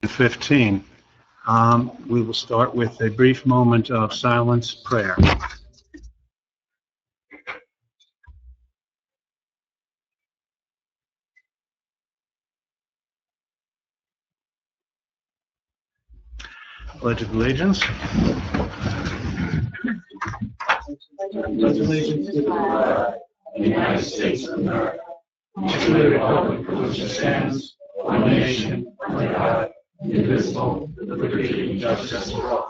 15. We will start with a brief moment of silence prayer. Pledge of Allegiance. Pledge allegiance to the flag of the United States of America, to the republic for which it stands, one nation, under God, indivisible, with liberty and justice for all.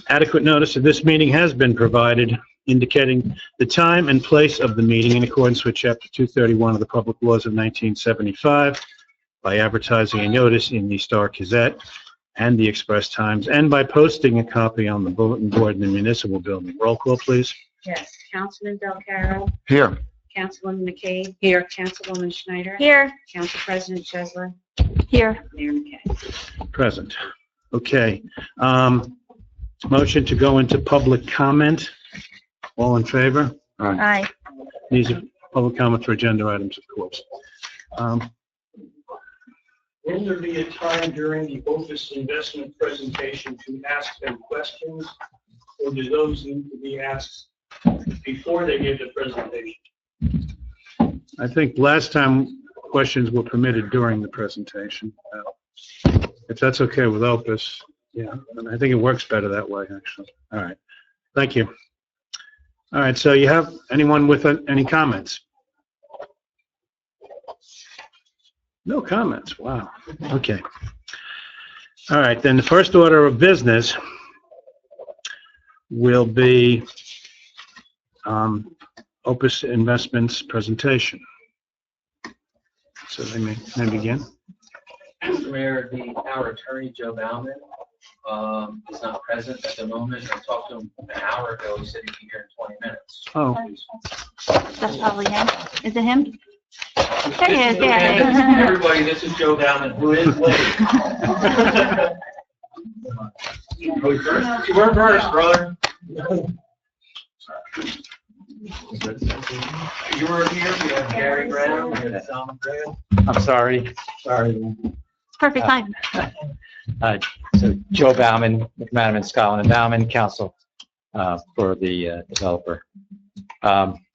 Adequate notice of this meeting has been provided, indicating the time and place of the meeting in accordance with Chapter 231 of the Public Laws of 1975 by advertising a notice in the Star Gazette and the Express Times, and by posting a copy on the bulletin board in the municipal building. Roll call, please. Yes. Councilman Del Caro. Here. Councilwoman McCabe. Here. Councilwoman Schneider. Here. Council President Chesler. Here. Mayor McKay. Present. Okay. Motion to go into public comment. All in favor? Aye. These are public comment for agenda items, of course. Will there be a time during the Opus investment presentation to ask them questions, or do those need to be asked before they give the presentation? I think last time questions were permitted during the presentation. If that's okay with Opus, yeah, and I think it works better that way, actually. All right. Thank you. All right, so you have anyone with any comments? No comments. Wow. Okay. All right, then the first order of business will be Opus Investments presentation. So they may begin. Mr. Mayor, our attorney, Joe Bauman, is not present at the moment. I talked to him an hour ago. He said he'd be here in 20 minutes. Oh, That's probably him. Is it him? There he is. Yeah. Everybody, this is Joe Bauman, who is late. You were first, brother. You were here. We have Gary Brown. We have Tom Graham. I'm sorry. It's perfect time. So Joe Bauman, McManaman, Scotland and Bauman, counsel for the developer.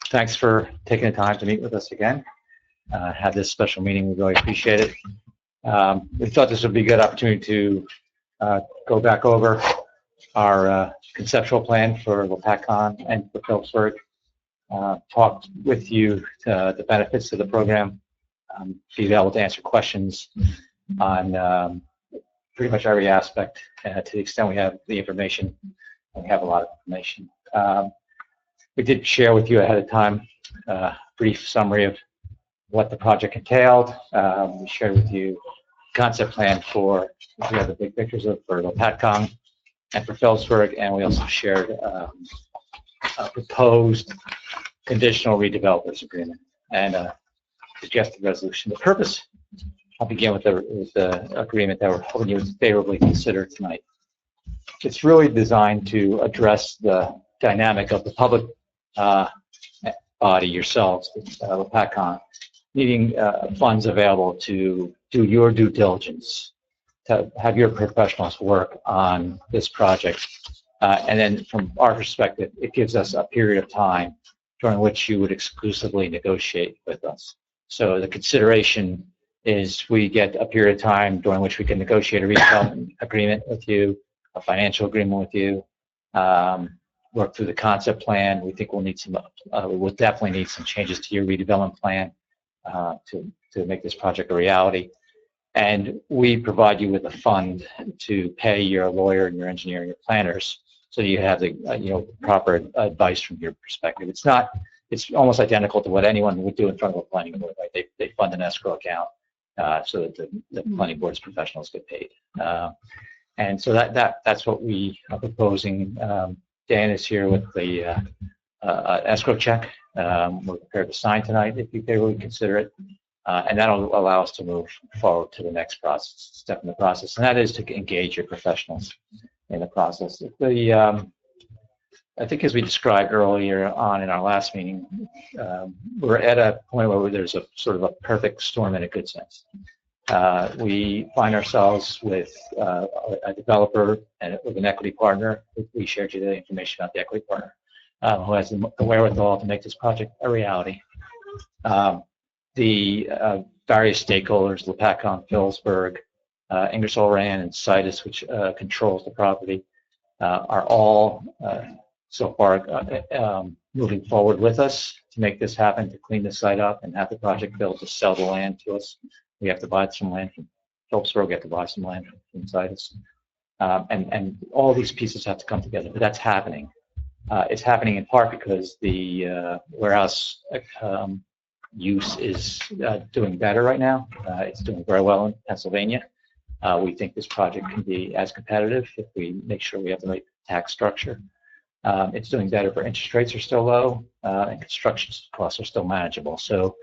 Thanks for taking the time to meet with us again. Had this special meeting. We really appreciate it. We thought this would be a good opportunity to go back over our conceptual plan for Lopatcong and for Phillipsburg. Talk with you the benefits of the program. Be able to answer questions on pretty much every aspect to the extent we have the information. We have a lot of information. We did share with you ahead of time a brief summary of what the project entailed. We shared with you concept plan for, we have the big pictures of for Lopatcong and for Phillipsburg, and we also shared a proposed conditional redevelopers agreement and a suggested resolution. The purpose, I'll begin with the agreement that we're hoping you would favorably consider tonight. It's really designed to address the dynamic of the public body, yourselves, Lopatcong, needing funds available to do your due diligence, to have your professionals work on this project. And then from our perspective, it gives us a period of time during which you would exclusively negotiate with us. So the consideration is we get a period of time during which we can negotiate a redevelopment agreement with you, a financial agreement with you, work through the concept plan. We think we'll need some, we'll definitely need some changes to your redevelopment plan to make this project a reality. And we provide you with a fund to pay your lawyer and your engineer and your planners, so you have the proper advice from your perspective. It's not. It's almost identical to what anyone would do in front of a planning board. Right? They fund an escrow account so that the planning board's professionals get paid. And so that's what we are proposing. Dan is here with the escrow check. We're prepared to sign tonight if you would consider it. And that'll allow us to move forward to the next step in the process, and that is to engage your professionals in the process. I think as we described earlier on in our last meeting, we're at a point where there's a sort of a perfect storm in a good sense. We find ourselves with a developer and with an equity partner. We shared you the information about the equity partner who has the wherewithal to make this project a reality. The various stakeholders, Lopatcong, Phillipsburg, Ingersoll Rand, and Citus, which controls the property, are all so far moving forward with us to make this happen, to clean the site up and have the project built, to sell the land to us. We have to buy some land from Phillipsburg, we have to buy some land from Citus. And all these pieces have to come together, but that's happening. It's happening in part because the warehouse use is doing better right now. It's doing very well in Pennsylvania. We think this project can be as competitive if we make sure we have the right tax structure. It's doing better for interest rates are still low, and construction costs are still manageable. So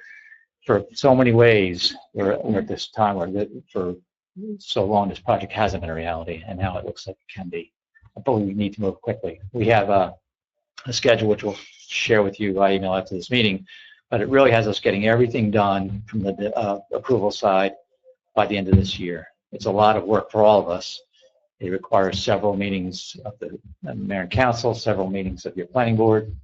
for so many ways, we're at this time where for so long this project hasn't been a reality, and now it looks like it can be. But we need to move quickly. We have a schedule which we'll share with you by email after this meeting, but it really has us getting everything done from the approval side by the end of this year. It's a lot of work for all of us. It requires several meetings of the mayor and council, several meetings of your planning board,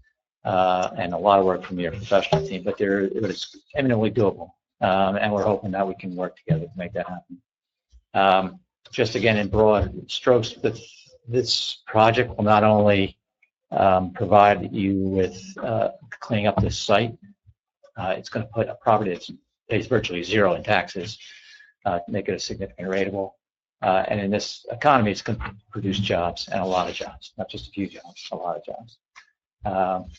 and a lot of work from your professional team, but it's eminently doable. And we're hoping that we can work together to make that happen. Just again, in broad strokes, this project will not only provide you with cleaning up this site, it's going to put a property that pays virtually zero in taxes, make it a significant rateable. And in this economy, it's going to produce jobs, and a lot of jobs, not just a few jobs, a lot of jobs.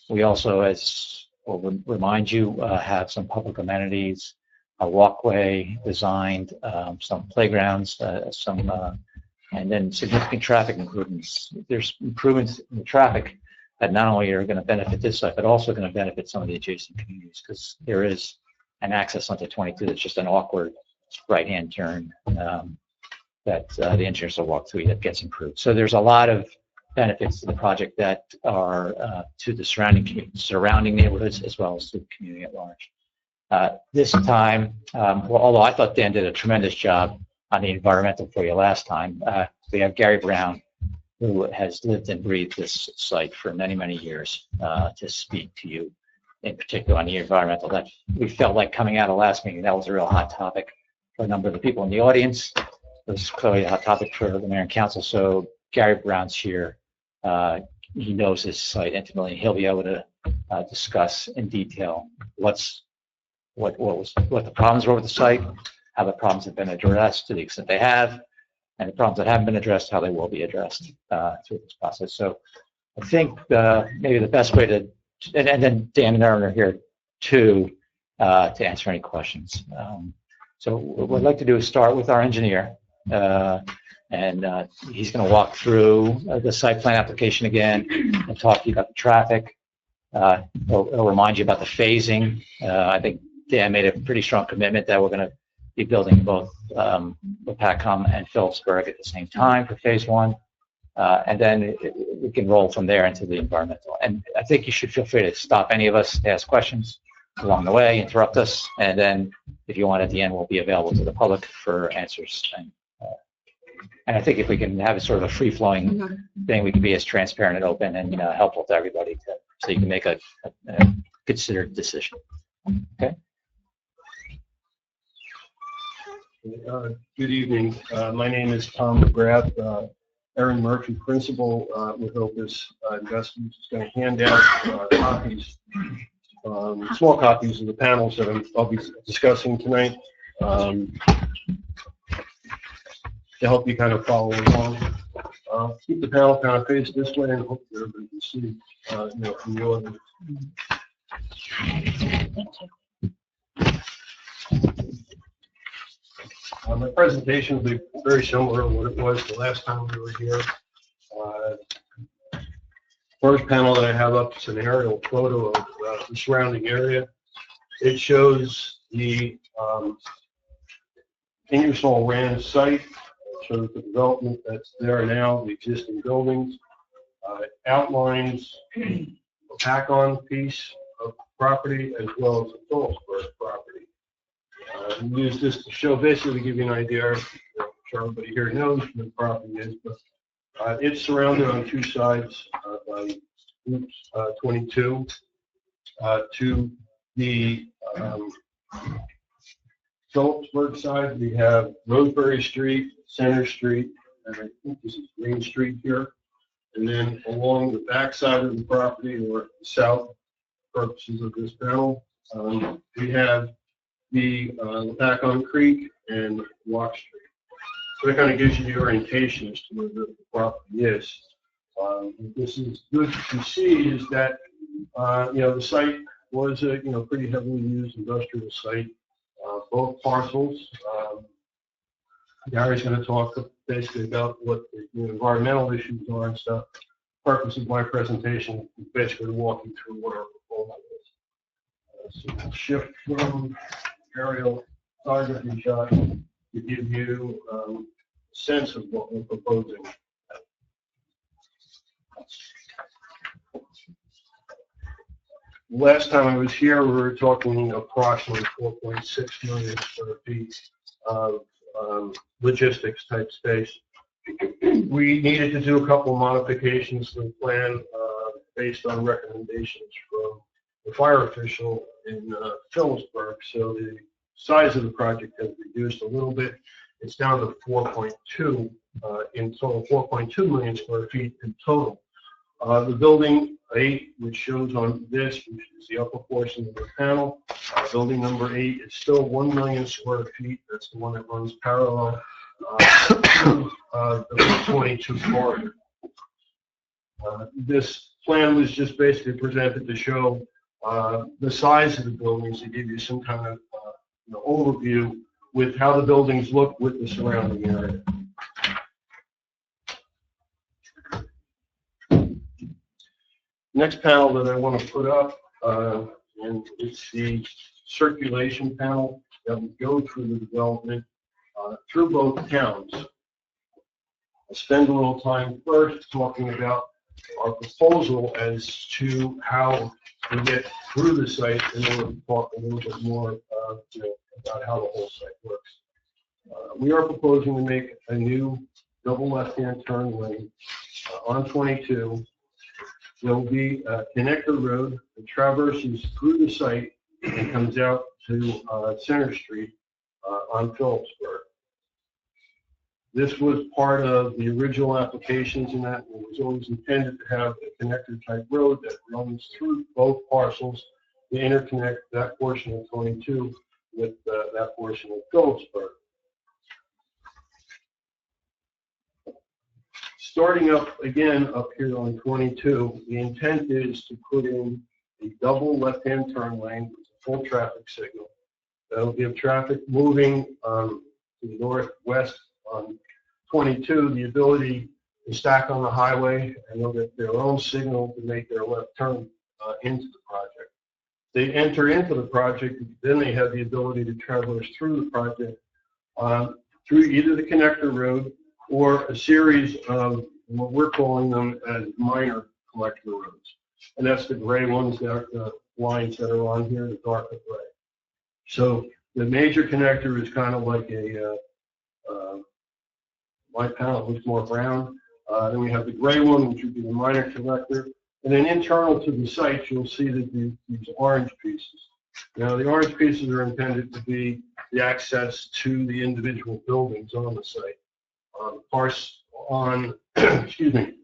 We also, as we'll remind you, have some public amenities, a walkway designed, some playgrounds, and then significant traffic improvements. There's improvements in the traffic that not only are going to benefit this site, but also going to benefit some of the adjacent communities, because there is an access onto 22 that's just an awkward right-hand turn that the engineers will walk through that gets improved. So there's a lot of benefits to the project that are to the surrounding neighborhoods as well as to the community at large. This time, well, although I thought Dan did a tremendous job on the environmental for you last time, we have Gary Brown, who has lived and breathed this site for many, many years, to speak to you in particular on the environmental. That we felt like coming out of last meeting, that was a real hot topic for a number of the people in the audience. It was clearly a hot topic for the mayor and council. So Gary Brown's here. He knows this site intimately. He'll be able to discuss in detail what the problems were with the site, how the problems have been addressed to the extent they have, and the problems that haven't been addressed, how they will be addressed through this process. So I think maybe the best way to, and then Dan and Aaron are here too, to answer any questions. So what I'd like to do is start with our engineer, and he's going to walk through the site plan application again and talk to you about the traffic. He'll remind you about the phasing. I think Dan made a pretty strong commitment that we're going to be building both Lopatcong and Phillipsburg at the same time for phase one. And then we can roll from there into the environmental. And I think you should feel free to stop any of us to ask questions along the way, interrupt us, and then if you want at the end, we'll be available to the public for answers. And I think if we can have a sort of a free-flowing thing, we can be as transparent and open and helpful to everybody so you can make a considered decision. Okay? Good evening. My name is Tom McGrath. Aaron Murphy, principal with Opus Investments, is going to hand out copies, small copies of the panels that I'll be discussing tonight to help you kind of follow along. Keep the panel kind of faced this way and hope that everybody can see from the audience. My presentation will be very similar to what it was the last time we were here. First panel that I have up is an aerial photo of the surrounding area. It shows the Ingersoll Rand site. It shows the development that's there now, the existing buildings. outlines a pack-on piece of property as well as a Phillipsburg property. We use this to show, basically, to give you an idea. I'm sure everybody here knows where the property is, but it's surrounded on two sides by Route 22. To the Phillipsburg side, we have Roseberry Street, Center Street, and I think this is Green Street here. And then along the back side of the property, or south purposes of this panel, we have the Lopatcong Creek and Walk Street. So that kind of gives you the orientation as to where the property is. This is good to see is that the site was a pretty heavily used industrial site. Both parcels. Gary's going to talk basically about what the environmental issues are and stuff. The purpose of my presentation is basically to walk you through what our proposal is. So we'll shift from aerial photography shot to give you a sense of what we're proposing. Last time I was here, we were talking approximately 4.6 million square feet of logistics type space. We needed to do a couple of modifications to the plan based on recommendations from the fire official in Phillipsburg. So the size of the project has reduced a little bit. It's down to 4.2 in total, 4.2 million square feet in total. The building 8, which shows on this, which is the upper portion of the panel, building number 8 is still 1 million square feet. That's the one that runs parallel to the 22 corridor. This plan was just basically presented to show the size of the buildings, to give you some kind of overview with how the buildings look with the surrounding area. Next panel that I want to put up, and it's the circulation panel that will go through the development through both towns. I'll spend a little time first talking about our proposal as to how we get through the site, and then we'll talk a little bit more about how the whole site works. We are proposing to make a new double left-hand turn lane on 22. There will be a connector road that traverses through the site and comes out to Center Street on Phillipsburg. This was part of the original applications, and that it was always intended to have a connector type road that runs through both parcels to interconnect that portion of 22 with that portion of Phillipsburg. Starting up again up here on 22, the intent is to put in a double left-hand turn lane with a full traffic signal. That'll give traffic moving to the northwest on 22 the ability to stack on the highway, and they'll get their own signal to make their left turn into the project. They enter into the project, then they have the ability to traverse through the project through either the connector road or a series of what we're calling them as minor collector roads. And that's the gray ones, that are the lines that are on here, the darker gray. So the major connector is kind of like a white panel, looks more brown. Then we have the gray one, which would be the minor collector. And then internal to the site, you'll see that these orange pieces. Now, the orange pieces are intended to be the access to the individual buildings on the site. Parse on, excuse me,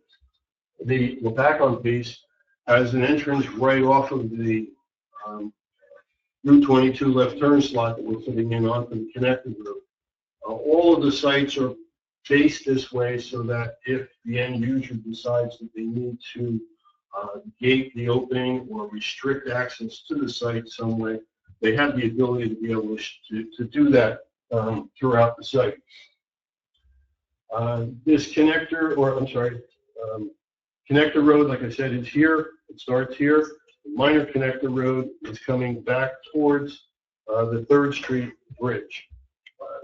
the Lopatcong piece has an entrance right off of the Route 22 left turn slot that we're putting in onto the connected road. All of the sites are based this way so that if the end user decides that they need to gate the opening or restrict access to the site some way, they have the ability to be able to do that throughout the site. This connector, or I'm sorry, connector road, like I said, is here. It starts here. The minor connector road is coming back towards the 3rd Street Bridge.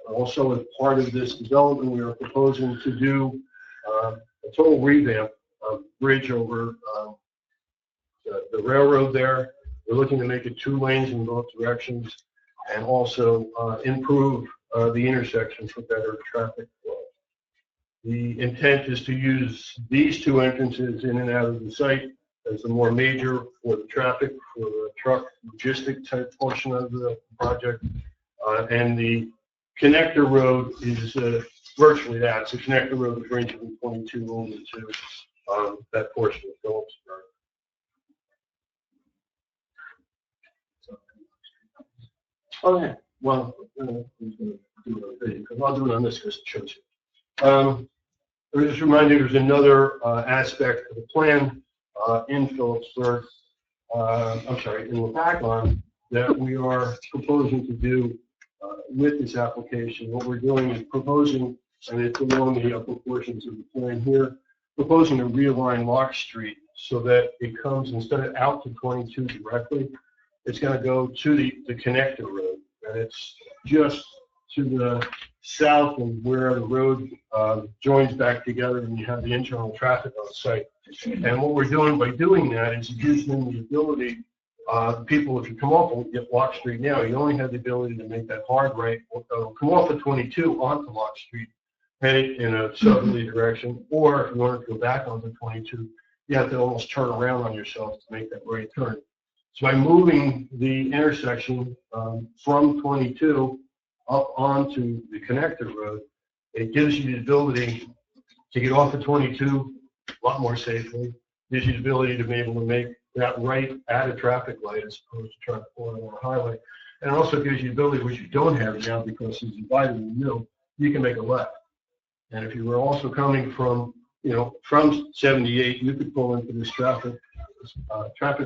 Also, as part of this development, we are proposing to do a total revamp of bridge over the railroad there. We're looking to make it 2 lanes in both directions and also improve the intersection for better traffic flow. The intent is to use these 2 entrances in and out of the site as the more major for the traffic, for the truck logistic type portion of the project. And the connector road is virtually that. It's a connector road that brings from 22 over to that portion of Phillipsburg. Oh, yeah. Well, I'll do it on this because it shows you. Let me just remind you, there's another aspect of the plan in Phillipsburg, I'm sorry, in Lopatcong, that we are proposing to do with this application. What we're doing is proposing, and it's along the upper portions of the plan here, proposing to realign Lock Street so that it comes, instead of out to 22 directly, it's going to go to the connector road, and it's just to the south of where the road joins back together, and you have the internal traffic on site. And what we're doing by doing that is it gives them the ability, people, if you come off of Lock Street now, you only have the ability to make that hard right, come off of 22 onto Lock Street, headed in a southerly direction, or if you want to go back onto 22, you have to almost turn around on yourself to make that right turn. So by moving the intersection from 22 up onto the connector road, it gives you the ability to get off of 22 a lot more safely. Gives you the ability to be able to make that right at a traffic light as opposed to trying to pull it on a highway. And it also gives you the ability, which you don't have now because it's divided in the middle, you can make a left. And if you were also coming from, from 78, you could pull into this traffic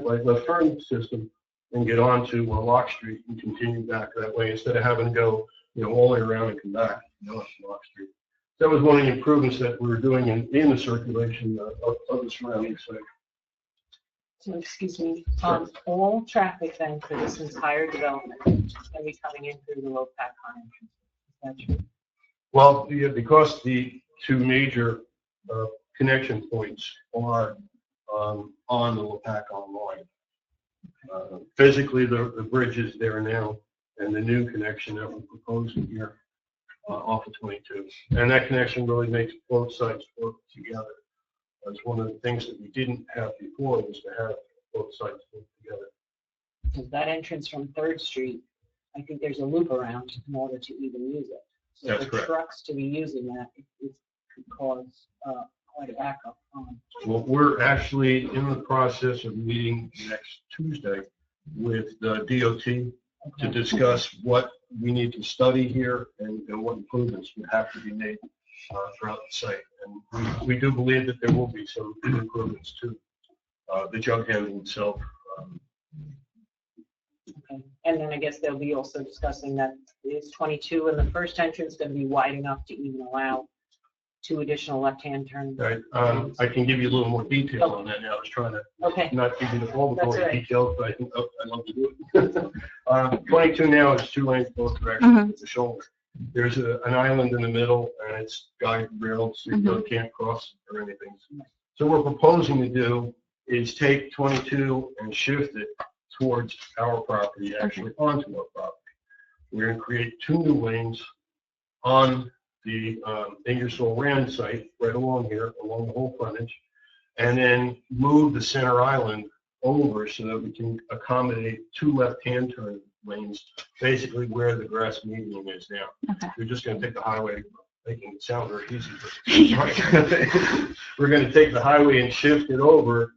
light left turn system and get onto Lock Street and continue back that way instead of having to go, all the way around and come back, to Lock Street. That was one of the improvements that we were doing in the circulation of the surrounding site. So, excuse me, all traffic then for this entire development is going to be coming in through the Lopatcong entrance. Is that true? Well, yeah, because the 2 major connection points are on the Lopatcong line. Physically, the bridge is there now, and the new connection that we're proposing here off of 22. And that connection really makes both sides work together. That's one of the things that we didn't have before, was to have both sides work together. Because that entrance from 3rd Street, I think there's a loop around in order to even use it. So That's for correct. trucks to be using that, it could cause quite a backup. Well, we're actually in the process of meeting next Tuesday with the DOT to discuss what we need to study here and what improvements would have to be made throughout the site. And we do believe that there will be some improvements to the jug handle itself. Okay. And then I guess they'll be also discussing that is 22 and the first entrance going to be wide enough to even allow 2 additional left-hand turns. Right. I can give you a little more detail on that now. I was trying to not give you all the That's details, but I think I'd love to do it. 22 now is 2 lanes both directions with the shoulder. There's an island in the middle, and it's guide railed, so you can't cross or anything. So what we're proposing to do is take 22 and shift it towards our property, actually onto our property. We're going to create 2 new lanes on the Ingersoll Rand site right along here, along the whole frontage, and then move the center island over so that we can accommodate 2 left-hand turn lanes, basically where the grass median is now. Okay. We're just going to take the highway, making it sound very easy, but we're going to take the highway and shift it over,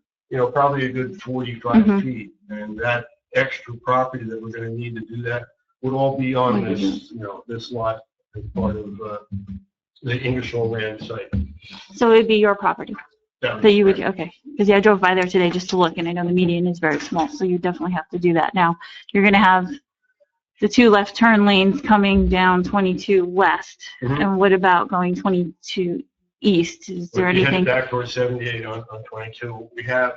probably a good 45 feet, and that extra property that we're going to need to do that would all be on this, this lot as part of the Ingersoll Rand site. So it would be your property That that you would, okay. Because I drove by there today just to look, and I know the median is very small, so you definitely have to do that. Now, you're going to have the 2 left turn lanes coming down 22 west, and what about going 22 east? Is there If you anything? head back towards 78 on 22, what we have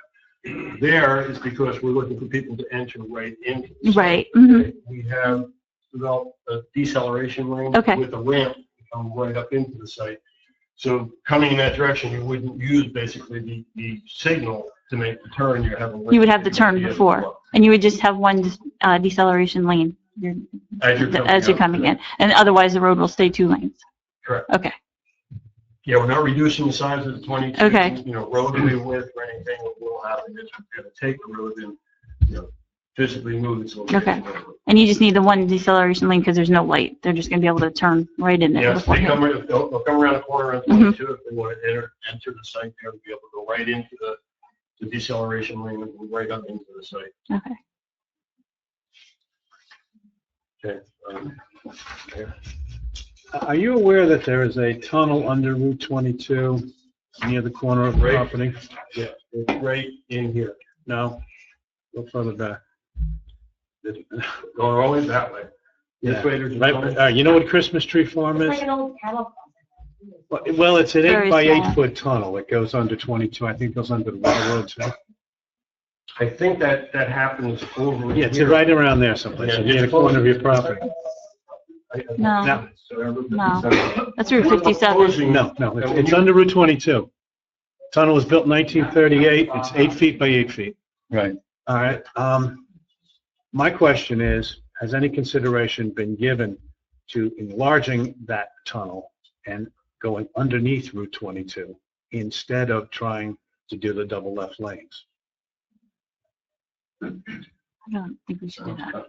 there is because we're looking for people to enter right into the site. Right. We have developed a deceleration lane Okay. with a ramp to come right up into the site. So coming in that direction, you wouldn't use basically the signal to make the turn. You You would have the turn before, and you would just have one deceleration lane as you're coming in, and otherwise the road will stay 2 lanes. Correct. Okay. Yeah, we're not reducing the size of the 22, Okay. Roadway width or anything. What will happen is we're going to take the road and, physically move it. So Okay. And you just need the one deceleration lane because there's no light. They're just going to be able to turn right in there. Yes, they'll come around the corner on 22 if they want to enter the site. They'll be able to go right into the deceleration lane and right up into the site. Okay. Okay. Are you aware that there is a tunnel under Route 22 near the corner of the Right. property? Yeah, it's right in here. No? Go further back. Going all the way that way. Yeah. This way there's a Right, tunnel. you know what Christmas Tree Farm is? Like an old cattle. Well, it's an Very 8 by 8 small. foot tunnel. It goes under 22. I think it goes under the railroad too. I think that happens over Yeah, it's here. right around there someplace, Yeah, near the corner of your property. No. No. That's Route We're 57. proposing- No, it's under Route 22. Tunnel was built in 1938. It's 8 feet by 8 feet. Right. All right. My question is, has any consideration been given to enlarging that tunnel and going underneath Route 22 instead of trying to do the double left lanes? I don't think we should do that.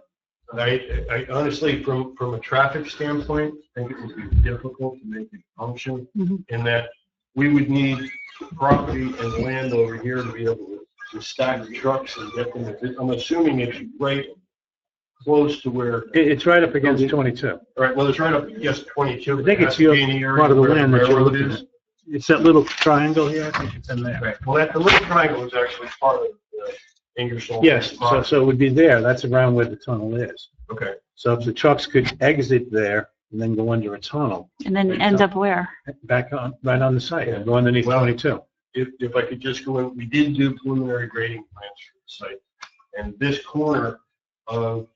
I honestly, from a traffic standpoint, think it would be difficult to make it function Mhm. in that we would need property and land over here to be able to stack the trucks and get them. I'm assuming it's right close to where, It's right up against 22. right, well, it's right up against 22. I think It it's has to be in the area part of the where land that you're railroad looking is. at. It's that little triangle here. I think it's in there. Right, well, the little triangle is actually part of the Ingersoll. Yes, so it would be there. That's around where the tunnel is. Okay. So if the trucks could exit there and then go under a tunnel, And then end up where? back on, right on the site, and go underneath Well, 22. If I could just go in, we did do preliminary grading plans for the site. And this corner of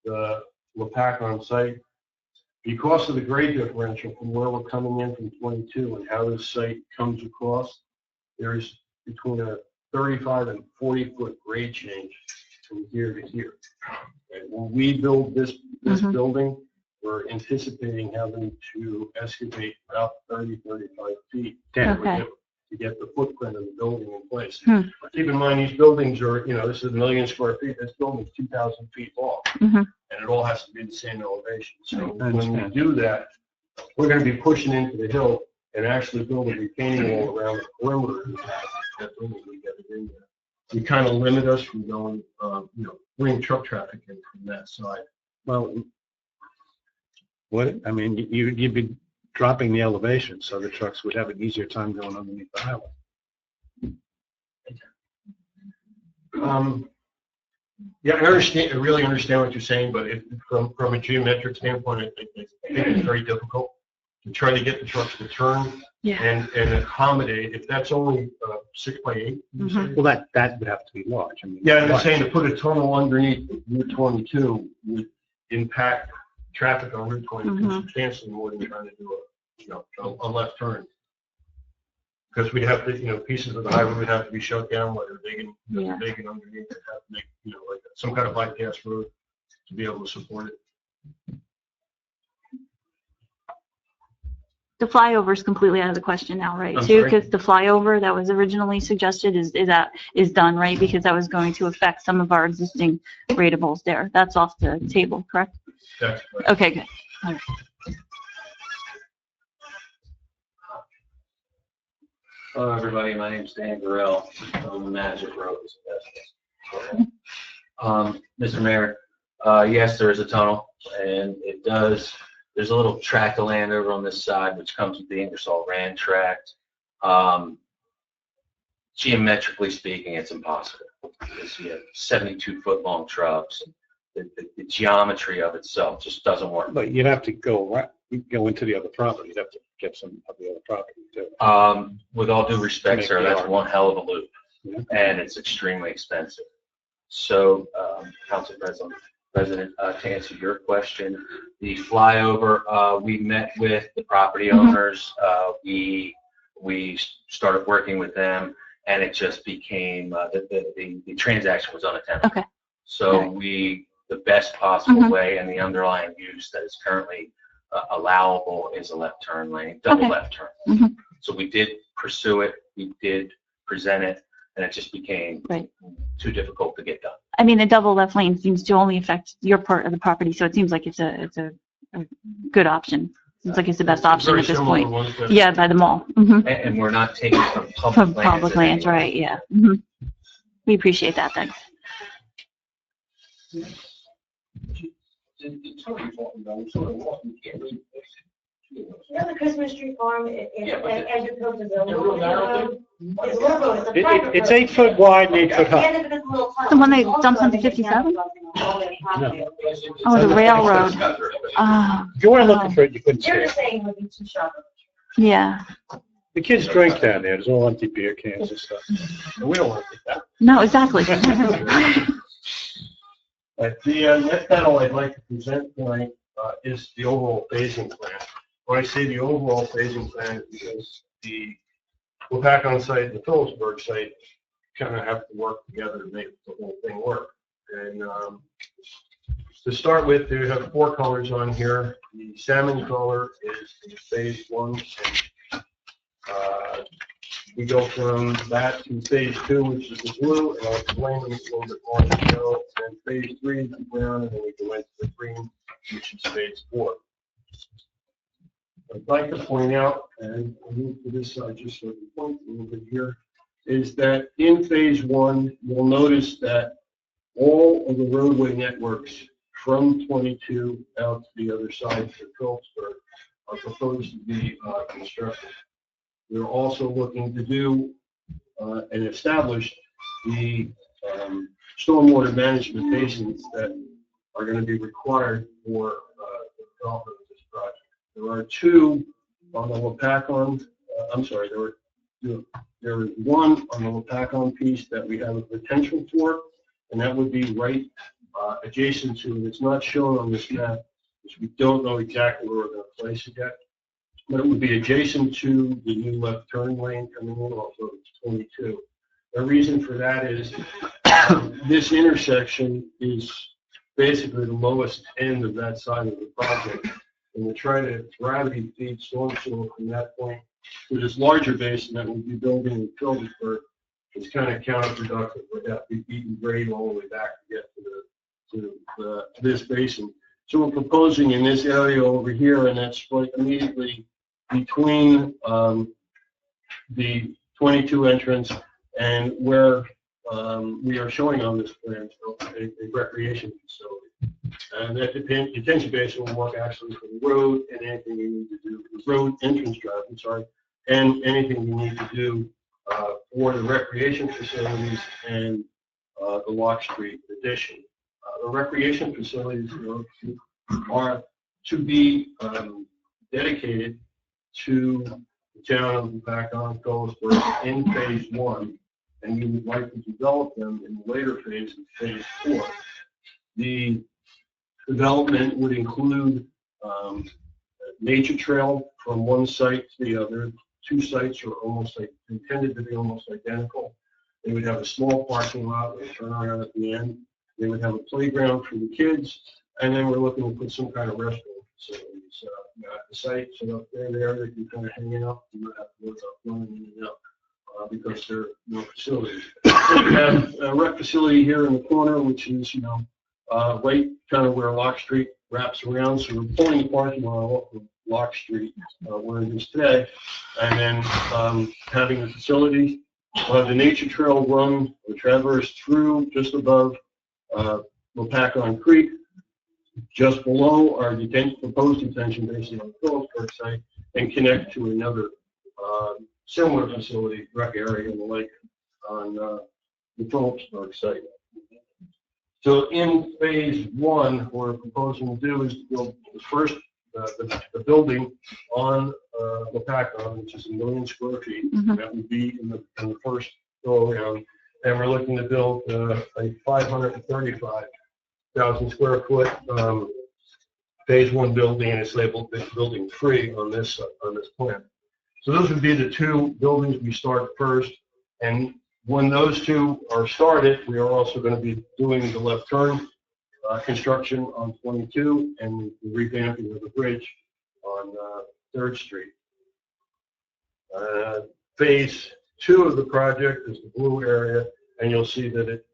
the Lopatcong site, because of the grade differential from where we're coming in from 22 and how this site comes across, there's between a 35 and 40-foot grade change from here to here. And when we build this Mhm. building, we're anticipating having to excavate about 30, 35 feet Damn. Okay. to get the footprint of the building in place. Hmm. Keep in mind, these buildings are, this is 1 million square feet, this building's 2,000 feet long, Mhm. and it all has to be the same elevation. So I when we understand. do that, we're gonna be pushing into the hill and actually build a retaining wall around the perimeter of that building to get it in there. You kind of limit us from going, bring truck traffic in from that side. Well, I mean, you'd be dropping the elevation, so the trucks would have an easier time going underneath the highway. Yeah, I really understand what you're saying, but from a geometric standpoint, I think it's very difficult to try to get the trucks to turn Yeah. and accommodate, if that's only 6 by 8. you say? Well, that would have to be large. I mean, Yeah, I'm just saying to put a tunnel underneath Route 22 would impact traffic on Route 22 Mhm. substantially more than trying to do a left turn. Because we'd have to, pieces of the highway would have to be shut down, whether they can, Yeah. they can underneath it, have to make, like some kind of bypass road to be able to support it. The flyover is completely out of the question now, right? I'm Too, sorry? because the flyover that was originally suggested is done, right? Because that was going to affect some of our existing ratables there. That's off the table, correct? That's right. Okay, good. Hello, everybody. My name's Dan Burrell. I'm the manager for Opus Investments. Mr. Mayor, yes, there is a tunnel, and there's a little tract of land over on this side, which comes with the Ingersoll Rand tract. Geometrically speaking, it's impossible. Because you have 72-foot-long trucks. The geometry of itself just doesn't work. But you'd have to go into the other property. You'd have to get some of the other property too. With all due respect, Make sir, the that's argument. one hell of a loop, Yeah. and it's extremely expensive. So, Council President, President, to answer your question, the flyover, we met with the property owners. We started working with them, and it just became, the transaction was unattempted. Okay. So the best possible way and the underlying use that is currently allowable is a left turn lane, double left turn. So we did pursue it, we did present it, and it just became too difficult to get done. I mean, the double left lane seems to only affect your part of the property, so it seems like it's a good option. Seems like it's the best option Very at this similar to point. ones that- Yeah, by the mall. And we're not taking from From public lands. public in lands, any way. right, yeah. We appreciate that, thanks. You know the Christmas tree farm as you go to the real narrow It's a little road, it's a private road. It's 8 foot wide and 8 foot At the high. end of it is a little tunnel. The one that Also, dumps I onto think it's 57? No. Oh, the railroad. If you weren't looking for it, you couldn't see You're it. just saying it would be too sharp. Yeah. The kids drink down there. There's all empty beer cans and stuff. And we don't want to take that. No, exactly. The next panel I'd like to present tonight is the overall phasing plan. When I say the overall phasing plan, it's because the Lopatcong site and the Phillipsburg site kind of have to work together to make the whole thing work. And to start with, we have 4 colors on here. The salmon color is the phase 1. We go from that to phase 2, which is the blue, and I'll explain them a little bit more as we go. And phase 3 is the brown, and then we go into the green, which is phase 4. I'd like to point out, and I'll move to this side just so I can point a little bit here, is that in phase 1, you'll notice that all of the roadway networks from 22 out to the other side to Phillipsburg are proposed to be constructed. We're also looking to do and establish the stormwater management basins that are going to be required for the development of this project. There are 2 on the Lopatcong, there is 1 on the Lopatcong piece that we have a potential for, and that would be right adjacent to, and it's not shown on this map, because we don't know exactly where we're going to place it yet. But it would be adjacent to the new left turn lane coming in off of 22. The reason for that is this intersection is basically the lowest end of that side of the project. And we try to gravity feed storm sewer from that point to this larger basin that we'll be building in Phillipsburg. It's kind of counterproductive. We'd have to be beating grade all the way back to get to this basin. So we're proposing in this area over here, and that's right immediately between the 22 entrance and where we are showing on this plan a recreation facility. And that detention basin will work actually for the road and anything we need to do, the road entrance drive, I'm sorry, and anything we need to do for the recreation facilities and the Lock Street addition. The recreation facilities are to be dedicated to the town of Lopatcong, Phillipsburg in phase 1, and we would like to develop them in the later phase, in phase 4. The development would include a nature trail from one site to the other. 2 sites are intended to be almost identical. They would have a small parking lot with a turnaround at the end. They would have a playground for the kids, and then we're looking to put some kind of restaurant facilities at the site, so if they're there, they can kind of hang out. You don't have to work up running in and out because there are no facilities. We have a rec facility here in the corner, which is right kind of where Lock Street wraps around. So we're pulling the parking lot off of Lock Street where it is today, and then having the facility. We'll have the nature trail run or traverse through just above Lopatcong Creek, just below our proposed detention basin on the Phillipsburg site, and connect to another similar facility, rec area in the lake on the Phillipsburg site. So in phase 1, what we're proposing to do is to build the first the building on Lopatcong, which is 1 million square feet. That would be in the first go around, and we're looking to build a 535,000 1,000 square foot phase 1 building, and it's labeled building 3 on this plan. So those would be the 2 buildings we start first, and when those 2 are started, we are also going to be doing the left turn construction on 22 and the revamping of the bridge on 3rd Street. Phase 2 of the project is the blue area, and you'll see that it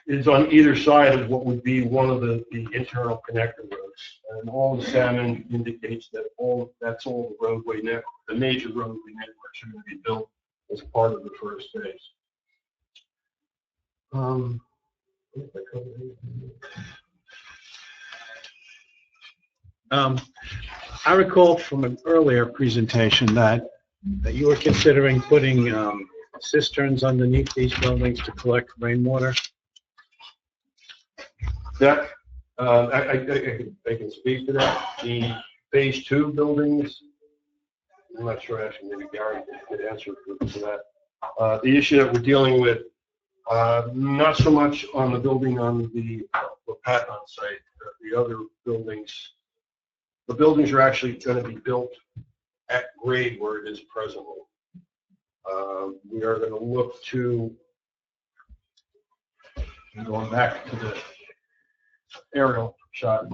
is on either side of what would be one of the internal connector roads. And all the salmon indicates that that's all the roadway network, the major roadway networks are going to be built as part of the first phase. I recall from an earlier presentation that you were considering putting cisterns underneath these buildings to collect rainwater. That I can speak to that. The phase 2 buildings, I'm not sure, actually, maybe Gary could answer for that. The issue that we're dealing with, not so much on the building on the Lopatcong site, the other buildings. The buildings are actually going to be built at grade where it is presently. We are going to look to, going back to the aerial shot,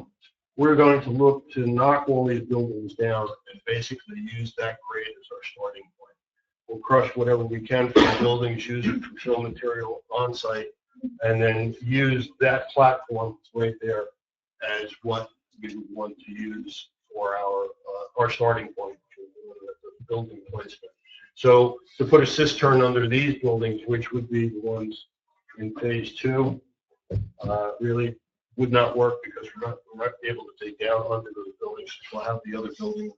we're going to look to knock all these buildings down and basically use that grade as our starting point. We'll crush whatever we can from the buildings, use it to fill material on site, and then use that platform right there as what we would want to use for our starting point for the building placement. So to put a cistern under these buildings, which would be the ones in phase 2, really would not work because we're not able to take down under those buildings. We'll have the other building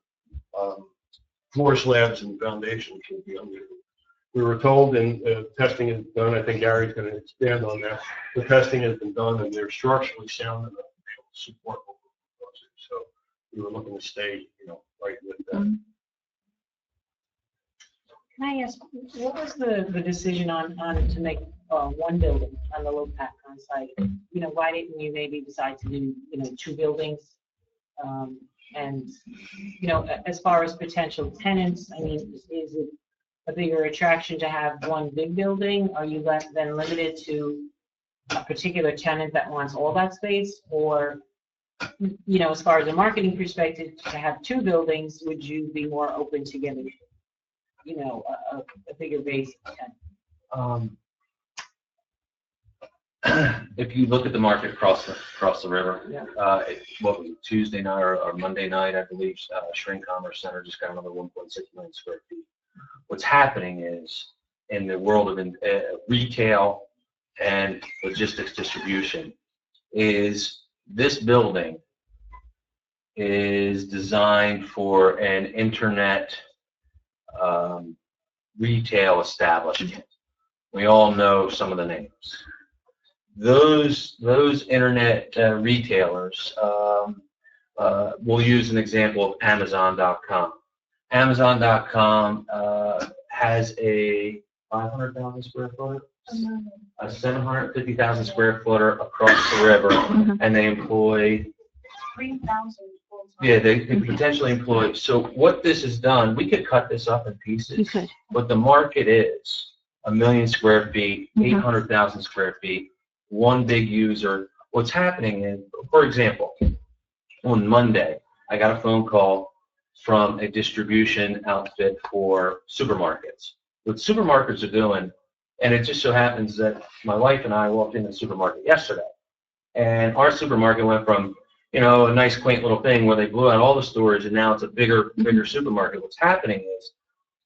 floor slabs and foundations will be under. We were told, and testing is done. I think Gary's going to expand on that. The testing has been done, and they're structurally sound enough to be able to support what we're proposing. So we were looking to stay, right with that. Can I ask, what was the decision on to make one building on the Lopatcong site? Why didn't you maybe decide to do, 2 buildings? And, as far as potential tenants, I mean, is it a bigger attraction to have one big building? Are you then limited to a particular tenant that wants all that space? Or, as far as a marketing perspective, to have 2 buildings, would you be more open to getting a bigger base? If you look at the market across the river, Yeah. What was it, Tuesday night or Monday night, I believe, Shrink Commerce Center just got another 1.6 million square feet. What's happening is, in the world of retail and logistics distribution, is this building is designed for an internet retail establishment. We all know some of the names. Those internet retailers, we'll use an example of Amazon.com. Amazon.com has a 500,000 square foot, a 750,000 square footer across the river, and they employ 3,000. Yeah, they could potentially employ. So what this has done, we could cut this up in pieces. You could. But the market is 1 million square feet, 800,000 square feet, one big user. What's happening is, for example, on Monday, I got a phone call from a distribution outfit for supermarkets. What supermarkets are doing, and it just so happens that my wife and I walked into the supermarket yesterday, and our supermarket went from a nice quaint little thing where they blew out all the storage, and now it's a bigger supermarket. What's happening is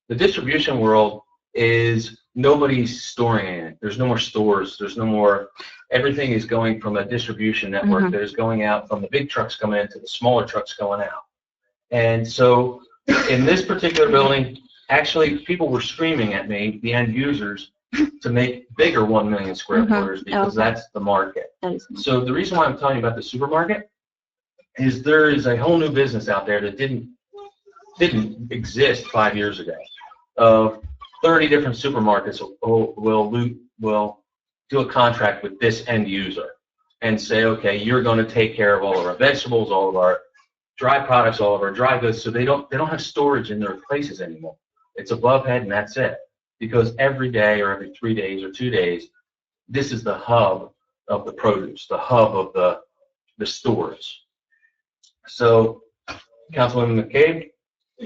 the distribution world is nobody's storing anything. There's no more stores. There's no more. Everything is going from a distribution network that is going out from the big trucks coming in to the smaller trucks going out. And so in this particular building, actually people were screaming at me, the end users, to make bigger 1 million square footers because that's the market. So the reason why I'm telling you about the supermarket is there is a whole new business out there that didn't exist 5 years ago. 30 different supermarkets will do a contract with this end user and say, okay, you're going to take care of all of our vegetables, all of our dry products, all of our dry goods, so they don't have storage in their places anymore. It's above head and that's it. Because every day or every 3 days or 2 days, this is the hub of the produce, the hub of the stores. So, Councilwoman McCabe,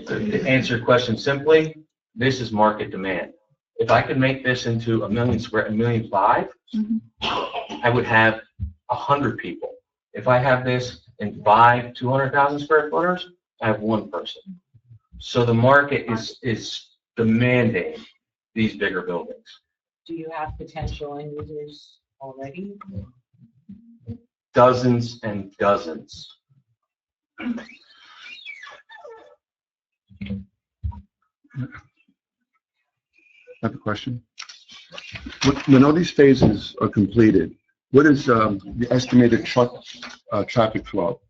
to answer your question simply, this is market demand. If I could make this into 1 million square, 1,500,000, I would have 100 people. If I have this in 5 200,000 square footers, I have 1 person. So the market is demanding these bigger buildings. Do you have potential end users already? Dozens and dozens. I have a question. When all these phases are completed, what is the estimated truck traffic flow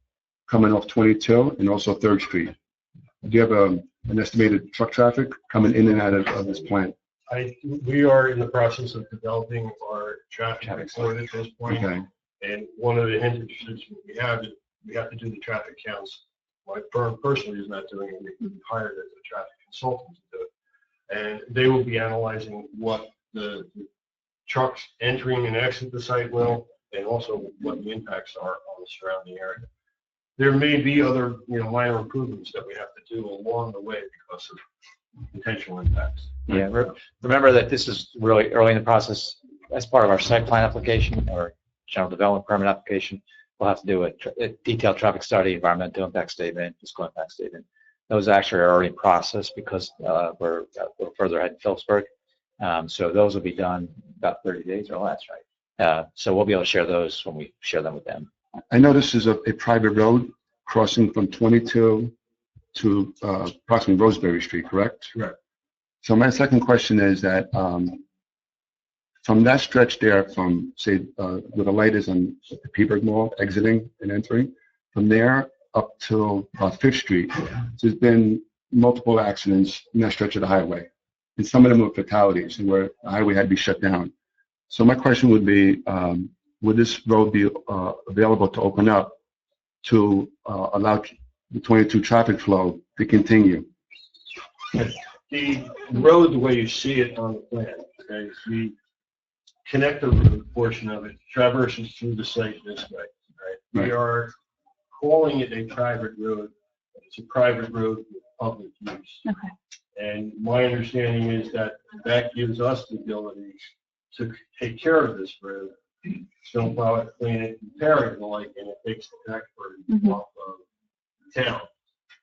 coming off 22 and also 3rd Street? Do you have an estimated truck traffic coming in and out of this plant? We are in the process of developing our traffic report at this point. Okay. And one of the hindrances we have is we have to do the traffic counts. My firm personally is not doing it. We hired as a traffic consultant to do it. And they will be analyzing what the trucks entering and exit the site will, and also what the impacts are on the surrounding area. There may be other, minor improvements that we have to do along the way because of potential impacts. Yeah, remember that this is really early in the process. As part of our site plan application or general development permit application, we'll have to do a detailed traffic study, environmental impact statement, fiscal impact statement. Those actually are already in process because we're a little further ahead in Phillipsburg. So those will be done about 30 days or less, right? So we'll be able to share those when we share them with them. I know this is a private road crossing from 22 to approximately Roseberry Street, correct? Correct. So my second question is that from that stretch there, from say where the light is on the Peaburg Mall, exiting and entering, from there up to 5th Street, there's been multiple accidents in that stretch of the highway, and some of them were fatalities, and where the highway had to be shut down. So my question would be, would this road be available to open up to allow the 22 traffic flow to continue? The road, the way you see it on the plan, okay, is the connector portion of it traverses through the site this way, right? We are calling it a private road. It's a private road with public use. Okay. And my understanding is that that gives us the ability to take care of this road, snowplow it, clean it, repair it, and the like, and it takes the tax burden off of the town.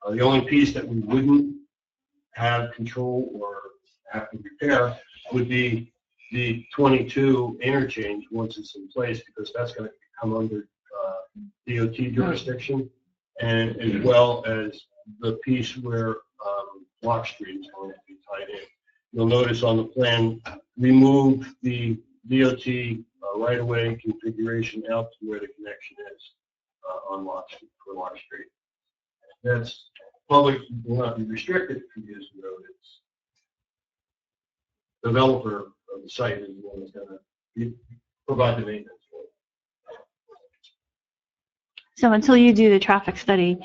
The only piece that we wouldn't have control or have to repair would be the 22 interchange once it's in place, because that's going to come under DOT jurisdiction, and as well as the piece where Block Street is going to be tied in. You'll notice on the plan, we move the DOT right-of-way configuration out to where the connection is on Lock Street. That's public will not be restricted to use the road. It's the developer of the site is the one that's going to provide the maintenance for it. So until you do the traffic study,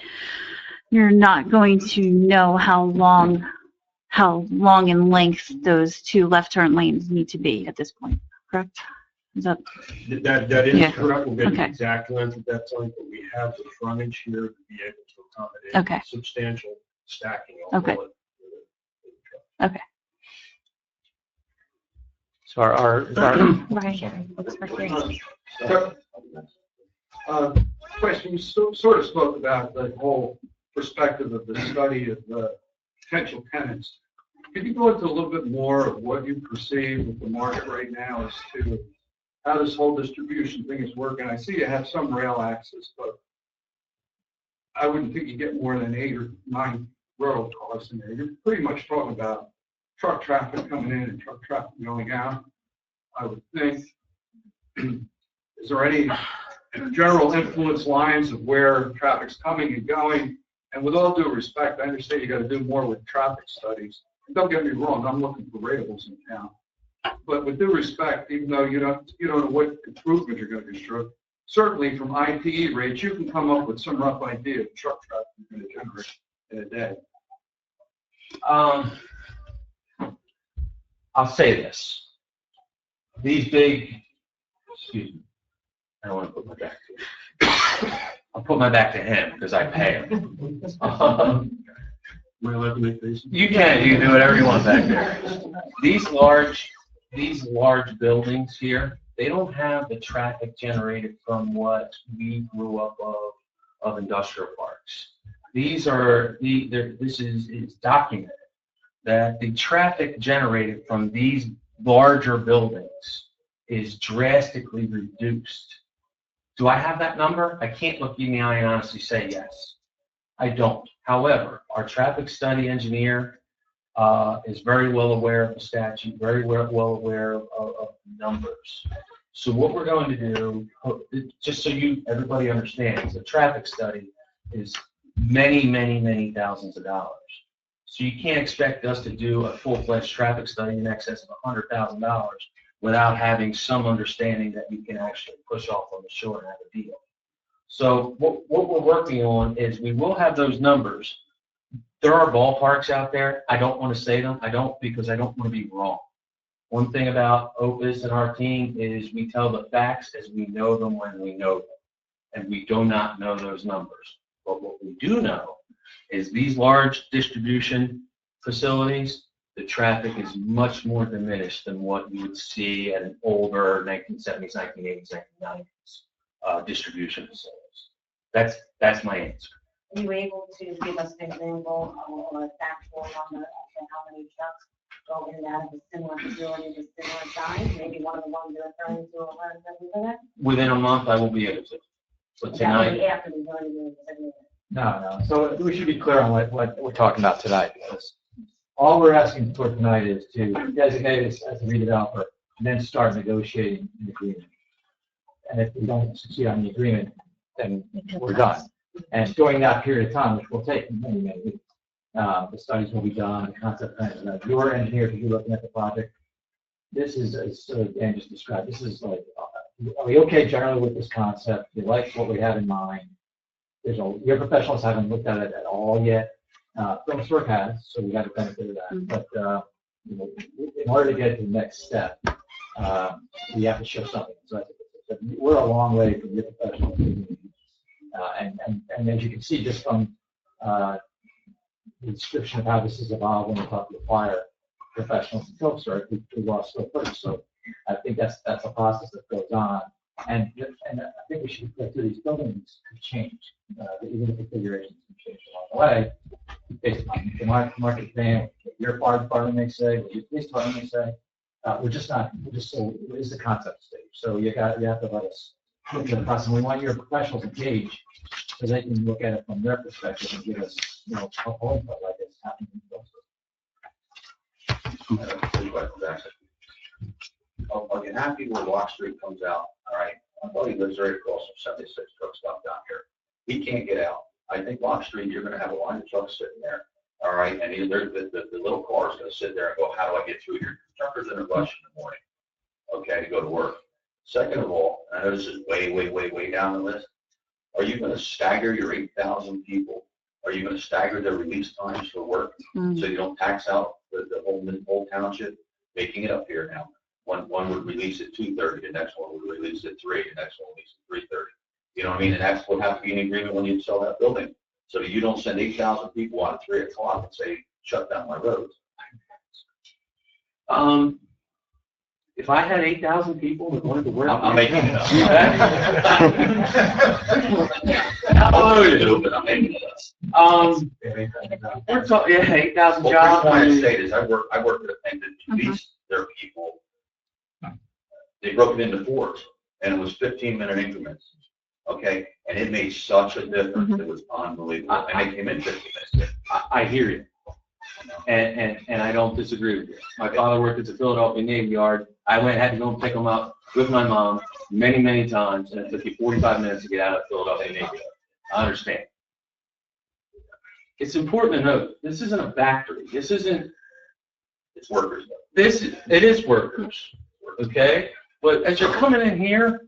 you're not going to know how long in length those 2 left turn lanes need to be at this point, correct? Is that is Yeah. correct. We'll get the Okay. exact length at that point, but we have the frontage here to be able to accommodate Okay. substantial stacking. Okay. Okay. So our Right. Question, you sort of spoke about the whole perspective of the study of the potential tenants. Could you go into a little bit more of what you perceive with the market right now as to how this whole distribution thing is working? I see you have some rail access, but I wouldn't think you get more than 8 or 9 railroad cars in there. You're pretty much talking about truck traffic coming in and truck traffic going out, I would think. Is there any general influence lines of where traffic's coming and going? And with all due respect, I understand you got to do more with traffic studies. And don't get me wrong, I'm looking for rails in town. but with due respect, even though you don't know what improvement you're going to construct, certainly from IPE rates, you can come up with some rough idea of truck traffic you're going to generate in a day. I'll say this. These big, excuse me, I don't want to put my back to him. I'll put my back to him because I pay him. You can do whatever you want back there. These large buildings here, they don't have the traffic generated from what we grew up of industrial parks. This is documented that the traffic generated from these larger buildings is drastically reduced. Do I have that number? I can't look you in the eye and honestly say yes. I don't. However, our traffic study engineer is very well aware of the statute, very well aware of the numbers. So what we're going to do, just so everybody understands, the traffic study is many thousands of dollars. So you can't expect us to do a full-fledged traffic study in excess of $100,000 without having some understanding that we can actually push off on the shore and have a deal. So what we're working on is we will have those numbers. There are ballparks out there. I don't want to say them. I don't, because I don't want to be wrong. One thing about Opus and our team is we tell the facts as we know them when we know them. And we do not know those numbers. But what we do know is these large distribution facilities, the traffic is much more diminished than what you would see at an older 1970s, 1980s, 1990s distribution facilities. That's my answer. Are you able to give us an example or a factual number of how many trucks go in and out of a similar facility with similar size? Maybe one of the ones you're referring to or something like that? Within a month, I will be able to. But That tonight, would be after the zoning board. No. So we should be clear on what we're talking about tonight. Because all we're asking for tonight is to designate us as a redeveloper and then start negotiating an agreement. And if we don't succeed on the agreement, then we're done. And during that period of time, which will take many weeks, the studies will be done, the concept plans. Your engineers will be looking at the project. This is, as Dan just described, this is like, are we okay generally with this concept? Do you like what we have in mind? Your professionals haven't looked at it at all yet. Phillipsburg has, so we have the benefit of that. But in order to get to the next step, we have to show something. So we're a long way from your professionals. And as you can see, just from the description of how this has evolved when we talk to the fire professionals in Phillipsburg, we lost so first. So I think that's a process that goes on. And I think we should go through these buildings to change, even the configurations can change along the way, based on the market demand, what your fire department may say, what your police department may say. We're just so, it is the concept stage. So you have to let us look at the process. And we want your professionals engaged so they can look at it from their perspective and give us, a whole input like this happening in Phillipsburg. Are you happy where Lock Street comes out? All right. My buddy lives very close from 76 truck stop down here. He can't get out. I think Lock Street, you're going to have a line of trucks sitting there. All right. And either the little car is going to sit there and go, how do I get through here? Truckers in a rush in the morning, okay, to go to work. Second of all, I know this is way down the list. Are you going to stagger your 8,000 people? Are you going to stagger their release times for work so you don't tax out the whole township? Making it up here now. One would release at 2:30, the next one would release at 3, the next one would release at 3:30. You know what I mean? And that's what has to be in agreement when you sell that building. So that you don't send 8,000 people out at 3 o'clock and say, shut down my roads. If I had 8,000 people that wanted to work, I'm making it up. Hallelujah. But I'm making it up. We're talking, 8,000 Well, jobs. the point of state is I worked at a thing that released their people. They broke it into 4s, and it was 15-minute increments. Okay, and it made such a difference. It was unbelievable. And they came in 15 minutes. I hear you. And I don't disagree with you. My father worked at the Philadelphia Navy Yard. I had to go and pick him up with my mom many times, and it took you 45 minutes to get out of Philadelphia Navy Yard. I understand. It's important to note, this isn't a factory. This isn't It's workers. It is workers, okay? But as you're coming in here,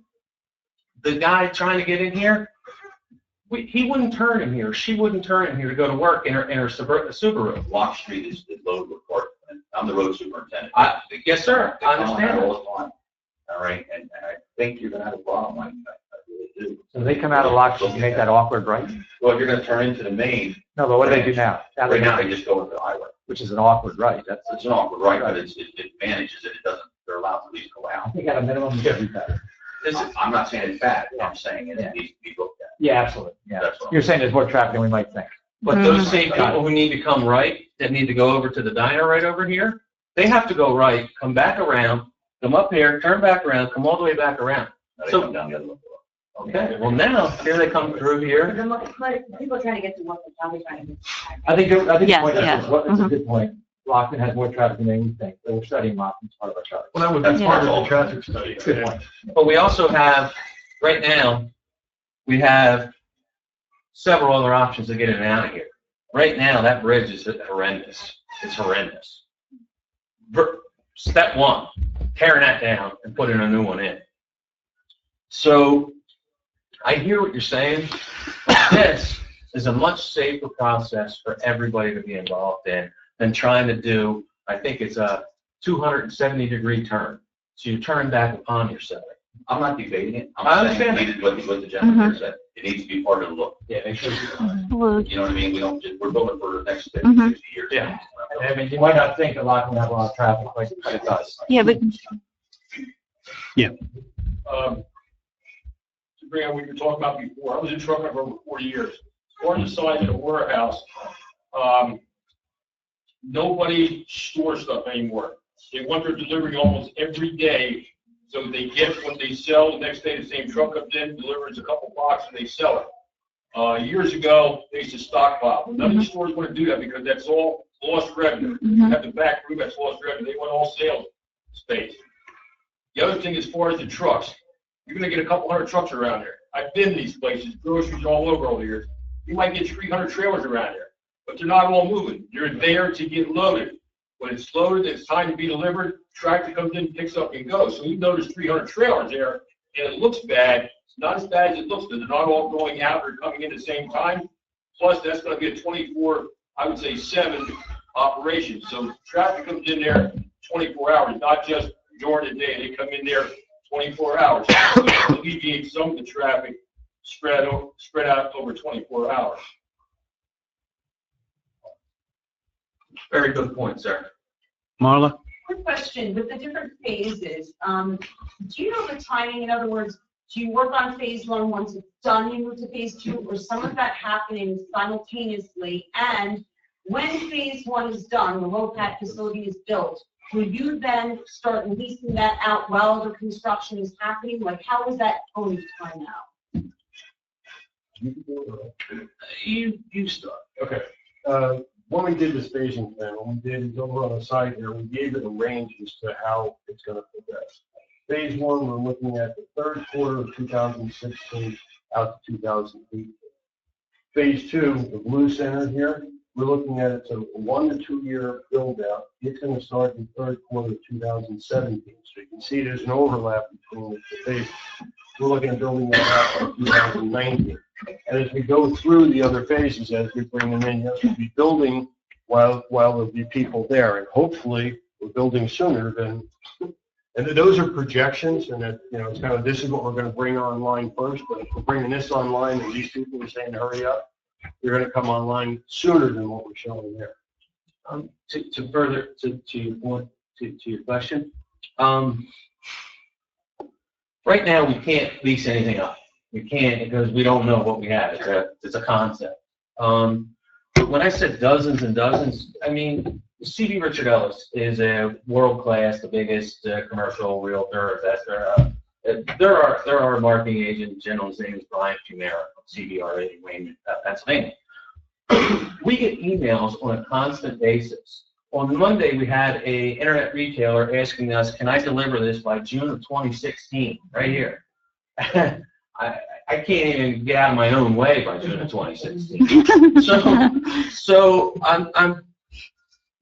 the guy trying to get in here, he wouldn't turn in here, she wouldn't turn in here to go to work in her Subaru. Lock Street is loaded with parking. I'm the road superintendent. Yes, sir, I understand. All the time. All right, and I think you're gonna have a problem. I really do. So they come out of Lock Street, you make that awkward, right? Well, if you're gonna turn into the main, No, but what do they do now? right now, they just go into the highway. Which is an awkward right. It's an awkward right, but it manages it. It doesn't, they're allowed to at least go out. I think at a minimum, you should be better. I'm not saying it's bad. I'm saying it needs to be looked at. Yeah, absolutely, yeah. That's what You're saying there's more traffic than we might think. But those same people who need to come right, that need to go over to the diner right over here, they have to go right, come back around, come up here, turn back around, come all the way back around. Now they So- come down the other one. Okay, well now, here they come through here. People are trying to get to work, they're probably trying to get. I think the Yeah, point yeah. is, it's a good point. Lockton has more traffic than we think, so we're studying Lockton as part of our traffic. Well, that would That's be part part of of the the traffic study. Good point. But we also have, right now, we have several other options to get in and out of here. Right now, that bridge is horrendous. It's horrendous. Step one, tearing that down and putting a new one in. So I hear what you're saying. This is a much safer process for everybody to be involved in than trying to do, I think it's a 270-degree turn. So you turn back upon yourself. I'm not debating it. I I'm saying understand. what the gentleman said. It needs to be part of the look. Yeah, make sure. Well, You know what I mean? We're building for the next 50, Mhm. 60 years. Yeah. I mean, you might not think that Lockton has a lot of traffic, but it does. yeah, but To bring on what you were talking about before, I was in trucking for over 40 years. On the side of the warehouse, nobody stores stuff anymore. They want their delivery almost every day, so they get what they sell. The next day, the same truck comes in, delivers a couple boxes, and they sell it. Years ago, they used to stockpile. None of the stores want to do that because that's all lost revenue. You have the back room, that's lost revenue. They want all sales space. The other thing, as far as the trucks, you're going to get a couple hundred trucks around here. I've been to these places, groceries all over the years. You might get 300 trailers around here, but they're not all moving. They're there to get loaded. When it's loaded, it's time to be delivered. Tractor comes in, picks up, and goes. So even though there's 300 trailers there, and it looks bad, it's not as bad as it looks because they're not all going out or coming in at the same time. Plus, that's going to be a 24, I would say 7 operation. So traffic comes in there 24 hours, not just during the day. They come in there 24 hours. So it alleviates some of the traffic spread out over 24 hours. Very good point, sir. Marla? Quick question, with the different phases, do you know the timing? In other words, do you work on phase 1 once it's done, you move to phase 2, or some of that happening simultaneously? And when phase 1 is done, the Lopat facility is built, will you then start leasing that out while the construction is happening? Like, how is that going to time out? You start. Okay. When we did this phasing plan, what we did is over on the side here, we gave it a range as to how it's going to progress. Phase 1, we're looking at the third quarter of 2016 out to 2018. Phase 2, the blue center here, we're looking at it's a 1 to 2 year build out. It's going to start in the third quarter of 2017. So you can see there's an overlap between the phases. We're looking at building that out in 2019. And as we go through the other phases, as we bring them in, yes, we'll be building while there'll be people there. And hopefully, we're building sooner than, and those are projections, and that, it's kind of, this is what we're going to bring online first. But if we're bringing this online and these people are saying, hurry up, they're going to come online sooner than what we're showing there. To further, to your point, to your question, right now, we can't lease anything up. We can't because we don't know what we have. It's a concept. But when I said dozens and dozens, I mean, C.B. Richard Ellis is a world-class, the biggest commercial realtor, investor. There are a marketing agent. Gentleman's name is Brian Fumera from CBRA in Wayne, Pennsylvania. We get emails on a constant basis. On Monday, we had an internet retailer asking us, can I deliver this by June of 2016, right here? I can't even get out of my own way by June of 2016. So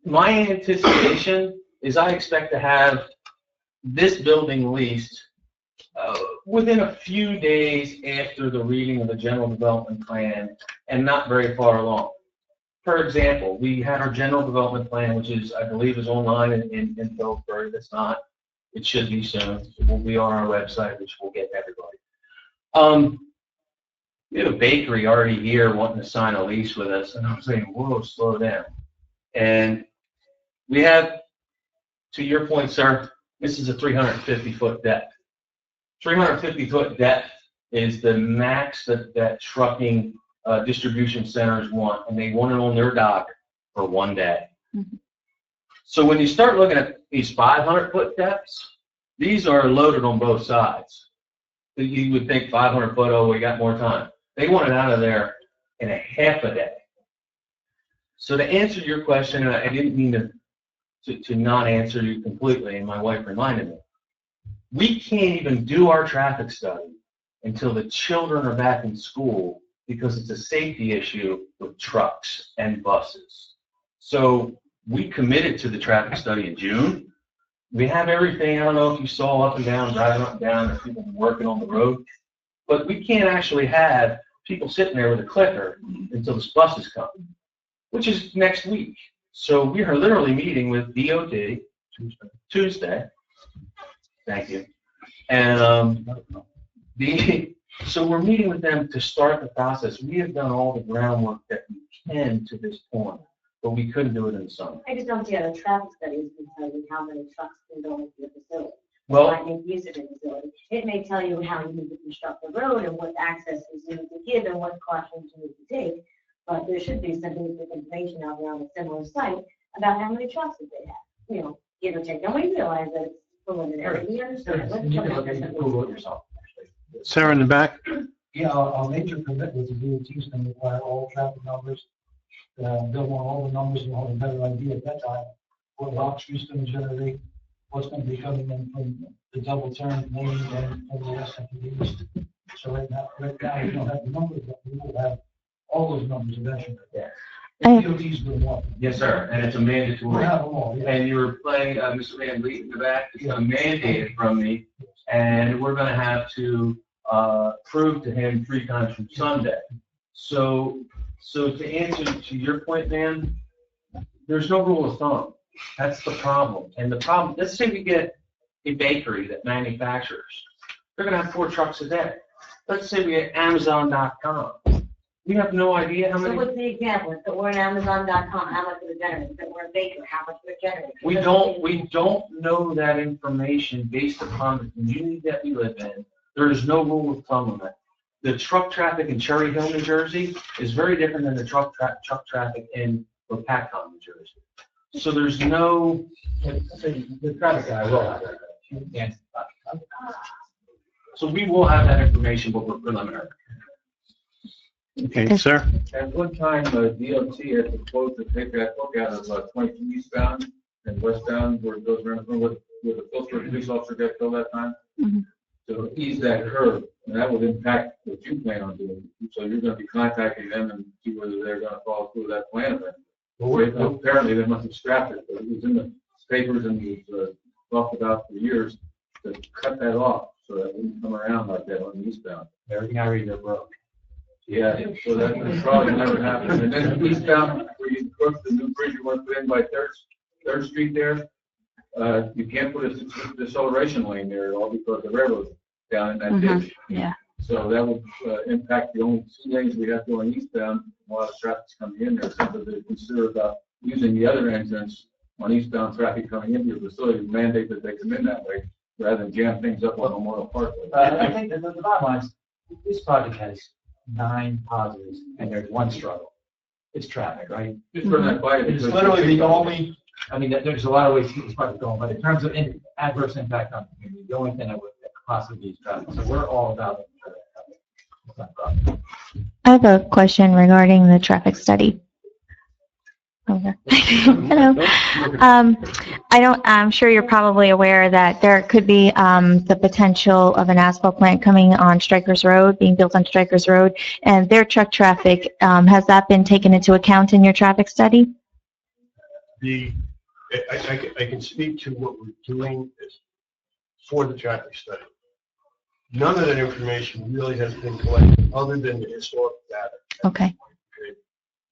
my anticipation is I expect to have this building leased within a few days after the reading of the general development plan and not very far along. For example, we had our general development plan, which is, I believe, is online in Phillipsburg. If it's not, it should be soon. It will be on our website, which will get everybody. We have a bakery already here wanting to sign a lease with us, and I'm saying, whoa, slow down. And we have, to your point, sir, this is a 350-foot depth. 350-foot depth is the max that trucking distribution centers want, and they want it on their dock for one day. Mm-hmm. So when you start looking at these 500-foot depths, these are loaded on both sides. You would think 500-foot, oh, we got more time. They want it out of there in a half a day. So to answer your question, and I didn't mean to not answer you completely, and my wife reminded me, we can't even do our traffic study until the children are back in school because it's a safety issue with trucks and buses. So we committed to the traffic study in June. We have everything. I don't know if you saw up and down, driving up and down, if people working on the road, but we can't actually have people sitting there with a clicker until the buses come, which is next week. So we are literally meeting with DOT Tuesday. Thank you. And so we're meeting with them to start the process. We have done all the groundwork that we can to this point, but we couldn't do it in the summer. I just don't see how the traffic studies can tell you how many trucks can go into the facility. Well, I make use of the facility. It may tell you how you need to construct the road and what access you need to give and what cautions you need to take. But there should be some basic information out there on a similar site about how many trucks that they have, you know, give or take. And we realize that it's preliminary. We understand. Let's You come can up look with at something. Google it yourself, actually. Sarah in the back. Yeah, our major commitment with the DOT is going to require all traffic numbers. They'll want all the numbers and have a better idea at that time what Rock Street's going to generate, what's going to be coming in from the double turn lane and from the west and the east. So right now we don't have the numbers, but we will have all those numbers eventually. Yeah. The DOT's going to want them. yes, sir, and it's a mandatory. We'll have them all, yeah. And you were playing Mr. Van Lee in the back. It's a mandate from me, and we're going to have to prove to him 3 times from Sunday. So to answer to your point, man, there's no rule of thumb. That's the problem. And the problem, let's say we get a bakery that manufactures. They're going to have 4 trucks a day. Let's say we get Amazon.com. We have no idea how So many. what's the example? If it were an Amazon.com, how much would it generate? If it were a baker, how much would it generate? We don't know that information based upon the community that we live in. There is no rule of thumb on that. The truck traffic in Cherry Hill, New Jersey is very different than the truck traffic in Lopatcong, New Jersey. So there's no, The traffic guy will have that. so we will have that information, but we're preliminary. Okay, sir. At one time, DOT had to quote to take that book out of 22 eastbound and westbound where it goes around where the filter police officer got killed that time. Mhm. To ease that curve, and that would impact what you plan on doing. So you're going to be contacting them and see whether they're going to follow through that plan. Apparently they must have scrapped it, but it was in the papers and it was talked about for years to cut that off so that it wouldn't come around like that on the eastbound. Everything I read, they're broke. Yeah, so that would probably never happen. And then eastbound, where you cross the new bridge you want to put in by Third Street there, you can't put a deceleration lane there at all because the railroad's down in that Mhm. ditch. Yeah. So that would impact the only 2 lanes we have going eastbound. A lot of traffic's coming in there, something to consider about using the other entrance on eastbound traffic coming into your facility, mandate that they come in that way rather than jam things up on Memorial Parkway. I think that the bottom line is, this project has 9 positives and there's 1 struggle. It's traffic, right? Just run that by. It's literally the only, I mean, there's a lot of ways to keep this project going, but in terms of adverse impact on the community, the only thing that would possibly be traffic. So we're all about it. It's not a problem. I have a question regarding the traffic study. Okay. Hello. I'm sure you're probably aware that there could be the potential of an asphalt plant coming on Strikers Road, being built on Strikers Road, and their truck traffic, has that been taken into account in your traffic study? The I can speak to what we're doing is for the traffic study. None of that information really has been collected other than the historical data. Okay.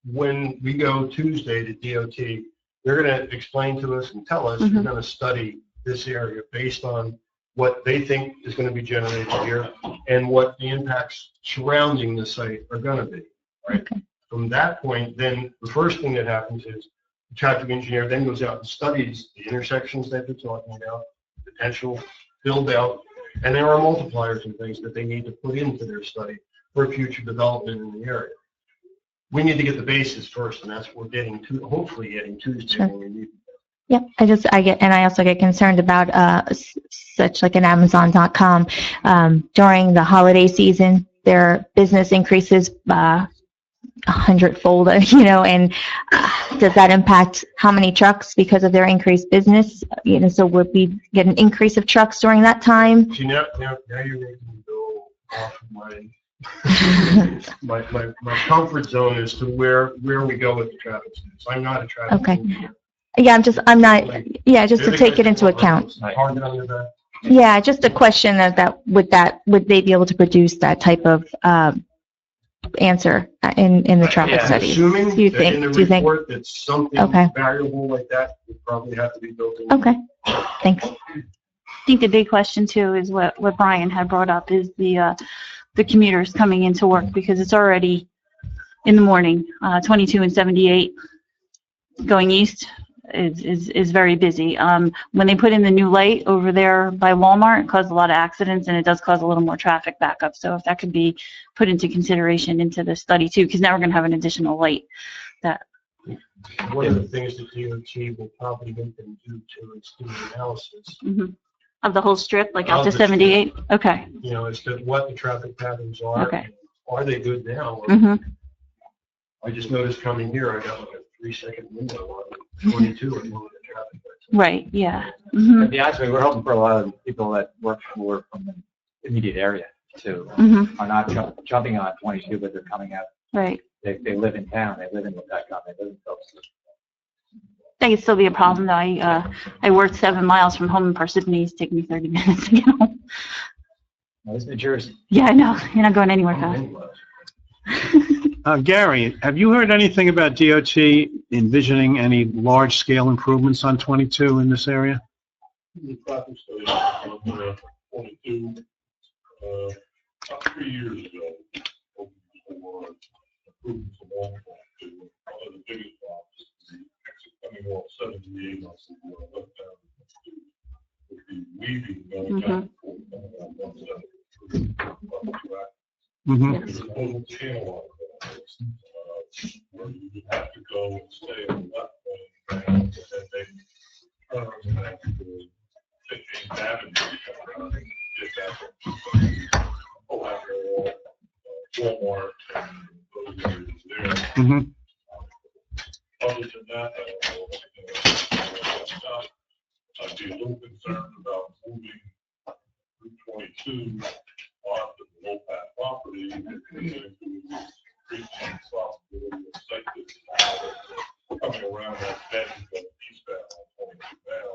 When we go Tuesday to DOT, they're going to explain to us and tell us they're going to study this area based on what they think is going to be generated here and what the impacts surrounding the site are going to be. Right. Okay. From that point, then the first thing that happens is the traffic engineer then goes out and studies the intersections that they're talking about, potential build out, and there are multipliers and things that they need to put into their study for future development in the area. We need to get the basis first, and that's what we're getting to, hopefully getting Tuesday Sure. when we meet. Yeah, I also get concerned about such like an Amazon.com. During the holiday season, their business increases 100-fold, and does that impact how many trucks because of their increased business? So would we get an increase of trucks during that time? See, now you're making me go off of my comfort zone as to where we go with the traffic studies. I'm not a traffic Okay. engineer. Yeah, just to take it into account. Target under that. Yeah, just a question of would they be able to produce that type of answer in the traffic Yeah, studies? Assuming Do you that in the report that something Okay. variable like that would probably have to be built in. Okay, thanks. I think the big question too is what Brian had brought up is the commuters coming into work, because it's already in the morning. 22 and 78 going east is very busy. When they put in the new light over there by Walmart, it caused a lot of accidents, and it does cause a little more traffic backup. So if that could be put into consideration into the study too, because now we're going to have an additional light. One of the things that DOT will probably make them do too is do an analysis. Of the whole strip, like out Of to the strip. 78? Okay. As to what the traffic patterns are. Okay. Are they good now? I just noticed coming here, I got like a 3-second window on 22 and one of the traffic lights. Right, yeah. To be honest with you, we're hoping for a lot of people that work from the immediate area too. Are not jumping on 22, but they're coming out. Right. They live in town, they live in Lopatcong, they live in Phelps. That could still be a problem though. I worked 7 miles from home in Parsippany. It's taken me 30 minutes to get home. No, it's New Jersey. Yeah, I know. You're not going anywhere fast. Gary, have you heard anything about DOT envisioning any large-scale improvements on 22 in this area? The traffic study on 22, about 3 years ago, for improvements along 22. One of the biggest problems is the exit coming off 78 on the left down with the weaving going back and forth coming out 170. There's a total channel where you would have to go and stay on the left lane and then make turns and have to go 15th Avenue and get that Walmart and those areas there. Other than that, I don't know anything else. I'd be a little concerned about moving Route 22 onto the Lopat property and increasing the possibility of site visits coming around that bend of eastbound on 22 now,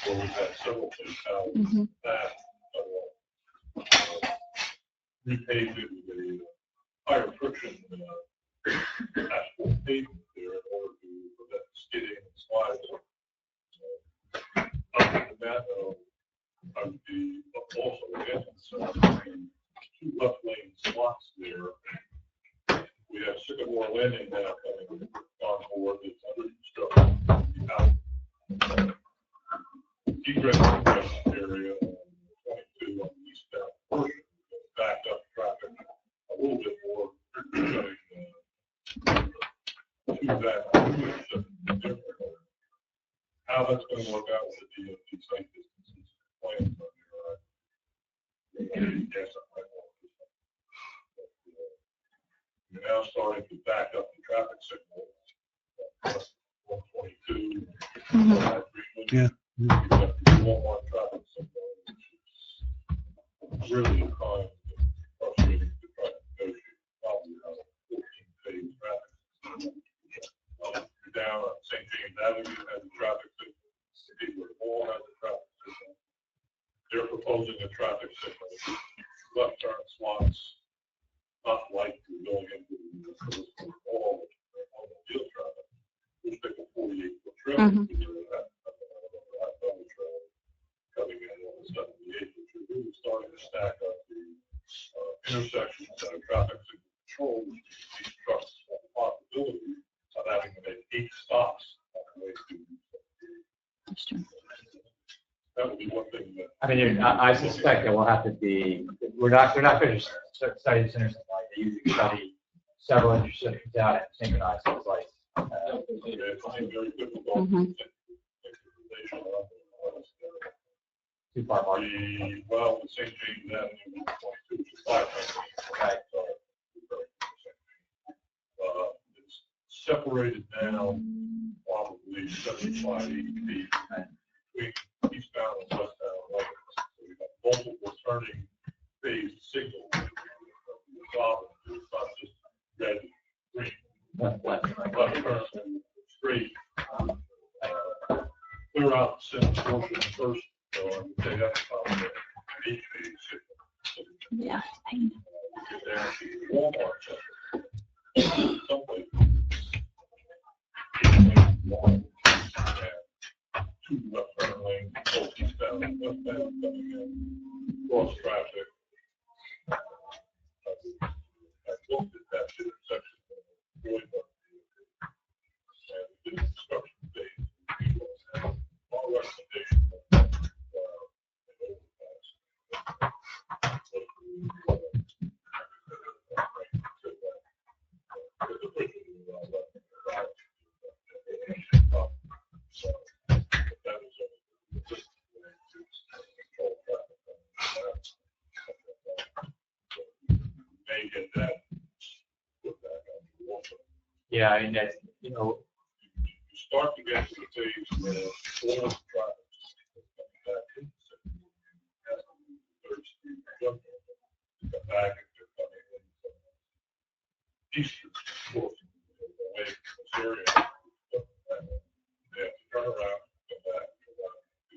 where we've had several fatalities that repaved it with a higher friction asphalt pavement there in order to prevent skidding and slides. Other than that, I would be also again concerned two left lane slots there. We have Sycamore Landing now coming on board that's under construction. Egress area on 22 on the eastbound portion backed up traffic a little bit more to that different. How that's going to work out with the DOT site distances plans on there. Yes, you're now starting to back up the traffic signal. 122. Yeah. Walmart traffic signal, which is really frustrating to try to negotiate. Probably around 14-phase traffic. You're down on St. James Avenue, has a traffic signal proposing a traffic signal, left turn slots, not like you're going into all automobile traffic. We pick a 48-foot trail. Mhm. Coming in on the 78, which are really starting to stack up the intersections that are traffic signal control, which these trucks have the possibility of having to make 8 stops on the way to. That's true. That would be one thing that. I mean, I suspect that we'll have to be, they're not going to study this intersection like they usually study several intersections out and synchronize it. It's like, It's very difficult. Mhm. too far apart. Well, the St. James Avenue, 122 to 5. Right. It's separated now probably 75, 80 feet between eastbound and westbound lanes. So we have multiple turning phase signals. It's not just red, green, Left. left turn, straight. Clear out the center portion first. So I would say that's probably an 8 phase signal. Yeah. Pain. Get there to Walmart. Someplace. Two left turn lanes, both eastbound and westbound coming in, cross traffic. I looked at that intersection, really what and we did construction phase. Our recommendation. Yeah, I mean, that's, you know, You start to get to the phase where all the traffic is coming back in. Third Street, come back and they're coming in from Eastern, Fourth, away from this area. They have to turn around, come back, to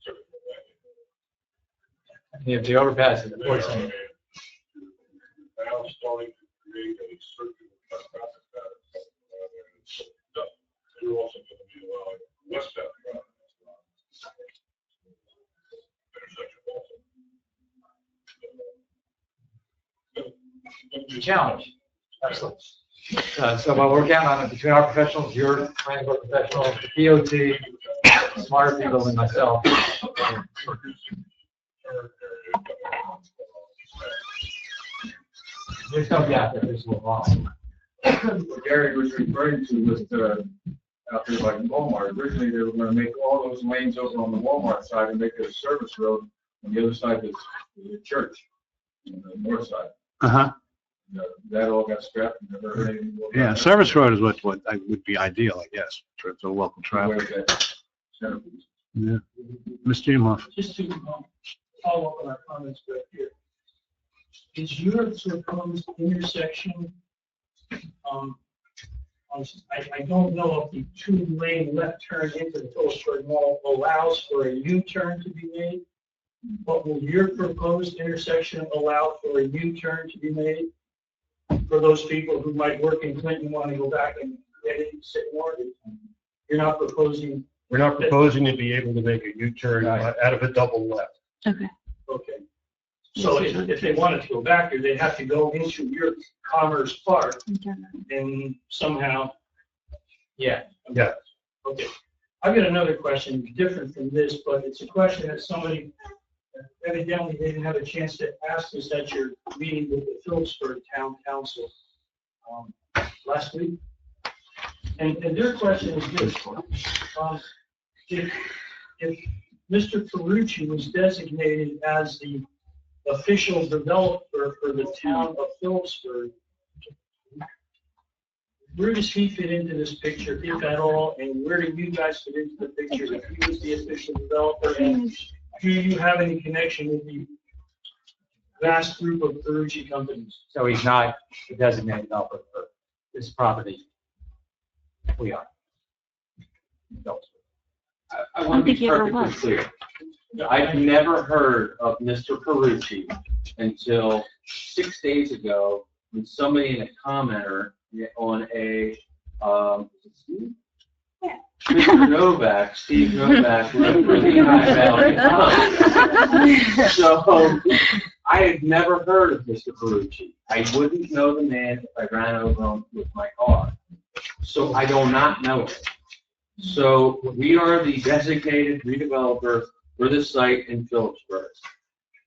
certain way. if the overpass is unfortunately, Now starting to create a circular traffic pattern. You're also going to be allowing westbound traffic. Intersection also. it's a challenge. Excellent. So we'll work out on it between our professionals, your planning board professionals, the DOT, smarter people than myself. There's no doubt that this will wrong. What Gary was referring to was out there by Walmart. Originally, they were going to make all those lanes over on the Walmart side and make it a service road on the other side of the church, on the north side. Uh-huh. That all got scrapped. And never heard anything more about Yeah, that. service road is what would be ideal, I guess, for the local traffic. Where that centerpiece. Yeah. Mr. Imhoff. Just to follow up on our comments right here. Is your proposed intersection, I don't know if the 2-lane left turn into the Phillipsburg Mall allows for a U-turn to be made, but will your proposed intersection allow for a U-turn to be made for those people who might work in Clinton and want to go back and get it, sit more? You're not proposing. We're not proposing to be able to make a U-turn out of a double left. Okay. Okay. So if they wanted to go back there, they'd have to go into your Commerce Park and somehow. Yeah. Yeah. Okay. I've got another question different from this, but it's a question that somebody evidently didn't have a chance to ask us at your meeting with the Phillipsburg Town Council last week. And their question is this. If Mr. Ferrucci was designated as the official developer for the town of Phillipsburg, where does he fit into this picture, if at all, and where do you guys fit into the picture if he was the official developer? And do you have any connection with the vast group of Ferrucci companies? So he's not the designated developer for this property. We are. I want to be perfectly clear. I've never heard of Mr. Carucci until 6 days ago when somebody in a commenter on a, Steve Novak wrote for the High Valley. So I had never heard of Mr. Carucci. I wouldn't know the man if I ran over him with my car. So I do not know him. So we are the designated redeveloper for this site in Phillipsburg.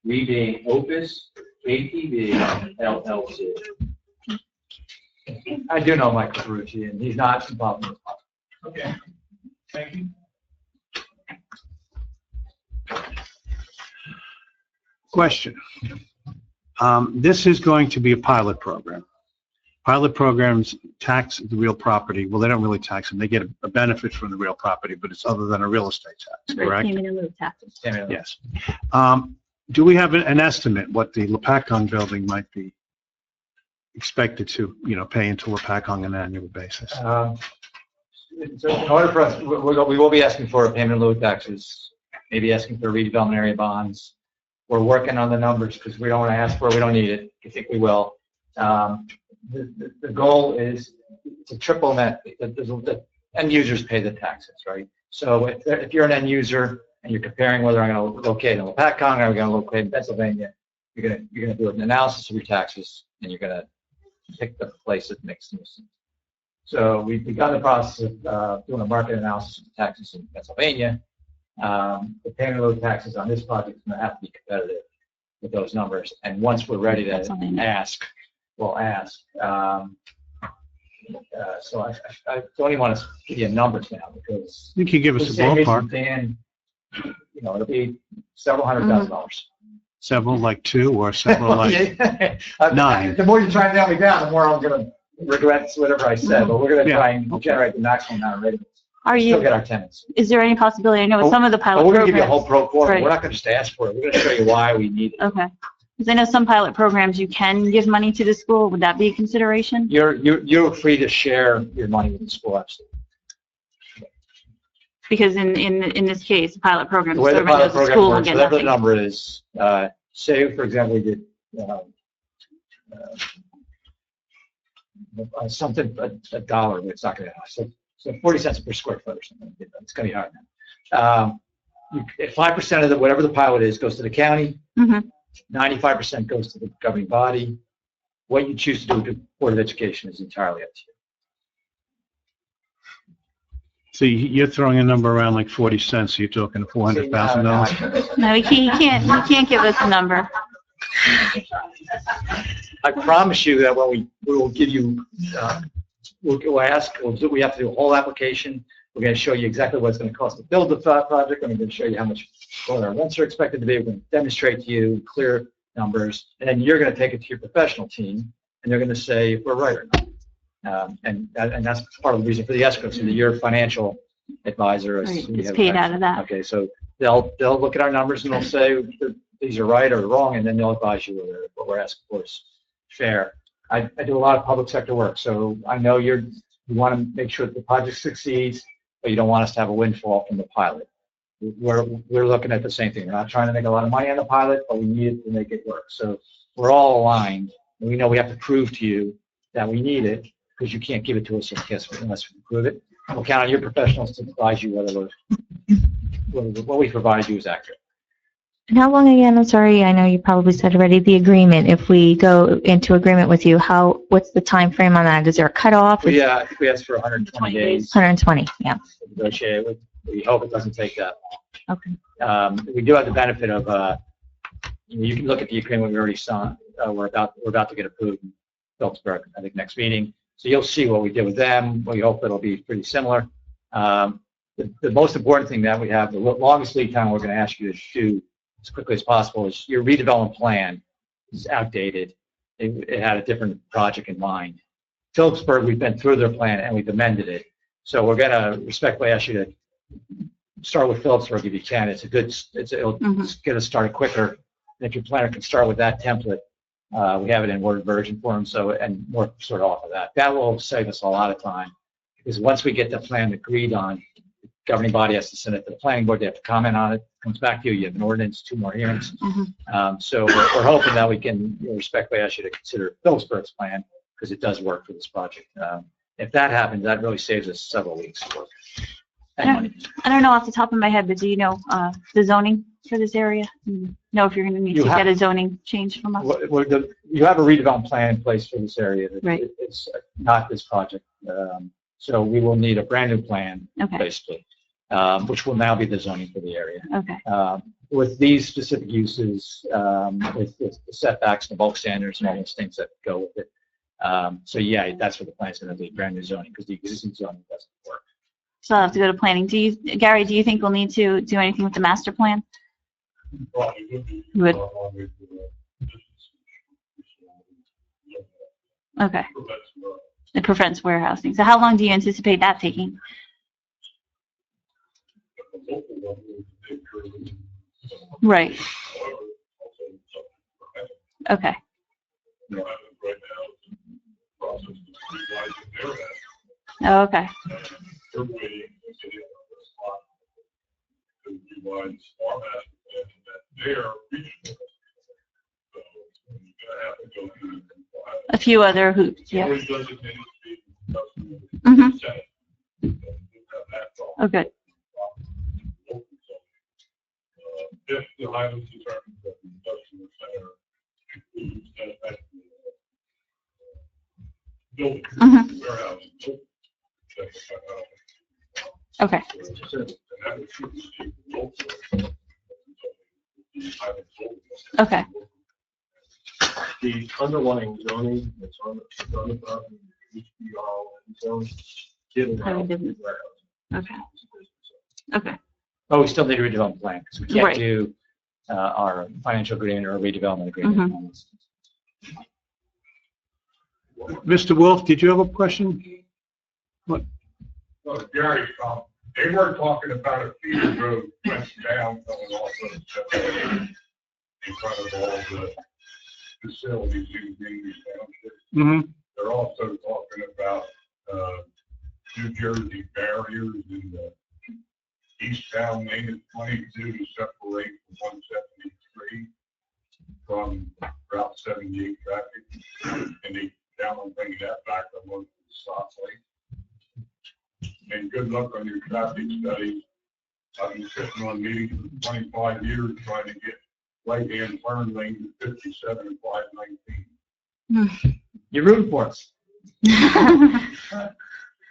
We being Opus ATV LLC. I do know Michael Carucci, and he's not involved in this project. Okay, thank you. Question. This is going to be a pilot program. Pilot programs tax the real property. Well, they don't really tax them. They get a benefit from the real property, but it's other than a real estate tax, correct? Payment in lieu of taxes. Yes. Do we have an estimate what the Lopatcong building might be expected to, pay into Lopatcong on an annual basis? So in order for us, we will be asking for a payment in lieu of taxes, maybe asking for redevelopment area bonds. We're working on the numbers because we don't want to ask for it. We don't need it. I think we will. The goal is to triple net. The end users pay the taxes, right? So if you're an end user and you're comparing whether I'm going to locate in Lopatcong or I'm going to locate in Pennsylvania, you're going to do an analysis of your taxes and you're going to pick the place that makes the most sense. So we've begun the process of doing a market analysis of the taxes in Pennsylvania. The payment of those taxes on this project is going to have to be competitive with those numbers. And once we're ready to ask, we'll ask. So I don't even want to give you numbers now because You can give us a ballpark. Dan, it'll be several $100,000. Several like 2 or several like 9. The more you try to nail me down, the more I'm going to regret whatever I said. But we're going to try and generate the maximum amount of revenue. Still get our tenants. Is there any possibility, I know with some of the pilot We're programs. going to give you a whole pro forma. Right. We're not going to just ask for it. We're going to show you why we need it. Okay. Because I know some pilot programs, you can give money to the school. Would that be a consideration? You're free to share your money with the school, absolutely. Because in this case, the pilot program, The way the serving pilot as a program school will works, get whatever the nothing. number is, say, for example, we did something, a dollar, but it's not going to, so 40 cents per square foot or something. It's going to be hard now. 5% of whatever the pilot is goes to the county. 95% goes to the governing body. What you choose to do with the Board of Education is entirely up to you. So you're throwing a number around like 40 cents. So you're talking $400,000. No, he can't give us a number. I promise you that when we will give you, we have to do a whole application. We're going to show you exactly what it's going to cost to build the project. I'm going to show you how much what our rents are expected to be. We're going to demonstrate to you clear numbers, and then you're going to take it to your professional team, and they're going to say if we're right or not. And that's part of the reason for the escrow, so that your financial advisor is Right, it's paid out of that. Okay, so they'll look at our numbers and they'll say these are right or wrong, and then they'll advise you whether what we're asking for is fair. I do a lot of public sector work, so I know you want to make sure that the project succeeds, but you don't want us to have a windfall from the pilot. We're looking at the same thing. We're not trying to make a lot of money on the pilot, but we need it to make it work. So we're all aligned. And we know we have to prove to you that we need it, because you can't give it to us unless we prove it. We'll count on your professionals to advise you whether what we provide you is accurate. And how long again? I'm sorry, I know you probably said already the agreement. If we go into agreement with you, what's the time frame on that? Is there a cutoff? Yeah, I think we asked for 120 days. 120, yeah. To negotiate with. We hope it doesn't take that long. Okay. We do have the benefit of, you can look at the agreement we already signed. We're about to get approved in Phillipsburg, I think, next meeting. So you'll see what we did with them. We hope it'll be pretty similar. The most important thing that we have, the longest lead time we're going to ask you to do as quickly as possible is your redevelopment plan is outdated. It had a different project in mind. Phillipsburg, we've been through their plan and we've amended it. So we're going to respectfully ask you to start with Phillipsburg if you can. It'll get us started quicker. And if your planner can start with that template, we have it in Word version form, and more sort of off of that. That will save us a lot of time, because once we get the plan agreed on, governing body has to send it to the planning board, they have to comment on it, comes back to you, you have an ordinance, 2 more hearings. So we're hoping that we can respectfully ask you to consider Phillipsburg's plan, because it does work for this project. If that happens, that really saves us several weeks of work. And money. I don't know off the top of my head, but do you know the zoning for this area? Know if you're going to need to get a zoning change from us? You have a redevelopment plan in place for this area. Right. It's not this project. So we will need a brand new plan, basically, which will now be the zoning for the area. Okay. With these specific uses, with the setbacks and the bulk standards and all those things that go with it. So yeah, that's what the plan is going to be, brand new zoning, because the existing zoning doesn't work. So I'll have to go to planning. Gary, do you think we'll need to do anything with the master plan? Would. Okay. It prevents warehousing. So how long do you anticipate that taking? Right. Okay. Oh, okay. They're waiting to get in on this lot to revise our master plan that they're reaching. So you're gonna have to go through a few other hoops, yeah. always designated to be customer. Oh, good. If the Highlands determines that the industrial center includes that building, warehouse, Okay. Okay. The underlying zoning that's on the property, HBR zone, given Highway business. Okay. Okay. Oh, we still need a redevelopment plan, because we can't Right. do our financial agreement or a redevelopment agreement. Mr. Wolf, did you have a question? What? Gary, they were talking about a feeder road west down coming off of in front of all the facilities in Greenwich Township. They're also talking about New Jersey barriers in the eastbound lane of 22 to separate from 173 from Route 78 traffic, and they down and bringing that back along to the stop lane. And good luck on your traffic studies. I've been sitting on meetings for 25 years trying to get right-hand turn lanes at 57 and 519. You're rooting for us.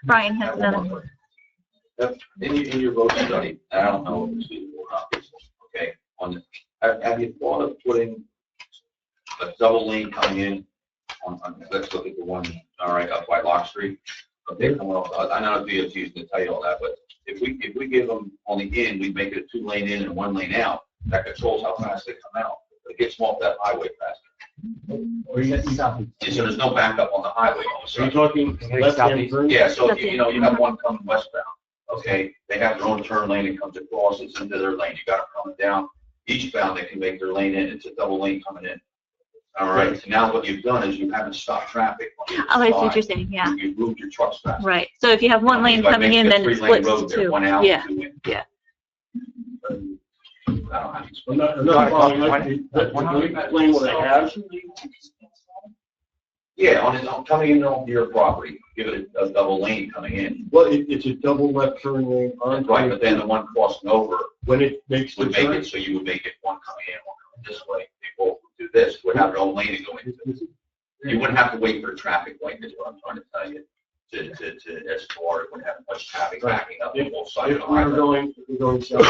Brian has done it. In your vote study, I don't know if it's feasible or not feasible, okay? Have you thought of putting a double lane coming in let's look at the one, all right, up by Lock Street? Okay, coming off, I know DOT is going to tell you all that, but if we give them on the in, we make it a 2-lane in and 1 lane out, that controls how fast they come out. But it gets them off that highway faster. So there's no backup on the highway. So you're talking left-hand turn? Yeah, so if you have one coming westbound, okay, they have their own turn lane, it comes across, it's into their lane, you got them coming down. Eastbound, they can make their lane in, it's a double lane coming in. All right, so now what you've done is you haven't stopped traffic. Oh, I see what you're saying, yeah. You've moved your trucks faster. Right. So if you have one lane coming in, then it splits to 2. Yeah. Yeah. I'm not following, explain what I have. Yeah, on coming in off your property, give it a double lane coming in. Well, it's a double left turn lane on. Right, but then the one crossing over when it makes the would make turn. it so you would make it one coming in, one coming this way. They both would do this, would have their own lane to go into. You wouldn't have to wait for a traffic light, is what I'm trying to tell you. To escort, it wouldn't have much traffic backing up on both sides of the highway. We're going south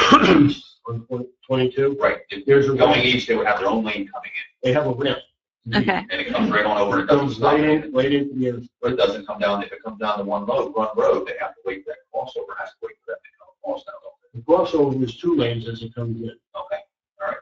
on 22. Right, if they're going east, they would have their own lane coming in. They have a ramp. Okay. And it comes right on over, and it It doesn't comes stop. right into the. But it doesn't come down, if it comes down to one road, they have to wait for that crossover, has to wait for that to come across down. The crossover is 2 lanes as it comes in. Okay, all right.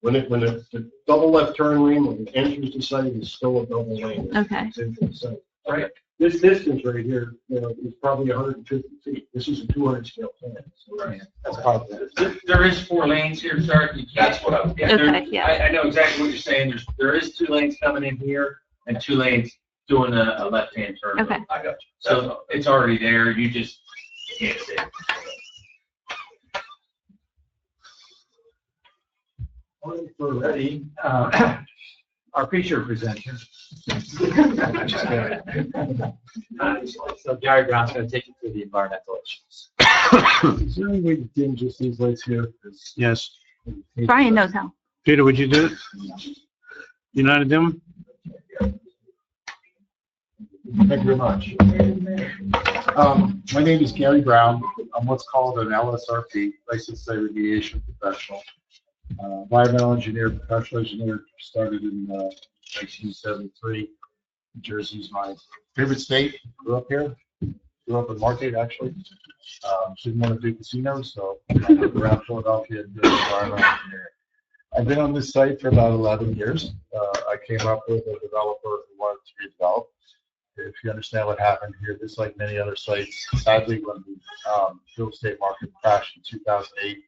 When the double left turn lane, when it enters the site, is still a double lane. Okay. It's into the site. All right. This distance right here, is probably 150 feet. This is a 200 scale plan. Right. That's part of it. There is 4 lanes here, sir. You can't- That's what I was Yeah, getting. Okay, yeah. I know exactly what you're saying. There is 2 lanes coming in here and 2 lanes doing a left-hand turn. Okay. I got you. So it's already there. You just can't see it. We're ready. Our feature presenter. Just kidding. So Gary Brown's going to take you through the environmental issues. Is there any way to dim just these lights here? Yes. Brian knows how. Peter, would you do it? You know how to do them? Thank you very much. My name is Gary Brown. I'm what's called an LSRP, licensed site remediation professional. Environmental engineer, professional engineer, started in 1973. New Jersey is my favorite state. Grew up here. Grew up in Margate, actually. Didn't want to do casinos, so I moved around Philadelphia and did environmental engineering. I've been on this site for about 11 years. I came up with a developer who wanted to redevelop. If you understand what happened here, just like many other sites, sadly, when the real estate market crashed in 2008,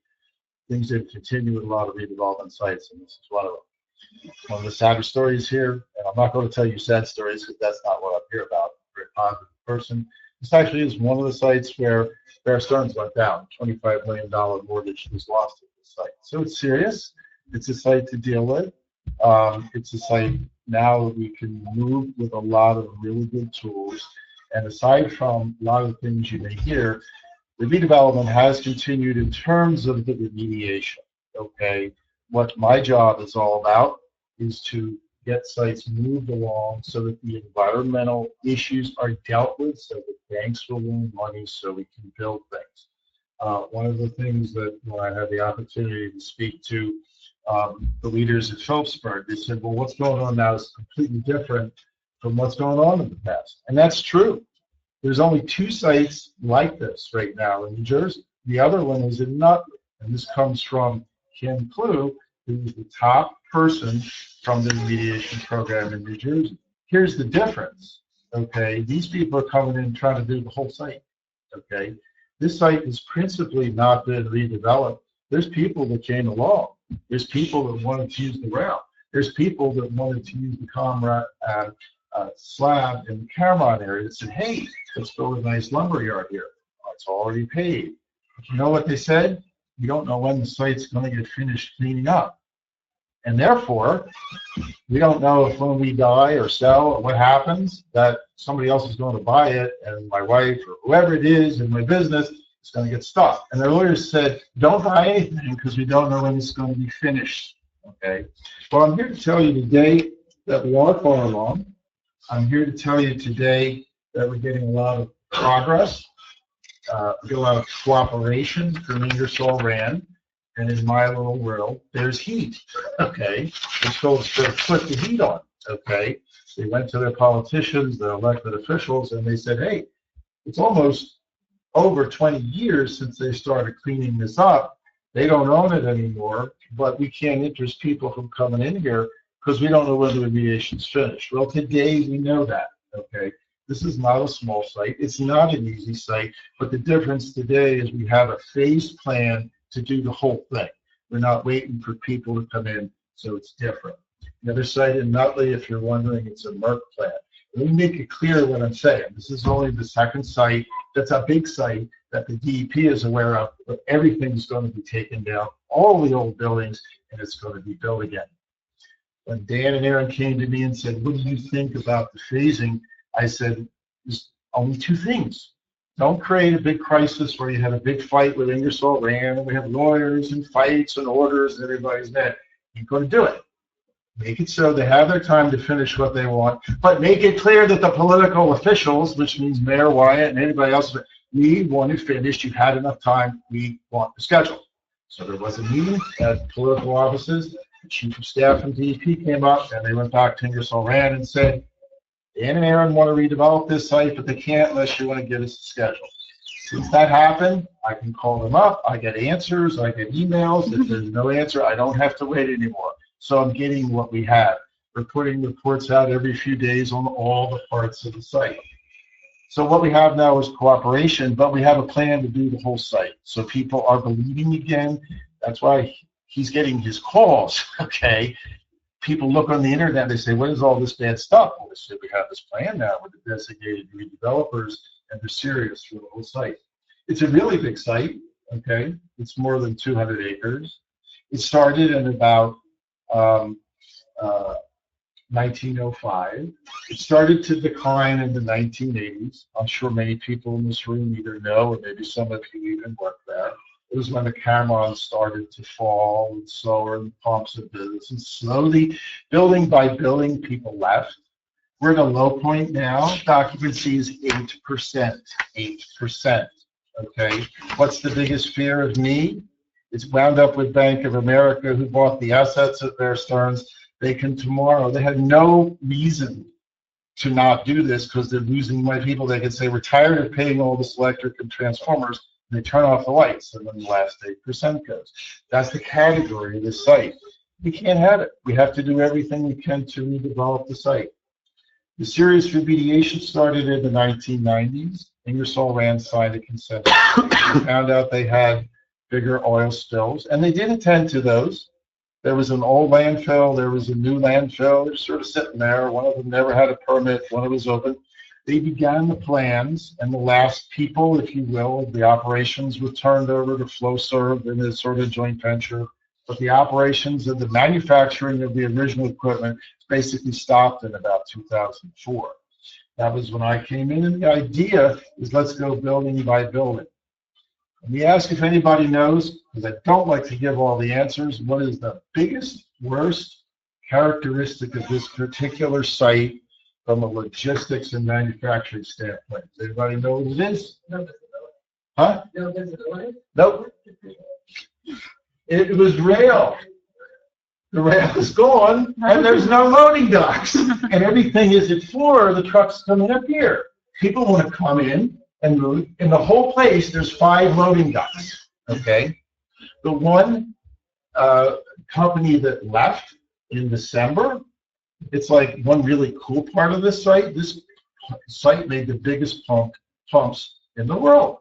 things didn't continue with a lot of redevelopment sites, and this is one of them. One of the saddest stories here, and I'm not going to tell you sad stories because that's not what I'm here about. I'm a very positive person. This actually is one of the sites where Bear Stearns went down. $25 million mortgage was lost at this site. So it's serious. It's a site to deal with. It's a site now that we can move with a lot of really good tools. And aside from a lot of the things you may hear, the redevelopment has continued in terms of the remediation. Okay, what my job is all about is to get sites moved along so that the environmental issues are dealt with, so that banks will loan money so we can build things. One of the things that when I had the opportunity to speak to the leaders at Phillipsburg, they said, well, what's going on now is completely different from what's going on in the past. And that's true. There's only 2 sites like this right now in New Jersey. The other one is in Nutley. And this comes from Kim Clue, who's the top person from the remediation program in New Jersey. Here's the difference, okay? These people are coming in trying to do the whole site, okay? This site has principally not been redeveloped. There's people that came along. There's people that wanted to use the rail. There's people that wanted to use the Comrade slab in the Cameron area that said, hey, let's build a nice lumber yard here. Oh, it's already paid. But you know what they said? You don't know when the site's going to get finished cleaning up. And therefore, we don't know if when we die or sell or what happens, that somebody else is going to buy it, and my wife or whoever it is in my business is going to get stuck. And their lawyers said, don't buy anything because we don't know when it's going to be finished. Okay. Well, I'm here to tell you today that we are far along. I'm here to tell you today that we're getting a lot of progress. We get a lot of cooperation from Ingersoll Rand, and in my little world, there's heat. Okay, they're supposed to put the heat on. Okay, they went to their politicians, their elected officials, and they said, "Hey, it's almost over 20 years since they started cleaning this up. They don't own it anymore, but we can't interest people from coming in here because we don't know when the remediation's finished." Well, today we know that. Okay. This is not a small site. It's not an easy site, but the difference today is we have a phased plan to do the whole thing. We're not waiting for people to come in, so it's different. The other site in Nutley, if you're wondering, it's a Merck plant. Let me make it clear what I'm saying. This is only the second site. That's a big site that the DEP is aware of, but everything's going to be taken down, all the old buildings, and it's going to be built again. When Dan and Aaron came to me and said, what do you think about the phasing? I said, there's only 2 things. Don't create a big crisis where you have a big fight with Ingersoll Rand and we have lawyers and fights and orders and everybody's dead. You're going to do it. Make it so they have their time to finish what they want, but make it clear that the political officials, which means Mayor Wyatt and anybody else, we want it finished. You've had enough time. We want the schedule. So there was a meeting at political offices. The chief of staff from DEP came up and they went back to Ingersoll Rand and said, Dan and Aaron want to redevelop this site, but they can't unless you want to give us a schedule. Since that happened, I can call them up. I get answers. I get emails. If there's no answer, I don't have to wait anymore. So I'm getting what we have. We're putting reports out every few days on all the parts of the site. So what we have now is cooperation, but we have a plan to do the whole site. So people are believing again. That's why he's getting his calls, okay? People look on the internet, they say, what is all this bad stuff? Well, they say, we have this plan now with the designated redevelopers, and they're serious for the whole site. It's a really big site, okay? It's more than 200 acres. It started in about um, 1905. It started to decline in the 1980s. I'm sure many people in this room either know or maybe some of you even work there. It was when the Cameron started to fall and slower and pumps of business. And slowly, building by building, people left. We're at a low point now. The occupancy is 8%. 8%. Okay. What's the biggest fear of me? It's wound up with Bank of America, who bought the assets of Bear Stearns. They can tomorrow. They had no reason to not do this because they're losing my people. They can say, we're tired of paying all this electric and transformers. And they turn off the lights, and then the last 8% goes. That's the category of this site. We can't have it. We have to do everything we can to redevelop the site. The serious remediation started in the 1990s. Ingersoll Rand signed a consent. They found out they had bigger oil spills, and they did attend to those. There was an old landfill, there was a new landfill. They're sort of sitting there. One of them never had a permit, one of them was open. They began the plans, and the last people, if you will, of the operations were turned over to FlowServe in a sort of joint venture. But the operations of the manufacturing of the original equipment basically stopped in about 2004. That was when I came in, and the idea is let's go building by building. Let me ask if anybody knows, because I don't like to give all the answers, what is the biggest, worst characteristic of this particular site from a logistics and manufacturing standpoint? Does anybody know what it is? No, Huh? no visibility. Nope. It was rail. The rail is gone, and there's no loading docks. And everything is at floor, the truck's coming up here. People want to come in and move. In the whole place, there's 5 loading docks, okay? The one company that left in December, it's like one really cool part of this site. This site made the biggest pumps in the world.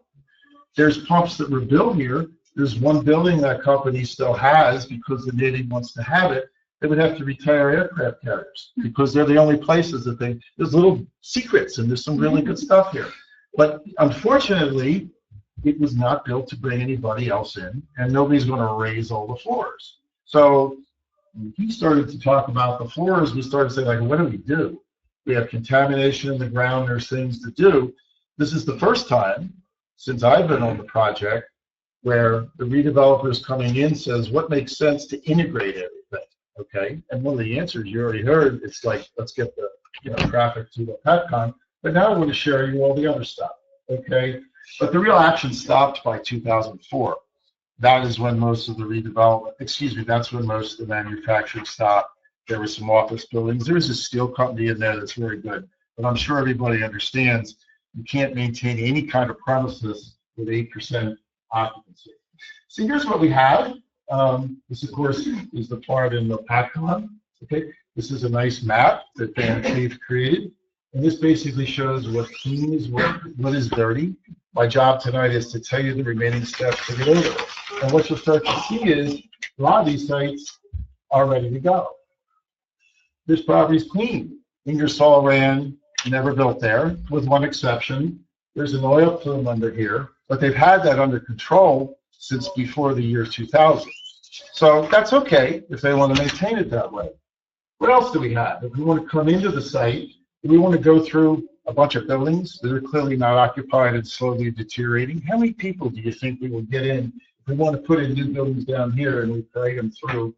There's pumps that were built here. There's one building that company still has because the Navy wants to have it. They would have to retire aircraft carriers because they're the only places that there's little secrets, and there's some really good stuff here. But unfortunately, it was not built to bring anybody else in, and nobody's going to raise all the floors. So when he started to talk about the floors, we started saying, like, what do we do? We have contamination in the ground. There's things to do. This is the first time since I've been on the project where the redeveloper is coming in says, what makes sense to integrate everything, okay? And one of the answers you already heard, it's like, let's get the traffic to Lopatcong, but now I want to share you all the other stuff, okay? But the real action stopped by 2004. That is when most of the redevelopment, that's when most of the manufacturing stopped. There were some office buildings. There was a steel company in there that's very good, but I'm sure everybody understands you can't maintain any kind of premises with 8% occupancy. So here's what we have. This, of course, is the part in Lopatcong. Okay, this is a nice map that Dan Keith created, and this basically shows what clean is what is dirty. My job tonight is to tell you the remaining steps to get over it. And what you'll start to see is a lot of these sites are ready to go. This property is clean. Ingersoll Rand never built there, with one exception. There's an oil plume under here, but they've had that under control since before the year 2000. So that's okay if they want to maintain it that way. What else do we have? If we want to come into the site, if we want to go through a bunch of buildings that are clearly not occupied and slowly deteriorating, how many people do you think we will get in if we want to put in new buildings down here and we parade them through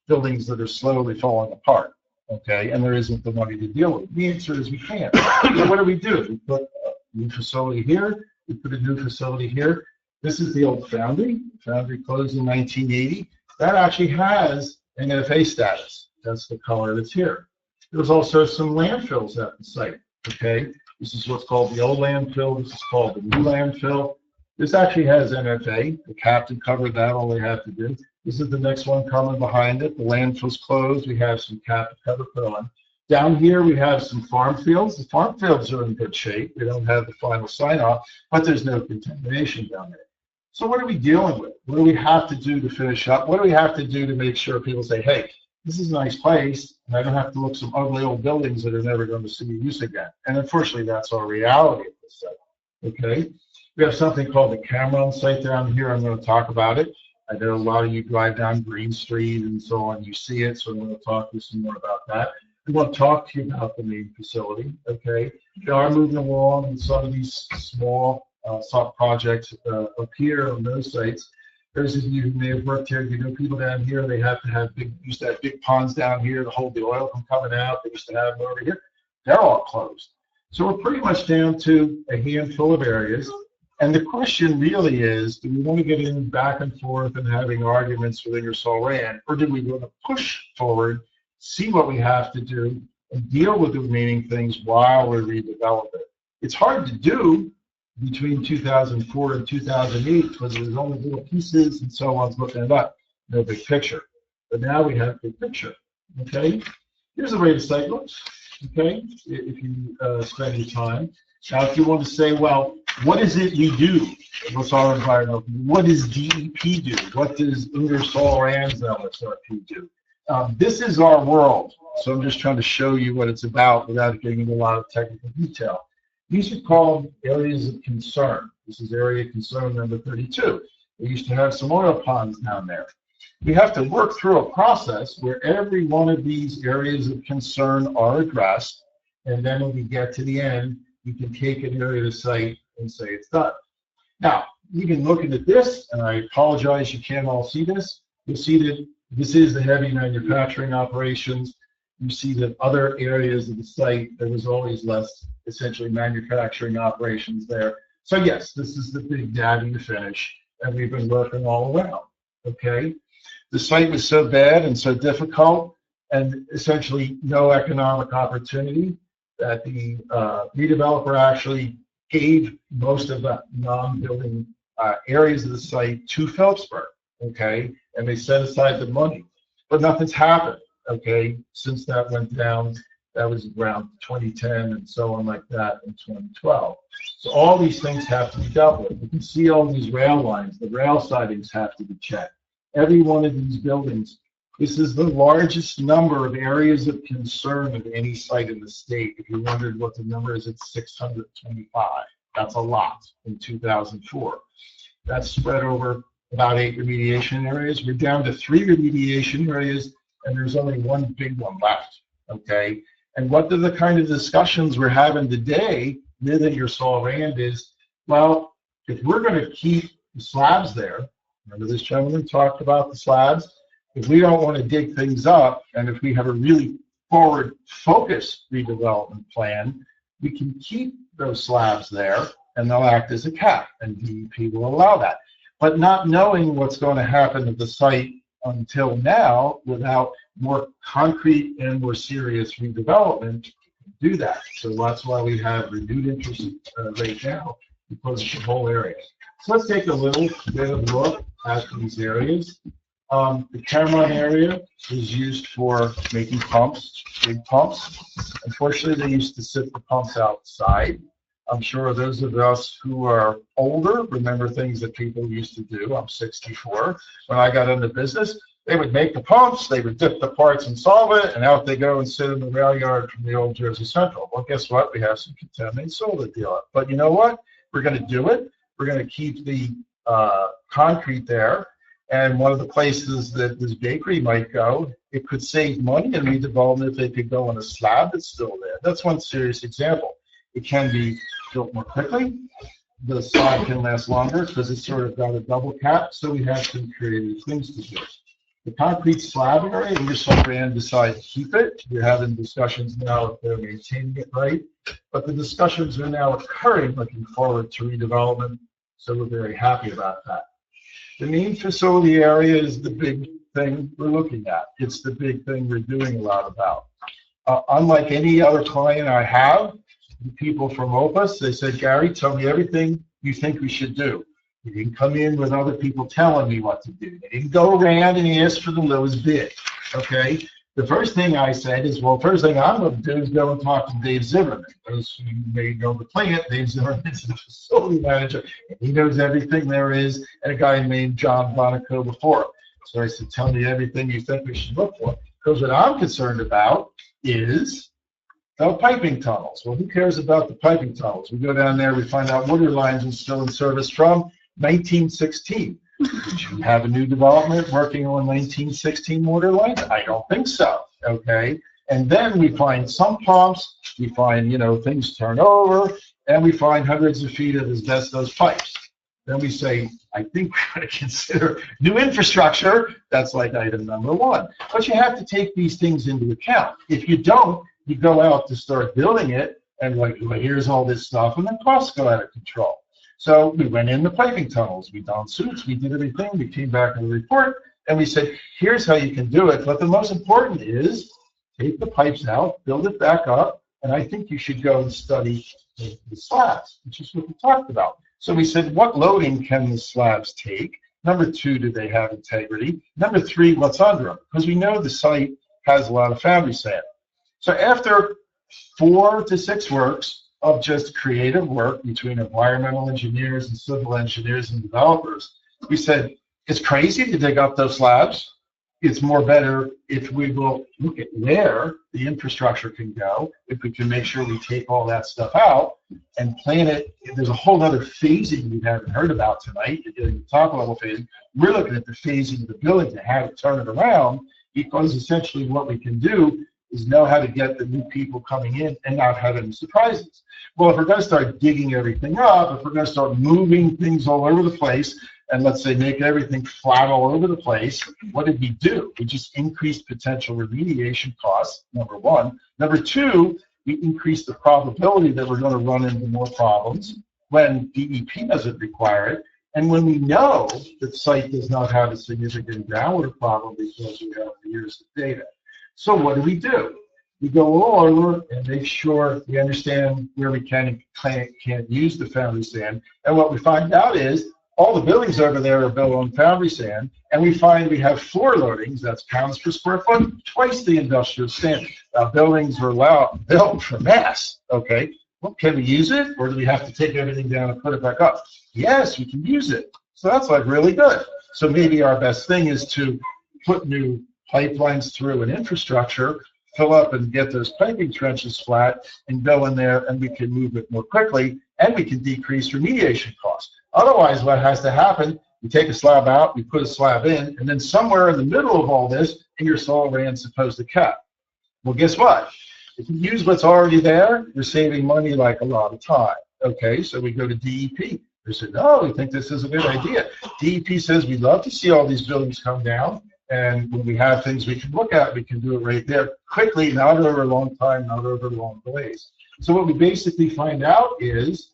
buildings that are slowly falling apart? Okay, and there isn't the money to deal with. The answer is we can't. So what do? We put a new facility here. We put a new facility here. This is the old foundry. Foundry closed in 1980. That actually has an NFA status. That's the color that's here. There's also some landfills at the site. Okay, this is what's called the old landfill. This is called the new landfill. This actually has NFA. The captain covered that. All they had to do. This is the next one coming behind it. The landfill's closed. We have some cap cover put on. Down here, we have some farm fields. The farm fields are in good shape. We don't have the final sign-off, but there's no contamination down there. So what are we dealing with? What do we have to do to finish up? What do we have to do to make sure people say, hey, this is a nice place, and I don't have to look at some ugly old buildings that are never going to see use again? And unfortunately, that's our reality at this site. Okay? We have something called the Cameron site down here. I'm going to talk about it. I know a lot of you drive down Green Street and so on, you see it, so I'm going to talk to you some more about that. We want to talk to you about the main facility, okay? We are moving along in some of these small soft projects up here on those sites. Those of you who may have worked here, you know people down here, they have to have used to have big ponds down here to hold the oil from coming out. They used to have them over here. They're all closed. So we're pretty much down to a handful of areas. And the question really is, do we want to get in back and forth and having arguments with Ingersoll Rand, or do we want to push forward, see what we have to do, and deal with the remaining things while we redevelop it? It's hard to do between 2004 and 2008 because there's only little pieces and so on, looking it up, no big picture. But now we have big picture, okay? Here's the way the site looks, okay, if you spend your time. Now, if you want to say, well, what is it we do? What's our environment? What does DEP do? What does Ingersoll Rand's LSRP do? This is our world, so I'm just trying to show you what it's about without getting into a lot of technical detail. These are called areas of concern. This is area of concern number 32. We used to have some oil ponds down there. We have to work through a process where every one of these areas of concern are addressed, and then when we get to the end, you can take an area of the site and say it's done. Now, even looking at this, and I apologize you can't all see this, you'll see that this is the heavy manufacturing operations. You see that other areas of the site, there was always less, essentially, manufacturing operations there. So yes, this is the big daddy to finish, and we've been working all around, okay? The site was so bad and so difficult, and essentially no economic opportunity, that the redeveloper actually gave most of the non-building areas of the site to Phillipsburg, okay? And they set aside the money, but nothing's happened, okay, since that went down. That was around 2010 and so on like that in 2012. So all these things have to be dealt with. You can see all these rail lines. The rail sidings have to be checked. Every one of these buildings. This is the largest number of areas of concern of any site in the state. If you wondered what the number is, it's 625. That's a lot in 2004. That's spread over about 8 remediation areas. We're down to 3 remediation areas, and there's only one big one left, okay? And what are the kind of discussions we're having today with Ingersoll Rand is, well, if we're going to keep the slabs there, remember this gentleman talked about the slabs, if we don't want to dig things up, and if we have a really forward-focused redevelopment plan, we can keep those slabs there, and they'll act as a cap, and DEP will allow that. But not knowing what's going to happen at the site until now, without more concrete and more serious redevelopment, do that. So that's why we have renewed interest right now, because of the whole area. So let's take a little bit of a look at these areas. The Cameron area is used for making pumps, big pumps. Unfortunately, they used to sit the pumps outside. I'm sure those of us who are older remember things that people used to do. I'm 64. When I got into business, they would make the pumps, they would dip the parts in solvent, and out they go and sit in the rail yard from the old Jersey Central. Well, guess what? We have some contaminated soil to deal with. But you know what? We're going to do it. We're going to keep the concrete there. And one of the places that this bakery might go, it could save money in redevelopment if they could go on a slab that's still there. That's one serious example. It can be built more quickly. The slab can last longer because it's sort of got a double cap. So we have some creative things to do. The concrete slab area, Ingersoll Rand decided to keep it. We're having discussions now if they're maintaining it right. But the discussions are now occurring looking forward to redevelopment. So we're very happy about that. The main facility area is the big thing we're looking at. It's the big thing we're doing a lot about. Unlike any other client I have, the people from Opus, they said, Gary, tell me everything you think we should do. You didn't come in with other people telling me what to do. They didn't go around and ask for the lowest bid, okay? The first thing I said is, well, first thing I'm going to do is go and talk to Dave Zimmerman. Those who may know the plant, Dave Zimmerman is the facility manager, and he knows everything there is, and a guy named John Bonico before him. So I said, tell me everything you think we should look for, because what I'm concerned about is the piping tunnels. Well, who cares about the piping tunnels? We go down there, we find out water lines are still in service from 1916. Did you have a new development working on 1916 water lines? I don't think so, okay? And then we find some pumps, we find, things turn over, and we find hundreds of feet of asbestos pipes. Then we say, I think we're going to consider new infrastructure. That's like item number one. But you have to take these things into account. If you don't, you go out to start building it, and well, here's all this stuff, and then costs go out of control. So we went in the piping tunnels, we donned suits, we did everything, we came back with a report, and we said, here's how you can do it. But the most important is take the pipes out, build it back up, and I think you should go and study the slabs, which is what we talked about. So we said, what loading can the slabs take? Number two, do they have integrity? Number three, what's under them? Because we know the site has a lot of foundry sand. So after 4 to 6 works of just creative work between environmental engineers and civil engineers and developers, we said, it's crazy to dig up those slabs. It's more better if we will look at where the infrastructure can go, if we can make sure we take all that stuff out and plan it. There's a whole other phasing we haven't heard about tonight. You're getting the top level phasing. We're looking at the phasing of the building to how to turn it around, because essentially what we can do is know how to get the new people coming in and not have any surprises. Well, if we're going to start digging everything up, if we're going to start moving things all over the place, and let's say make everything flat all over the place, what did we do? We just increased potential remediation costs, number one. Number two, we increased the probability that we're going to run into more problems when DEP doesn't require it, and when we know that the site does not have a significant groundwater problem because we have years of data. So what do? We go all over and make sure we understand where we can and can't use the foundry sand. And what we find out is all the buildings over there are built on foundry sand, and we find we have floor loadings, that's pounds per square foot, twice the industrial standard. Buildings are built for mass, okay? Well, can we use it, or do we have to take everything down and put it back up? Yes, we can use it. So that's like really good. So maybe our best thing is to put new pipelines through an infrastructure, fill up and get those piping trenches flat, and go in there, and we can move it more quickly, and we can decrease remediation costs. Otherwise, what has to happen, we take a slab out, we put a slab in, and then somewhere in the middle of all this, Ingersoll Rand's supposed to cap. Well, guess what? If you use what's already there, you're saving money like a lot of time. Okay, so we go to DEP. They said, no, we think this is a good idea. DEP says, we'd love to see all these buildings come down, and when we have things we can look at, we can do it right there quickly, not over a long time, not over long delays. So what we basically find out is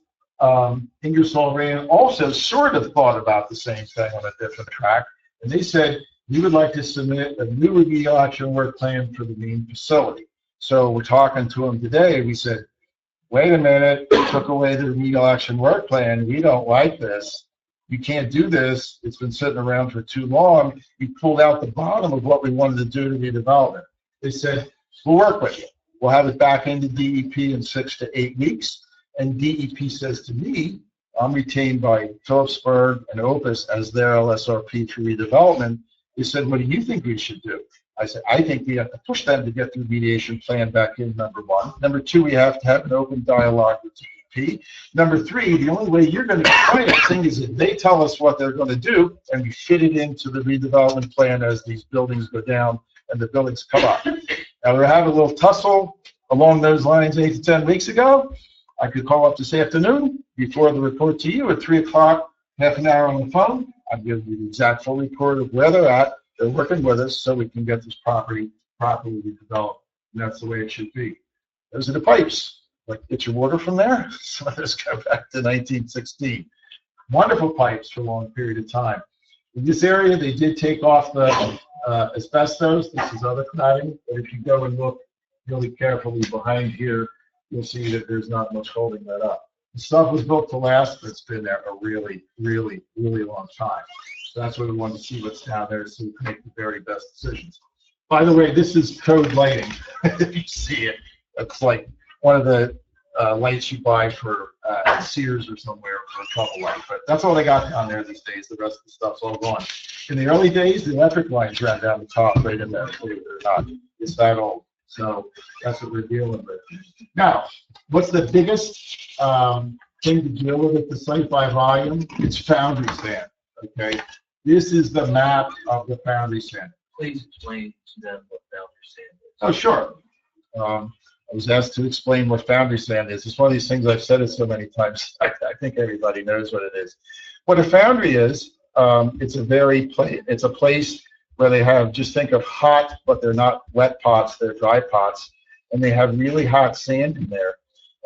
Ingersoll Rand also sort of thought about the same thing on a different track, and they said, we would like to submit a new remedial action work plan for the main facility. So we're talking to them today, we said, wait a minute, we took away the remedial action work plan, we don't like this. You can't do this, it's been sitting around for too long. We pulled out the bottom of what we wanted to do to redevelopment. They said, we'll work with you. We'll have it back into DEP in 6 to 8 weeks. And DEP says to me, I'm retained by Phillipsburg and Opus as their LSRP for redevelopment. They said, what do you think we should do? I said, I think we have to push them to get the remediation plan back in, number one. Number two, we have to have an open dialogue with DEP. Number three, the only way you're going to get financing is if they tell us what they're going to do and we fit it into the redevelopment plan as these buildings go down and the buildings come up. Now, we had a little tussle along those lines 8 to 10 weeks ago. I could call up this afternoon before the report to you at 3 o'clock, half an hour on the phone. I'll give you the exact full report of where they're at. They're working with us so we can get this property properly redeveloped. And that's the way it should be. Those are the pipes. Like, get your water from there? So let's go back to 1916. Wonderful pipes for a long period of time. In this area, they did take off the asbestos. This is other cladding. But if you go and look really carefully behind here, you'll see that there's not much holding that up. The stuff was built to last, but it's been there a really, really, really long time. So that's why we want to see what's down there so we can make the very best decisions. By the way, this is code lighting. If you see it, it's like one of the lights you buy for Sears or somewhere for a trouble light. But that's all they got down there these days. The rest of the stuff's all gone. In the early days, the electric lines ran down the top right in there, believe it or not. It's that old. So that's what we're dealing with. Now, what's the biggest thing to deal with at the site by volume? It's foundry sand, okay? This is the map of the foundry sand. Please explain to them what boundary sand is. Oh, sure. I was asked to explain what foundry sand is. It's one of these things I've said it so many times. I think everybody knows what it is. What a foundry is, it's a place where they have, just think of hot, but they're not wet pots, they're dry pots, and they have really hot sand in there.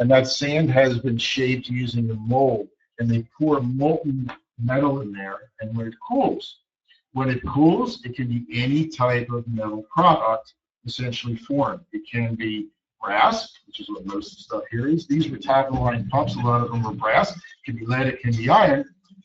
And that sand has been shaped using a mold, and they pour molten metal in there, and when it cools, it can be any type of metal product essentially formed. It can be brass, which is what most of the stuff here is. These were tackle-line pumps. A lot of them were brass. It can be lead, it can be iron.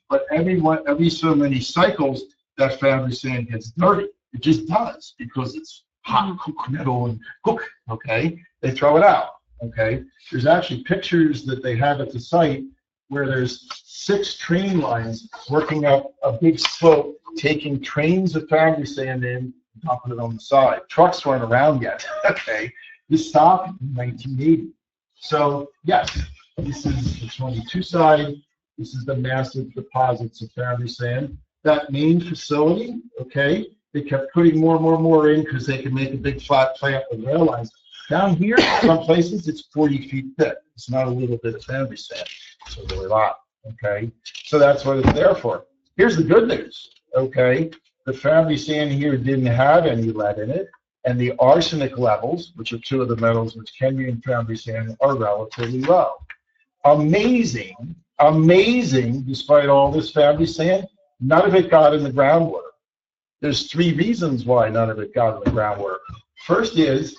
But every so many cycles, that foundry sand gets dirty. It just does, because it's hot cook metal and cook, okay? They throw it out, okay? There's actually pictures that they have at the site where there's 6 train lines working up a big slope, taking trains of foundry sand in, dumping it on the side. Trucks weren't around yet, okay? This stopped in 1980. So, yes, this is the 22 side. This is the massive deposits of foundry sand. That main facility, okay, they kept putting more in because they could make a big flat plant with rail lines. Down here, some places, it's 40 feet thick. It's not a little bit of foundry sand. It's a really lot, okay? So that's what it's there for. Here's the good news, okay? The foundry sand here didn't have any lead in it, and the arsenic levels, which are 2 of the metals which can be in foundry sand, are relatively low. Amazing, despite all this foundry sand, none of it got in the groundwater. There's 3 reasons why none of it got in the groundwater. First is,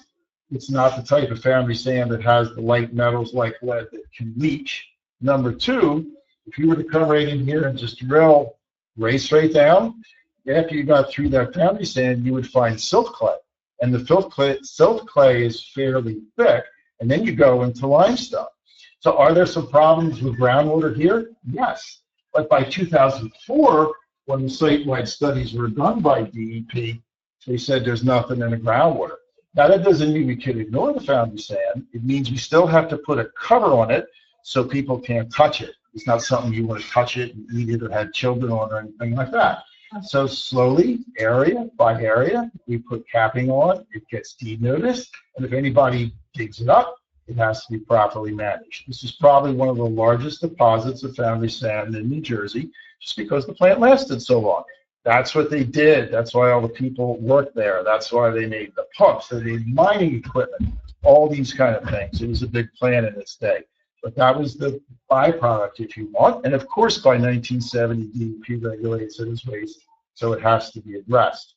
it's not the type of foundry sand that has the light metals like lead that can leach. Number 2, if you were to come right in here and just drill race right down, after you got through that foundry sand, you would find silt clay. And the silt clay is fairly thick, and then you go into limestone. So are there some problems with groundwater here? Yes. But by 2004, when the site-wide studies were done by DEP, they said there's nothing in the groundwater. Now, that doesn't mean we can ignore the foundry sand. It means we still have to put a cover on it so people can't touch it. It's not something you want to touch it and eat it or have children on or anything like that. So slowly, area by area, we put capping on. It gets denoticed, and if anybody digs it up, it has to be properly managed. This is probably one of the largest deposits of foundry sand in New Jersey, just because the plant lasted so long. That's what they did. That's why all the people worked there. That's why they made the pumps. They made mining equipment, all these kind of things. It was a big plant in its day. But that was the byproduct, if you want. And of course, by 1970, DEP regulates it as waste, so it has to be addressed.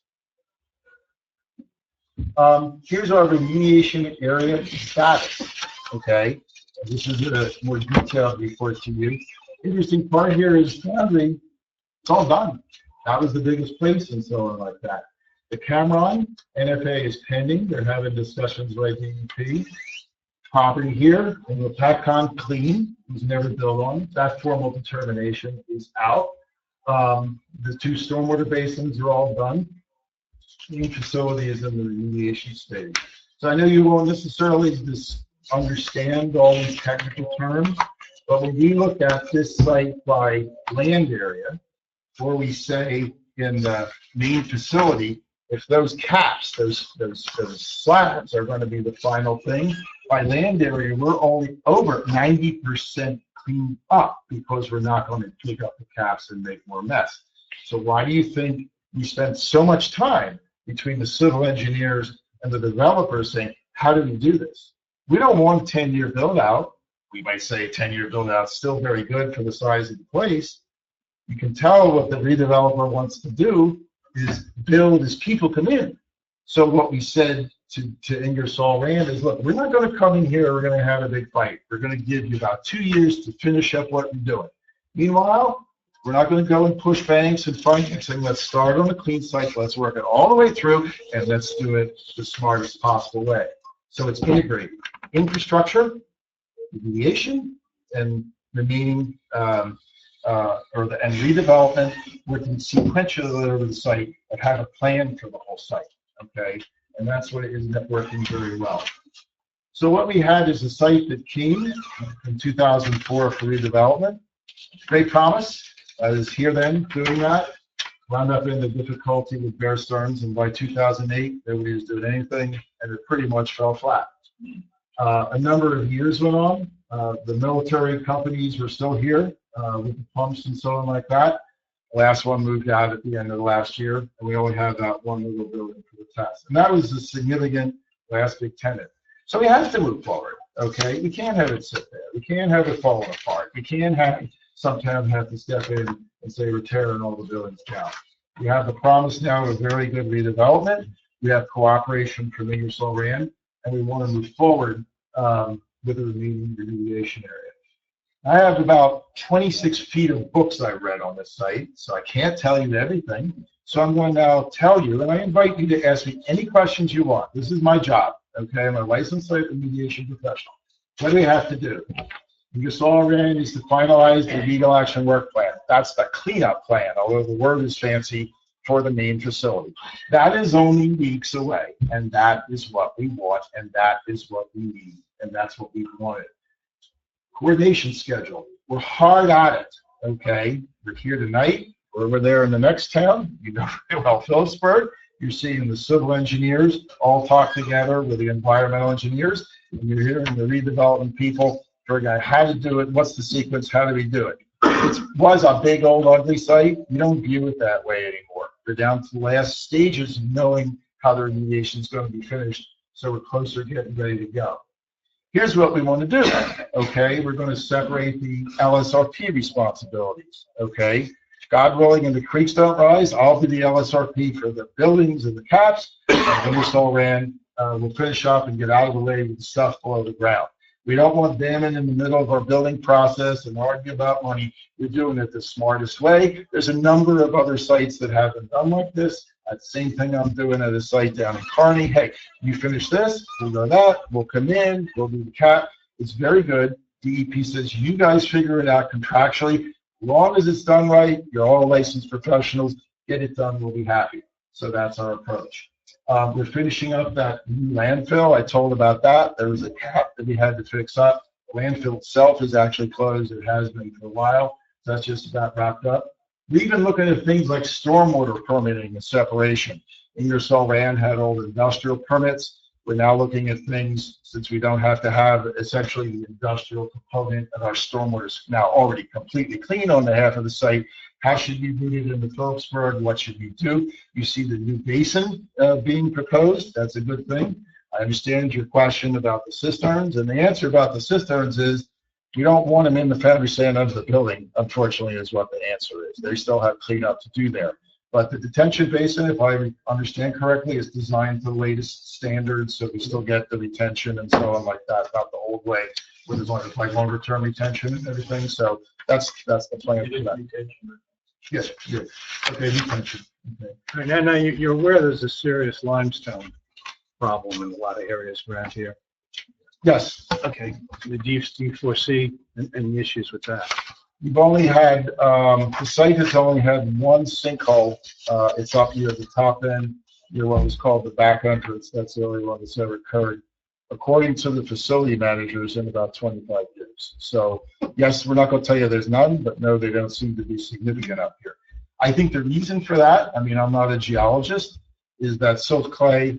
Here's our remediation area status, okay? This is a more detailed report to you. Interesting part here is foundry, it's all done. That was the biggest place and so on like that. The Cameron NFA is pending. They're having discussions with DEP. Property here in Lopatcong clean, was never built on. That formal determination is out. The 2 stormwater basins are all done. The facility is in the remediation stage. So I know you won't necessarily understand all these technical terms, but when we look at this site by land area, or we say in the main facility, if those caps, those slabs are going to be the final thing, by land area, we're only over 90% cleaned up because we're not going to pick up the caps and make more mess. So why do you think we spent so much time between the civil engineers and the developers saying, how do we do this? We don't want 10-year build out. We might say 10-year build out is still very good for the size of the place. You can tell what the redeveloper wants to do is build as people come in. So what we said to Ingersoll Rand is, look, we're not going to come in here, we're going to have a big fight. We're going to give you about 2 years to finish up what you're doing. Meanwhile, we're not going to go and push banks and financing. Let's start on a clean site, let's work it all the way through, and let's do it the smartest possible way. So it's integrated. Infrastructure, remediation, and remaining and redevelopment working sequentially over the site and have a plan for the whole site, okay? And that's what it is working very well. So what we had is a site that came in 2004 for redevelopment. Great promise. I was here then doing that. wound up in the difficulty with Bear Stearns, and by 2008, nobody was doing anything, and it pretty much fell flat. A number of years went on. The military companies were still here with the pumps and so on like that. The last one moved out at the end of the last year, and we only had that one little building for the test. And that was a significant last big tenant. So we have to move forward, okay? We can't have it sit there. We can't have it falling apart. We can't have sometimes have to step in and say we're tearing all the buildings down. We have the promise now of very good redevelopment. We have cooperation from Ingersoll Rand, and we want to move forward with the remaining remediation area. I have about 26 feet of books I read on this site, so I can't tell you everything. So I'm going to now tell you, and I invite you to ask me any questions you want. This is my job, okay? I'm a licensed site remediation professional. What do we have to do? Ingersoll Rand is to finalize the legal action work plan. That's the cleanup plan, although the word is fancy for the main facility. That is only weeks away, and that is what we want, and that is what we need, and that's what we wanted. Coordination schedule. We're hard at it, okay? We're here tonight, or we're there in the next town. You know very well Phillipsburg. You're seeing the civil engineers all talk together with the environmental engineers, and you're hearing the redevelopment people figuring out how to do it, what's the sequence, how do we do it. It was a big old ugly site. You don't view it that way anymore. We're down to the last stages of knowing how the remediation is going to be finished, so we're closer to getting ready to go. Here's what we want to do, okay? We're going to separate the LSRP responsibilities, okay? God willing, and the creeks don't rise, I'll be the LSRP for the buildings and the caps, and Ingersoll Rand will finish up and get out of the way with the stuff below the ground. We don't want them in the middle of our building process and argue about money. We're doing it the smartest way. There's a number of other sites that haven't done like this. That's the same thing I'm doing at a site down in Kearney. Hey, you finish this, we'll go that, we'll come in, we'll do the cap. It's very good. DEP says, you guys figure it out contractually. As long as it's done right, you're all licensed professionals, get it done, we'll be happy. So that's our approach. We're finishing up that new landfill. I told about that. There was a cap that we had to fix up. The landfill itself is actually closed. It has been for a while. So that's just about wrapped up. We've been looking at things like stormwater permitting and separation. Ingersoll Rand had old industrial permits. We're now looking at things, since we don't have to have essentially the industrial component of our stormwater is now already completely clean on the half of the site. How should we route it into Phillipsburg? What should we do? You see the new basin being proposed. That's a good thing. I understand your question about the cisterns, and the answer about the cisterns is you don't want them in the foundry sand under the building, unfortunately, is what the answer is. They still have cleanup to do there. But the detention basin, if I understand correctly, is designed to the latest standards, so we still get the retention and so on like that, not the old way, where there's like longer term retention and everything. So that's the plan for that. Yes, good. Okay, retention. Okay. All right, now you're aware there's a serious limestone problem in a lot of areas around here. Yes. Okay. Do you foresee any issues with that? We've only had, the site has only had one sinkhole. It's up here at the top end, near what was called the back entrance. That's the only one that's ever occurred, according to the facility managers, in about 25 years. So, yes, we're not going to tell you there's none, but no, they don't seem to be significant up here. I think the reason for that, I mean, I'm not a geologist, is that silt clay,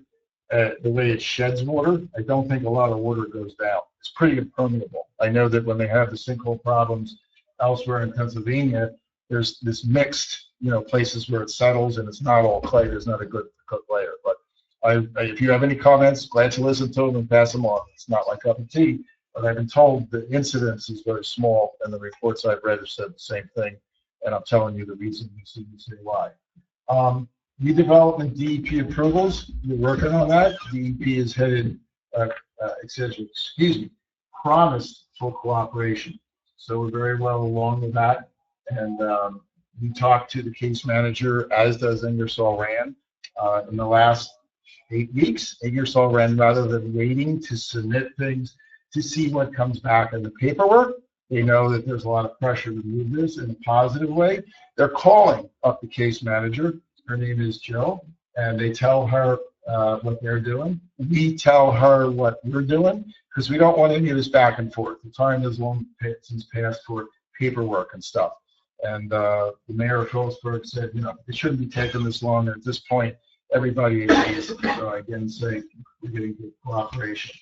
the way it sheds water, I don't think a lot of water goes down. It's pretty impermeable. I know that when they have the sinkhole problems elsewhere in Pennsylvania, there's this mixed, places where it settles and it's not all clay. There's not a good layer. But if you have any comments, glad to listen to them and pass them on. It's not my cup of tea, but I've been told the incidence is very small, and the reports I've read have said the same thing. And I'm telling you the reason, you see why. Redevelopment DEP approvals, we're working on that. DEP is headed, promised full cooperation. So we're very well along with that. And we talked to the case manager, as does Ingersoll Rand. In the last 8 weeks, Ingersoll Rand, rather than waiting to submit things to see what comes back in the paperwork, they know that there's a lot of pressure to move this in a positive way. They're calling up the case manager. Her name is Jill, and they tell her what they're doing. We tell her what we're doing, because we don't want any of this back and forth. The time is long since passed for paperwork and stuff. And the mayor of Phillipsburg said, it shouldn't be taking this long. At this point, everybody agrees. So I again say we're getting good cooperation.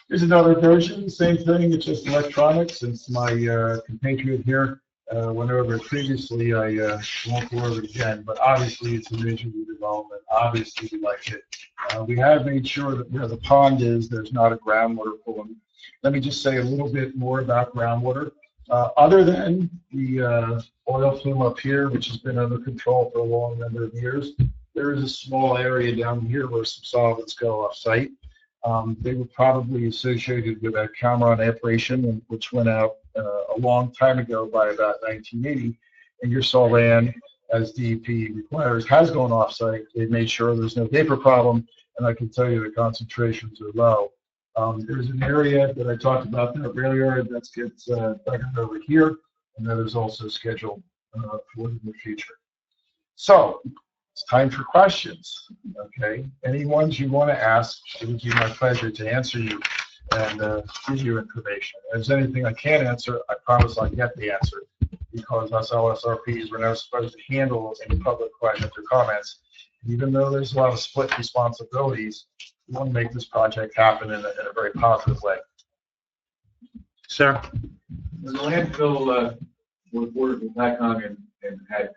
Here's another version, same thing, it's just electronic. Since my compatriot here went over it previously, I won't go over it again, but obviously it's a major redevelopment. Obviously we like it. We have made sure that where the pond is, there's not a groundwater pool. Let me just say a little bit more about groundwater. Other than the oil plume up here, which has been under control for a long number of years, there is a small area down here where some solvents go off-site. They were probably associated with a Cameron operation, which went out a long time ago by about 1980. And Ingersoll Rand, as DEP requires, has gone off-site. They've made sure there's no vapor problem, and I can tell you the concentrations are low. There's an area that I talked about there earlier that gets dug over here, and that is also scheduled for the future. So it's time for questions. Okay, any ones you want to ask, it would be my pleasure to answer you and give you information. If there's anything I can't answer, I promise I'll get the answer, because us LSRPs, we're not supposed to handle any public questions or comments. Even though there's a lot of split responsibilities, we want to make this project happen in a very positive way. Sir? The landfill was bordered with Lopatcong and had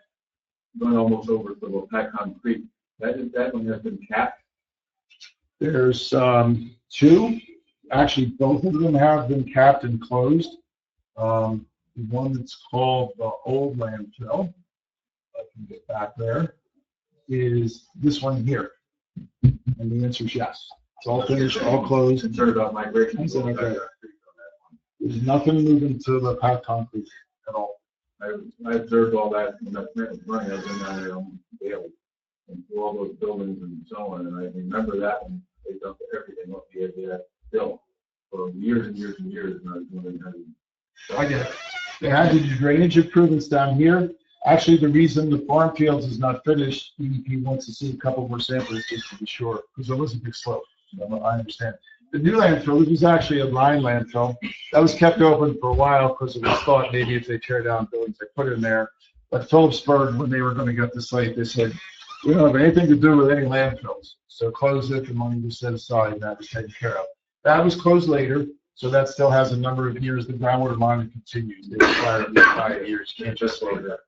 gone almost over to Lopatcong Creek. That one has been capped. There's two. Actually, both of them have been capped and closed. The one that's called the old landfill, I can get back there, is this one here. And the answer is yes. It's all finished, all closed. Concerned about migration. There's nothing moving to the Lopatcong Creek at all. I observed all that when that plant was running. I've been down there daily and through all those buildings and so on. And I remember that when they dumped everything up the edge of that hill for years and years and years. And I was wondering how to. I get it. They had to do drainage improvements down here. Actually, the reason the farm fields is not finished, DEP wants to see a couple more samples just to be sure, because there was a big slope. So I understand. The new landfill, this was actually a line landfill. That was kept open for a while because it was thought maybe if they tear down buildings, they put it in there. But Phillipsburg, when they were going to get the site, they said, we don't have anything to do with any landfills. So close it, the money was set aside, and that was taken care of. That was closed later, so that still has a number of years. The groundwater mining continues. They require at least 5 years. You can't just slow that.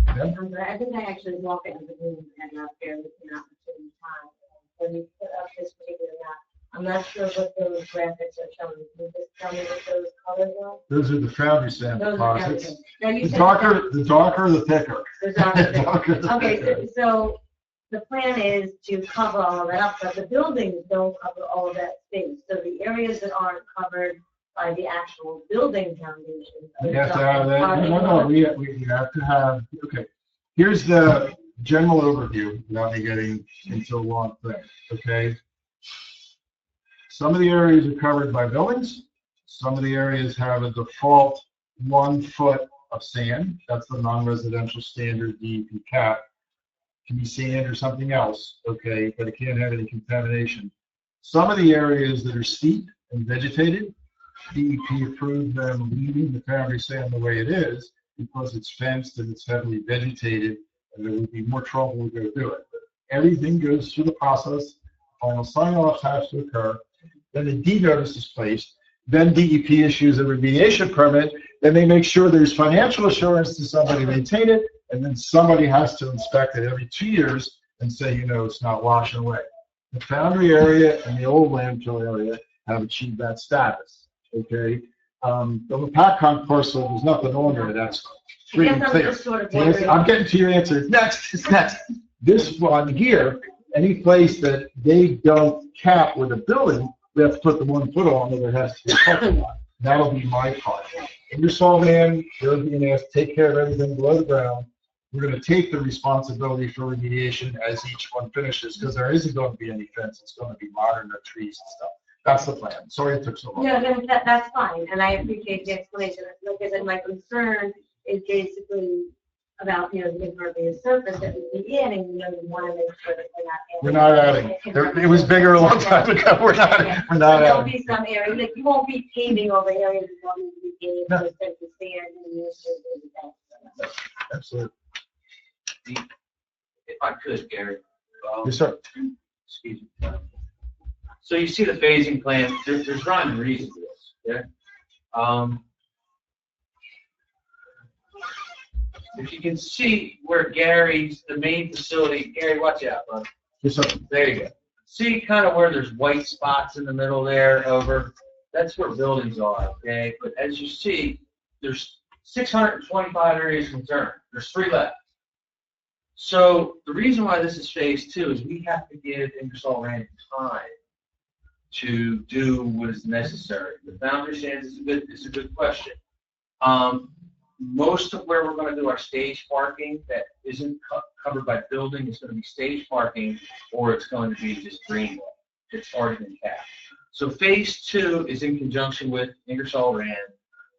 I think I actually walked into the room and out there looking at the same time. When you put up this particular map, I'm not sure what those graphics are showing. Can you just tell me what those colors are? Those are the foundry sand Those are deposits. foundry. Now you The said- darker, the thicker. The darker the thicker. The thicker. Okay, so the plan is to cover all of that up, but the buildings don't cover all of that space. So the areas that aren't covered by the actual building foundation. We have to have that. No, we have to have, okay. Here's the general overview, without me getting into a long thing, okay? Some of the areas are covered by buildings. Some of the areas have a default 1 foot of sand. That's the non-residential standard DEP cap. Can be sand or something else, okay, but it can't have any contamination. Some of the areas that are steep and vegetated, DEP approved them leaving the foundry sand the way it is because it's fenced and it's heavily vegetated, and there would be more trouble to go do it. But everything goes through the process. Final sign-offs has to occur. Then a D notice is placed. Then DEP issues a remediation permit. Then they make sure there's financial assurance to somebody maintain it, and then somebody has to inspect it every 2 years and say, it's not washing away. The foundry area and the old landfill area have achieved that status. Okay, the Lopatcong parcel, there's nothing on there that's free and clear. I'm getting to your answer. It's next. This one here, any place that they don't cap with a building, we have to put the 1 foot on, or there has to be a parking lot. That'll be my part. Ingersoll Rand, they're being asked to take care of everything below the ground. We're going to take the responsibility for remediation as each one finishes, because there isn't going to be any fence. It's going to be modern, no trees and stuff. That's the plan. Sorry it took so long. No, that's fine, and I appreciate the explanation. Like I said, my concern is basically, about, you know, the impervious surface that would be in, and, you know, you want to make sure that We're not adding. It was bigger a long time ago. We're not There'll adding. be some areas, like, you won't be paving over areas that don't need to be paved, No. just like the sand and the issues. Absolutely. If I could, Gary. Yes, sir. Excuse me. So you see the phasing plan, there's rhyme and reason to this, okay? If you can see where Gary's, the main facility, Gary, watch out, bud. Yes, sir. There you go. See kind of where there's white spots in the middle there over, that's where buildings are, okay? But as you see, there's 625 areas of concern. There's 3 left. So the reason why this is phase 2 is we have to give Ingersoll Rand time to do what is necessary. The boundary stands is a good question. Most of where we're going to do our stage parking that isn't covered by building is going to be stage parking, or it's going to be just greenway. It's already been capped. So phase 2 is in conjunction with Ingersoll Rand.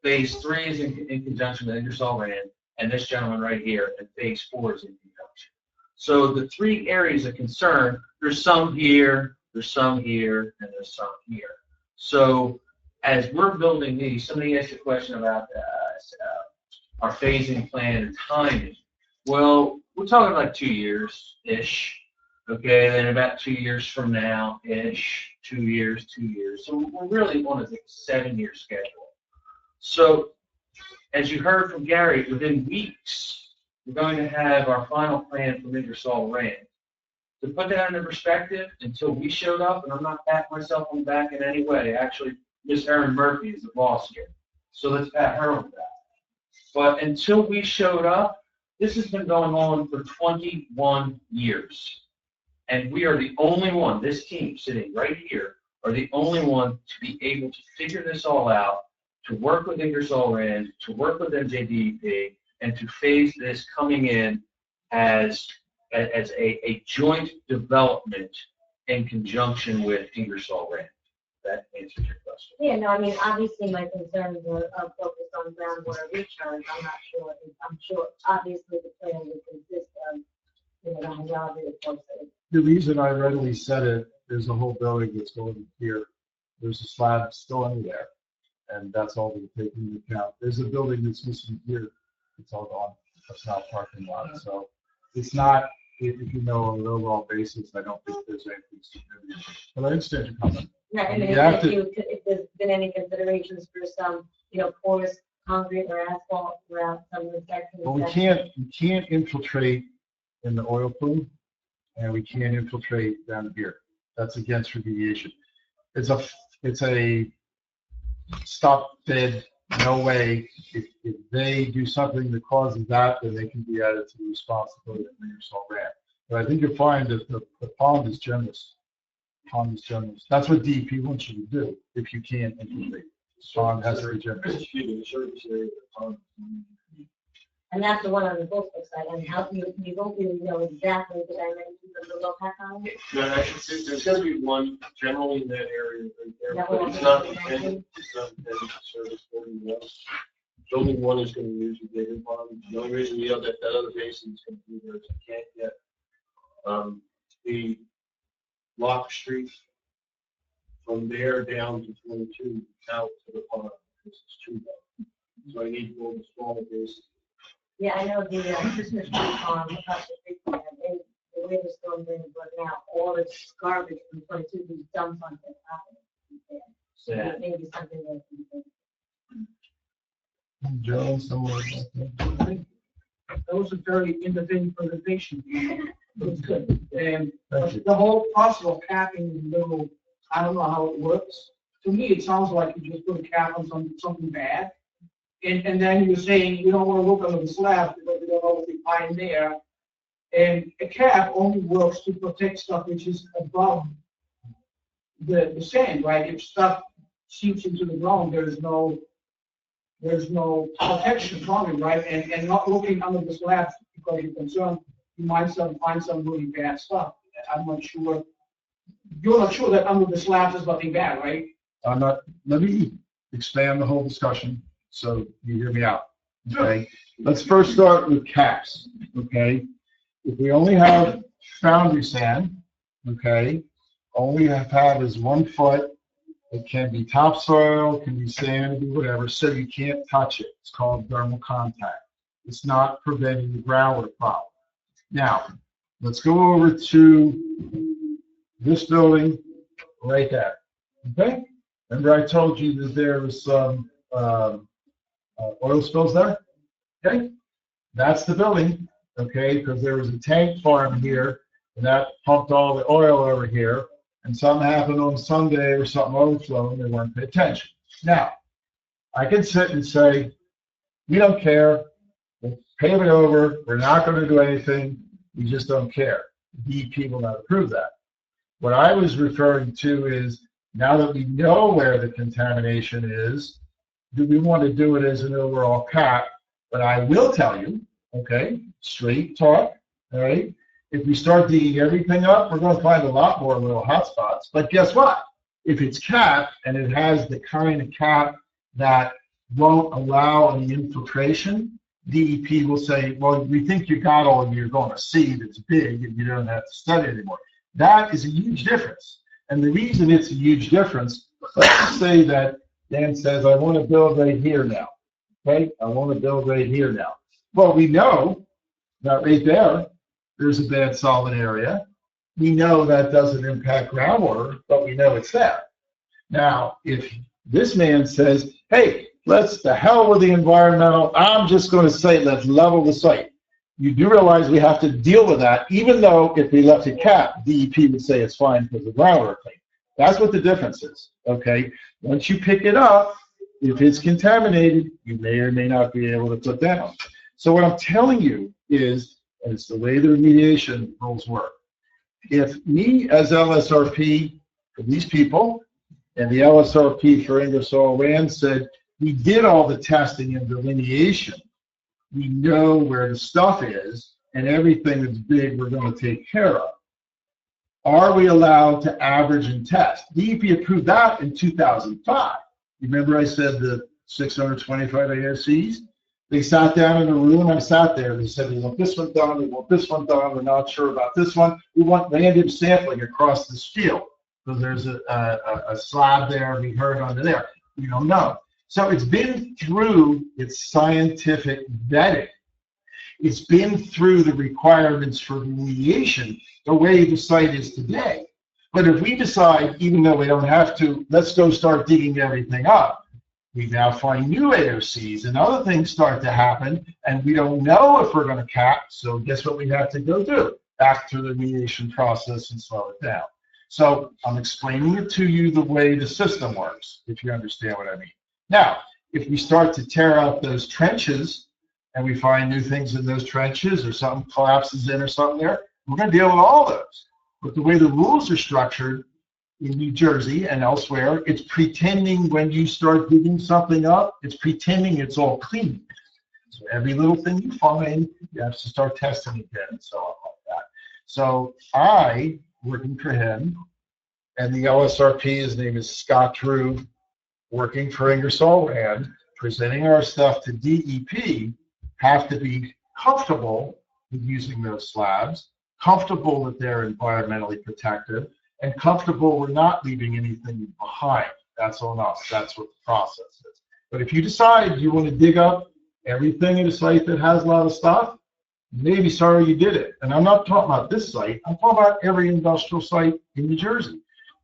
Phase 3 is in conjunction with Ingersoll Rand, and this gentleman right here, and phase 4 is in conjunction. So the 3 areas of concern, there's some here, there's some here, and there's some here. So as we're building these, somebody asked a question about our phasing plan and timing. Well, we're talking like 2 years-ish, okay? Then about 2 years from now-ish, 2 years, 2 years. So we're really on a 7-year schedule. So as you heard from Gary, within weeks, we're going to have our final plan from Ingersoll Rand. To put that into perspective, until we showed up, and I'm not patting myself on the back in any way, actually, Miss Erin Murphy is the boss here. So let's pat her on the back. But until we showed up, this has been going on for 21 years. And we are the only one, this team sitting right here, are the only one to be able to figure this all out, to work with Ingersoll Rand, to work with NJDEP, and to phase this coming in as a joint development in conjunction with Ingersoll Rand. That answers your question. Yeah, no, I mean, obviously my concerns are focused on groundwater recharge. I'm sure, obviously the plan would consist of, you know, the hydrology reports. The reason I readily said it, there's a whole building that's going here. There's a slab still under there, and that's all we're taking into account. There's a building that's missing here. It's all gone. That's not parking lot. So it's not, if you know, on an overall basis, I don't think there's anything significant. But I understand your comment. Yeah, I mean, You have to- if there's been any considerations for some, you know, porous concrete or asphalt throughout some of the sections. Well, we can't infiltrate in the oil plume, and we can't infiltrate down here. That's against remediation. It's a stop dead, no way. If they do something that causes that, then they can be added to the responsibility of Ingersoll Rand. But I think you'll find that the pond is generous. Pond is generous. That's what DEP wants you to do if you can't infiltrate. Pond has to be generous. And that's the one on the book side, and how you don't really know exactly the dimensions of the Lopatcong. No, actually, there's gonna be one generally in that area right there, That but one it's not on the intended, to service building one. Building 1 is gonna use a bigger pond. The only reason we have that other basin is gonna be there is you can't get, the Lock Street from there down to 22 out to the pond, this is too low. So I need to go to smaller basin. Yeah, I know the Christmas tree farm, across the street from them, the way the storm drain is working out, all the garbage from 22 is dumped on the property. So maybe something that can be. Joe, somewhere. That was a very innovative presentation. It was good. And Thank you. the whole process of capping the little, I don't know how it works. To me, it sounds like you just put a cap on something bad. And then you're saying you don't want to look under the slab because you don't know what's behind there. And a cap only works to protect stuff which is above the sand, right? If stuff seeps into the ground, there's no protection from it, right? And not looking under the slab because you're concerned you might find some really bad stuff. I'm not sure. You're not sure that under the slab is nothing bad, right? I'm not, let me expand the whole discussion so you hear me out. Okay, let's first start with caps. Okay, if we only have foundry sand, okay, all we have is 1 foot. It can be topsoil, can be sand, can be whatever, so you can't touch it. It's called thermal contact. It's not preventing the groundwater problem. Now, let's go over to this building right there. Okay? Remember I told you that there was some oil spills there? Okay? That's the building, okay? Because there was a tank farm here, and that pumped all the oil over here, and something happened on Sunday or something overflowed, and they weren't paying attention. Now, I can sit and say, we don't care, we'll pave it over, we're not going to do anything, we just don't care. DEP will not approve that. What I was referring to is, now that we know where the contamination is, do we want to do it as an overall cap? But I will tell you, okay, straight talk, all right, if we start digging everything up, we're going to find a lot more little hot spots. But guess what? If it's capped and it has the kind of cap that won't allow any infiltration, DEP will say, well, we think you got all you're going to see that's big and you don't have to study anymore. That is a huge difference. And the reason it's a huge difference, let's say that Dan says, I want to build right here now. Okay, I want to build right here now. Well, we know that right there, there's a bad solid area. We know that doesn't impact groundwater, but we know it's there. Now, if this man says, hey, let's the hell with the environmental, I'm just going to say let's level the site. You do realize we have to deal with that, even though if we left it capped, DEP would say it's fine because the groundwater clean. That's what the difference is, okay? Once you pick it up, if it's contaminated, you may or may not be able to put that on. So what I'm telling you is, and it's the way the remediation rules work. If me as LSRP for these people and the LSRP for Ingersoll Rand said, we did all the testing and delineation, we know where the stuff is, and everything that's big we're going to take care of. Are we allowed to average and test? DEP approved that in 2005. Remember I said the 625 ASCs? They sat down in a room, I sat there, they said, we want this one done, we want this one done, we're not sure about this one. We want random sampling across this field. because there's a slab there, we heard under there. We don't know. So it's been through its scientific vetting. It's been through the requirements for remediation the way the site is today. But if we decide, even though we don't have to, let's go start digging everything up, we now find new AOCs and other things start to happen, and we don't know if we're going to cap, so guess what we have to go do? Back to the remediation process and slow it down. So I'm explaining it to you the way the system works, if you understand what I mean. Now, if we start to tear out those trenches and we find new things in those trenches or something collapses in or something there, we're going to deal with all those. But the way the rules are structured in New Jersey and elsewhere, it's pretending when you start digging something up, it's pretending it's all clean. So every little thing you find, you have to start testing again and so on like that. So I, working for him, and the LSRP, his name is Scott Drew, working for Ingersoll Rand, presenting our stuff to DEP, have to be comfortable with using those slabs, comfortable that they're environmentally protected, and comfortable we're not leaving anything behind. That's on us. That's what the process is. But if you decide you want to dig up everything in a site that has a lot of stuff, you may be sorry you did it. And I'm not talking about this site. I'm talking about every industrial site in New Jersey.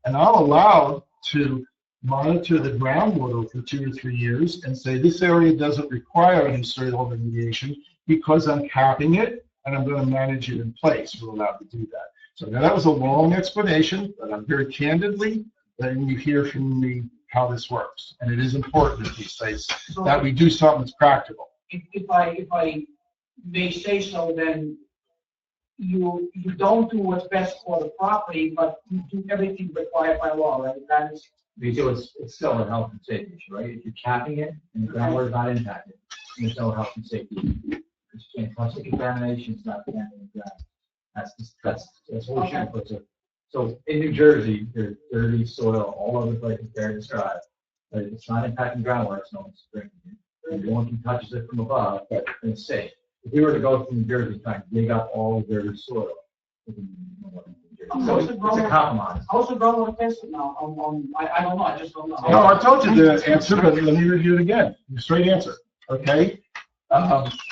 And I'm allowed to monitor the groundwater for 2 or 3 years and say this area doesn't require any soil remediation because I'm capping it and I'm going to manage it in place. We're allowed to do that. So now that was a long explanation, but I'm very candidly letting you hear from me how this works. And it is important at these sites that we do something that's practical. If I may say so, then you don't do what's best for the property, but you do everything required by law, right? That is. Because it's still a health and safety issue, right? If you're capping it and the groundwater is not impacted, there's no health and safety issue. And constant contamination is not contaminating the ground. That's what we should put to. So in New Jersey, there's dirty soil all over the place, it's very described. But if it's not impacting groundwater, it's no one's drinking it. No one can touch it from above, and it's safe. If we were to go from New Jersey, trying to dig up all of their soil. So it's a compromise. How's it going with this? No, I don't know, I just don't know. No, I told you the answer, but let me review it again. The straight answer, okay?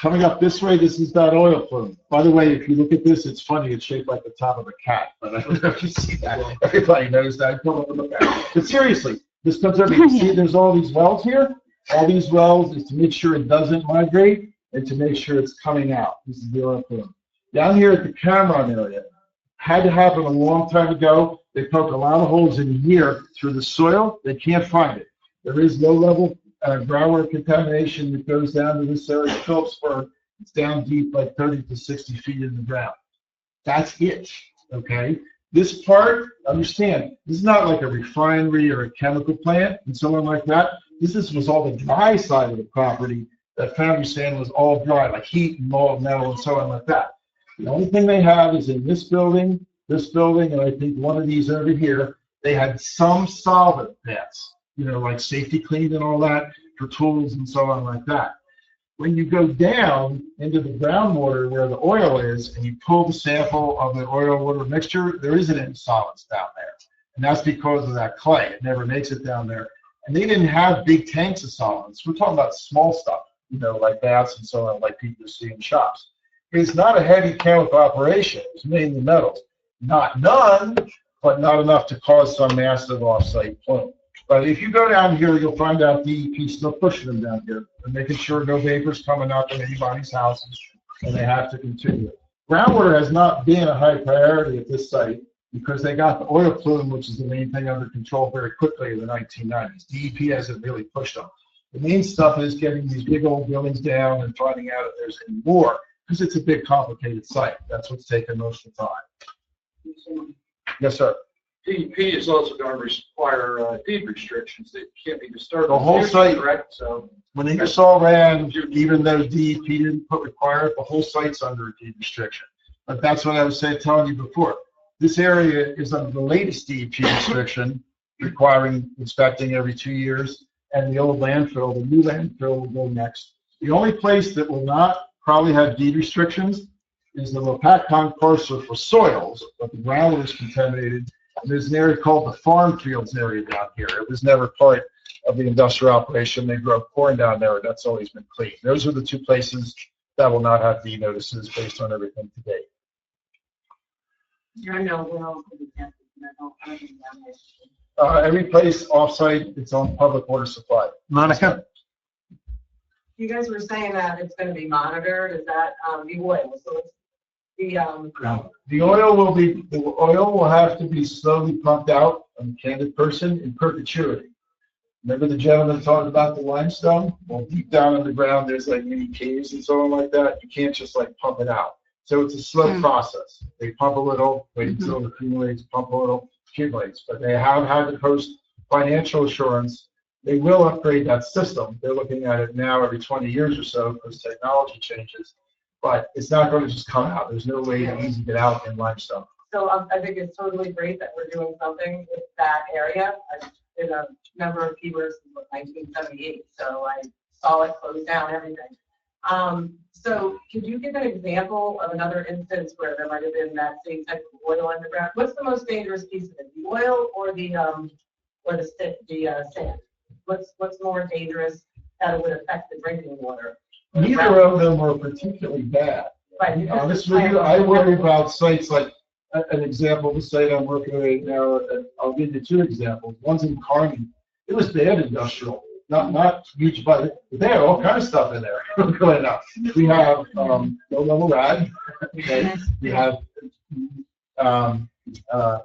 Coming up this way, this is that oil plume. By the way, if you look at this, it's funny, it's shaped like the top of a cat, but I don't know if you see that. Everybody knows that. Come over and look at it. But seriously, this comes over, you see there's all these wells here? All these wells is to make sure it doesn't migrate and to make sure it's coming out. This is the oil plume. Down here at the Cameron area, had to happen a long time ago. They poke a lot of holes in here through the soil. They can't find it. There is low-level groundwater contamination that goes down to this area of Phillipsburg. It's down deep, like 30 to 60 feet in the ground. That's it, okay? This part, understand, this is not like a refinery or a chemical plant and so on like that. This was all the dry side of the property. That foundry sand was all dry, like heat and mold, metal, and so on like that. The only thing they have is in this building, and I think one of these over here, they had some solvent pads, you know, like safety clean and all that for tools and so on like that. When you go down into the groundwater where the oil is and you pull the sample of the oil-water mixture, there isn't any solids down there. And that's because of that clay. It never makes it down there. And they didn't have big tanks of solids. We're talking about small stuff, you know, like baths and so on, like people see in shops. It's not a heavy chemical operation. It's mainly metals. Not none, but not enough to cause some massive off-site plume. But if you go down here, you'll find out DEP still pushing them down here and making sure no vapors coming up in anybody's houses, and they have to continue. Groundwater has not been a high priority at this site because they got the oil plume, which is the main thing, under control very quickly in the 1990s. DEP hasn't really pushed them. The main stuff is getting these big old buildings down and finding out if there's any more, because it's a big, complicated site. That's what's taken most of the time. Yes, sir. DEP is also going to require deed restrictions that can't be disturbed. The whole site, correct? So when Ingersoll ran, even though DEP didn't require it, the whole site's under a deed restriction. But that's what I was telling you before. This area is under the latest DEP restriction, requiring inspecting every 2 years, and the old landfill, the new landfill, will go next. The only place that will not probably have deed restrictions is the Lopatcong parcel for soils, but the groundwater is contaminated. There's an area called the farm fields area down here. It was never part of the industrial operation. They grow corn down there. That's always been clean. Those are the two places that will not have deed notices based on everything to date. There are no wells to be tested. Every place offsite, it's on public water supply. Monica? You guys were saying that it's going to be monitored. Is that the oil? So it's The oil will have to be slowly pumped out on the candid person in perpetuity. Remember the gentleman talked about the limestone? Well, deep down in the ground, there's like mini caves and so on like that. You can't just like pump it out. So it's a slow process. They pump a little, wait until it accumulates, pump a little, accumulates. But they have had to post financial assurance. They will upgrade that system. They're looking at it now every 20 years or so because technology changes. But it's not going to just come out. There's no way to easily get out in limestone. So I think it's totally great that we're doing something with that area. I've been a member of Keywords since 1978, so I saw it close down everything. So could you give an example of another instance where there might have been that same type of oil underground? What's the most dangerous piece of it, the oil or the sand? What's more dangerous that it would affect the drinking water? Neither of them are particularly bad. Right. Honest with you, I worry about sites like an example of the site I'm working right now. I'll give you two examples. One's in Kearney. It was bad industrial, not huge, but they had all kind of stuff in there going up. We have low-level rad. Okay. We have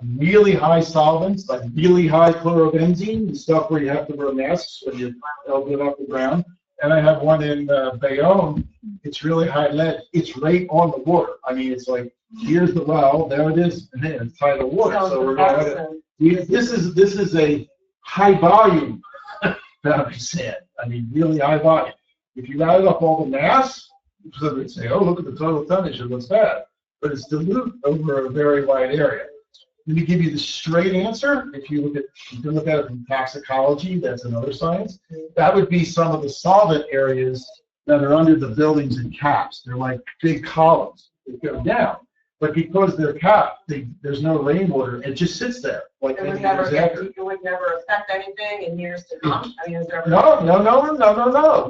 really high solvents, like really high chlorobenzene, the stuff where you have to wear masks when you get off the ground. And I have one in Bayonne. It's really high lead. It's right on the water. I mean, it's like, here's the well, there it is, and then it's tied to water. So we're going to, this is a high volume boundary sand. I mean, really high volume. If you added up all the mass, so they'd say, oh, look at the total tonnage, it looks bad. But it's dilute over a very wide area. let me give you the straight answer. If you can look at it from toxicology, that's another science. That would be some of the solvent areas that are under the buildings and caps. They're like big columns that go down. But because they're capped, there's no rainwater. It just sits there. Like It would many never years get, after. it would never affect anything in years to come? I mean, is there? No.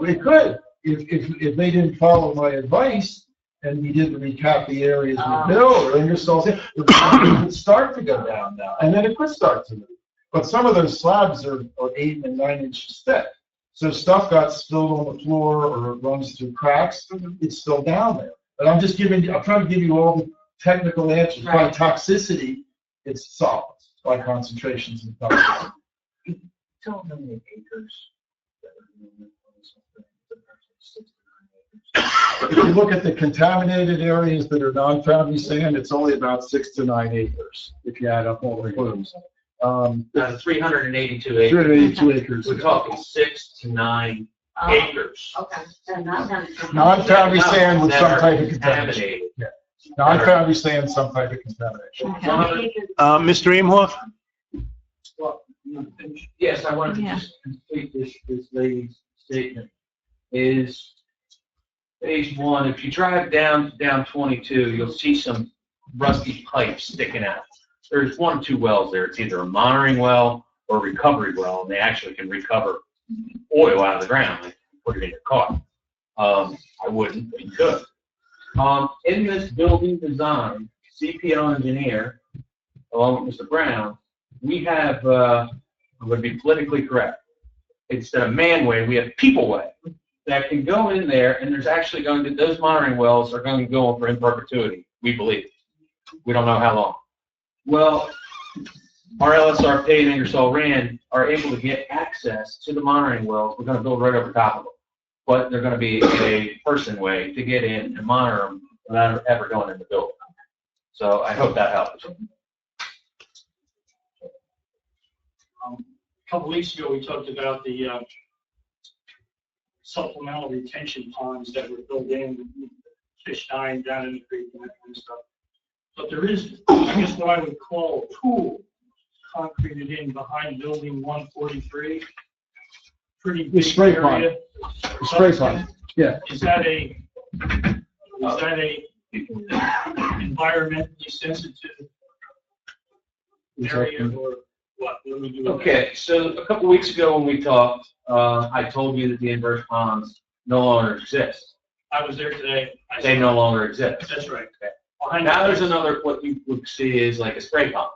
It could. If they didn't follow my advice and we didn't recap the areas with Bill or Ingersoll, it would start to go down now. And then it could start to move. But some of those slabs are 8 and 9 inches thick. So stuff got spilled on the floor or it runs through cracks, it's still down there. But I'm trying to give you all the technical answers. By toxicity, it's solids. By concentrations and toxicity. Tell them how many acres. If you look at the contaminated areas that are non-foundry sand, it's only about 6 to 9 acres if you add up all the plumes. 382 acres. 382 acres. We're talking 6 to 9 acres. Okay. And not done. Non-foundry sand with some That are type of contamination. contaminated. Yeah. Non-foundry sand, some type of contamination. Mr. Imhoff? Well, yes, I wanted to Yeah. just complete this lady's statement. Is phase one, if you drive down 22, you'll see some rusty pipes sticking out. There's 1 or 2 wells there. It's either a monitoring well or a recovery well, and they actually can recover oil out of the ground and put it in your car. I wouldn't, but you could. In this building design, CPO engineer, along with Mr. Brown, we have, I'm going to be politically correct, instead of man-way, we have people-way that can go in there, and there's actually going to, those monitoring wells are going to go on for in perpetuity, we believe. We don't know how long. Well, our LSRP and Ingersoll Rand are able to get access to the monitoring wells. We're going to build right over top of them. But they're going to be a person way to get in and monitor them without ever going in the building. So I hope that helps. A couple weeks ago, we talked about the supplemental retention ponds that were built in, fish dying down in the creek and that kind of stuff. But there is, I guess, what I would call a pool concreted in behind building 143. Pretty The big spray pond. area. The spray pond. Yeah. Is that a environmentally sensitive area or what? What do we do with that? Okay, so a couple weeks ago when we talked, I told you that the inverse ponds no longer exist. I was there today. They no longer exist. That's right. Okay. Behind Now the there's fence. another, what you would see is like a spray pond.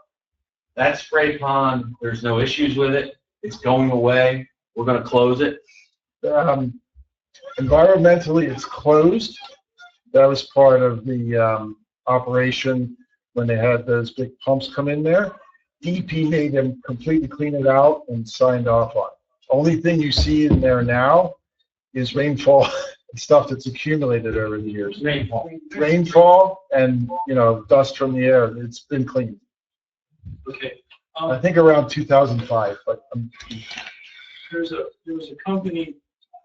That spray pond, there's no issues with it. It's going away. We're going to close it. Environmentally, it's closed. That was part of the operation when they had those big pumps come in there. DEP made them completely clean it out and signed off on it. Only thing you see in there now is rainfall and stuff that's accumulated over the years. Rainfall and, dust from the air. It's been cleaned. Okay. I think around 2005, but There was a company,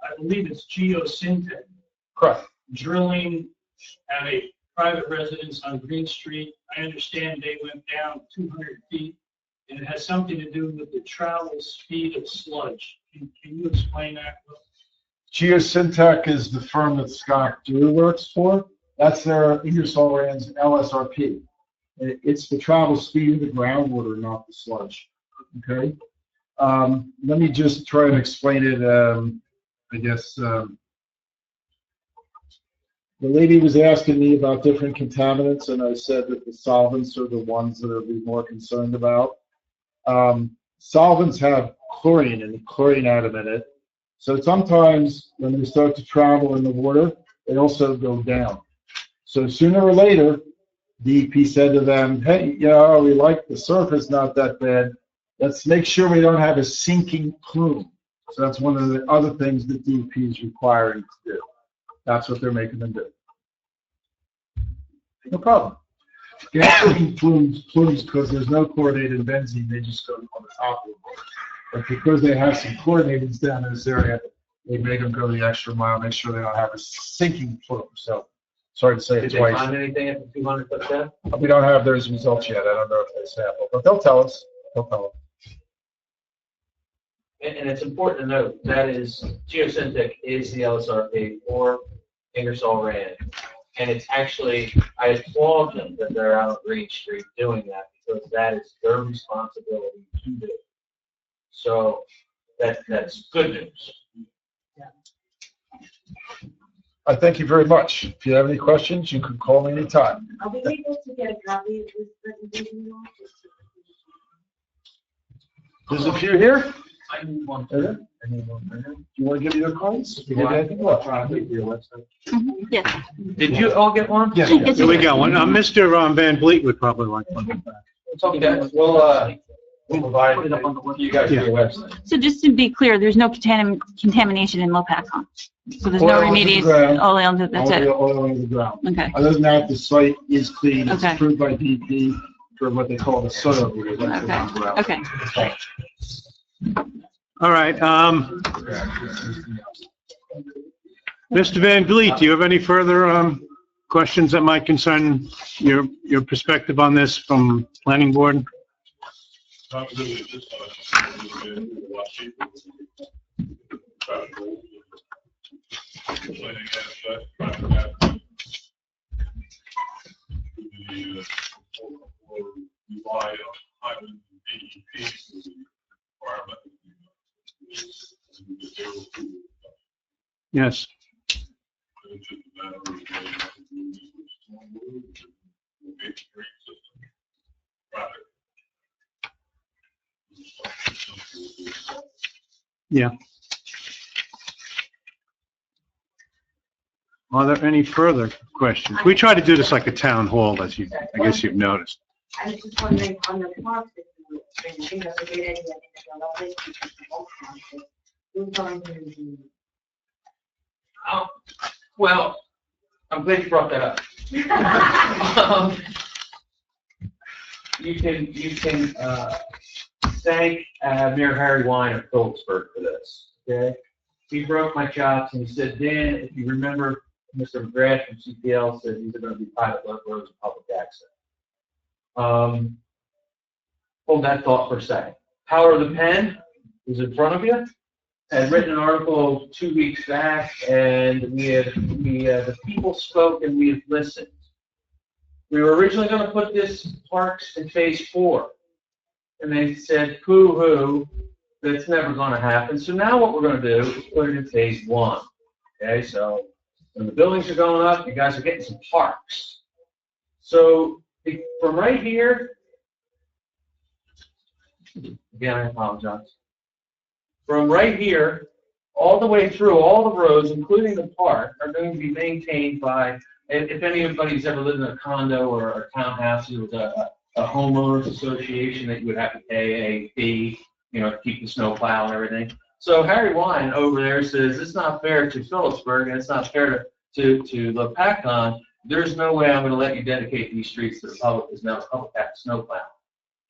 I believe it's Geosyntec, correct. drilling at a private residence on Green Street. I understand they went down 200 feet, and it has something to do with the travel speed of sludge. Can you explain that? Geosyntec is the firm that Scott Drew works for. That's their Ingersoll Rand's LSRP. It's the travel speed of the groundwater, not the sludge. Okay? Let me just try and explain it. The lady was asking me about different contaminants, and I said that the solvents are the ones that I'll be more concerned about. Solvents have chlorine and chlorine atom in it. So sometimes when they start to travel in the water, they also go down. So sooner or later, DEP said to them, hey, we like the surface, not that bad. Let's make sure we don't have a sinking plume. So that's one of the other things that DEP is requiring to do. That's what they're making them do. No problem. Gasoline plumes because there's no chlorinated benzene, they just go on the top of it. But because they have some chlorinated down in this area, they make them go the extra mile, make sure they don't have a sinking plume. So Sorry to say it Did they twice. find anything at the 200-foot depth? We don't have those results yet. I don't know if they sample, but they'll tell us. They'll tell us. And it's important to note, that is, geosyntic is the LSRP for Ingersoll Rand. And it's actually, I applaud them that they're out on Green Street doing that, because that is their responsibility to do. So that's good news. I thank you very much. If you have any questions, you can call me anytime. Are we able to get a copy of this presentation? There's a few here. I need one. Is there? Do you want to give me your cards? You have anything left? Yes. Did you all get one? Yes. Here we go. Mr. Van Vliet would probably like one. Okay, we'll provide it up on the, you guys for your website. So just to be clear, there's no contamination in Lopatcong. So there's no Oil into the remediation, ground. oil, that's it. Oil in the ground. Okay. Other than that, the site is clean. It's Okay. approved by DEP for what they call the soil. Okay. Okay. All right. Mr. Van Vliet, do you have any further questions that might concern your perspective on this from planning board? Not really, just Yes. Yeah. Are there any further questions? We try to do this like a town hall, as you, I guess you've noticed. I was just wondering, on the park system, I think that's a great idea, I think it's a lovely, who's going to, Well, I'm glad you brought that up. You can thank Mayor Harry Wine of Phillipsburg for this, okay? He broke my chops and he said, Dan, if you remember, Mr. McGrath from CPL said these are going to be private roads and public access. Hold that thought for a second. Power of the Pen is in front of you. I had written an article 2 weeks back, and the people spoke and we have listened. We were originally going to put this parks in phase 4, and they said, poo-hoo, that's never going to happen. So now what we're going to do is put it in phase 1. Okay, so when the buildings are going up, you guys are getting some parks. So from right here, again, I apologize. From right here, all the way through, all the roads, including the park, are going to be maintained by, if anybody's ever lived in a condo or a townhouse with a homeowners association that you would have to pay a fee, to keep the snow plow and everything. So Harry Wine over there says it's not fair to Phillipsburg and it's not fair to Lopatcong. There's no way I'm going to let you dedicate these streets to the public because now the public has to snow plow.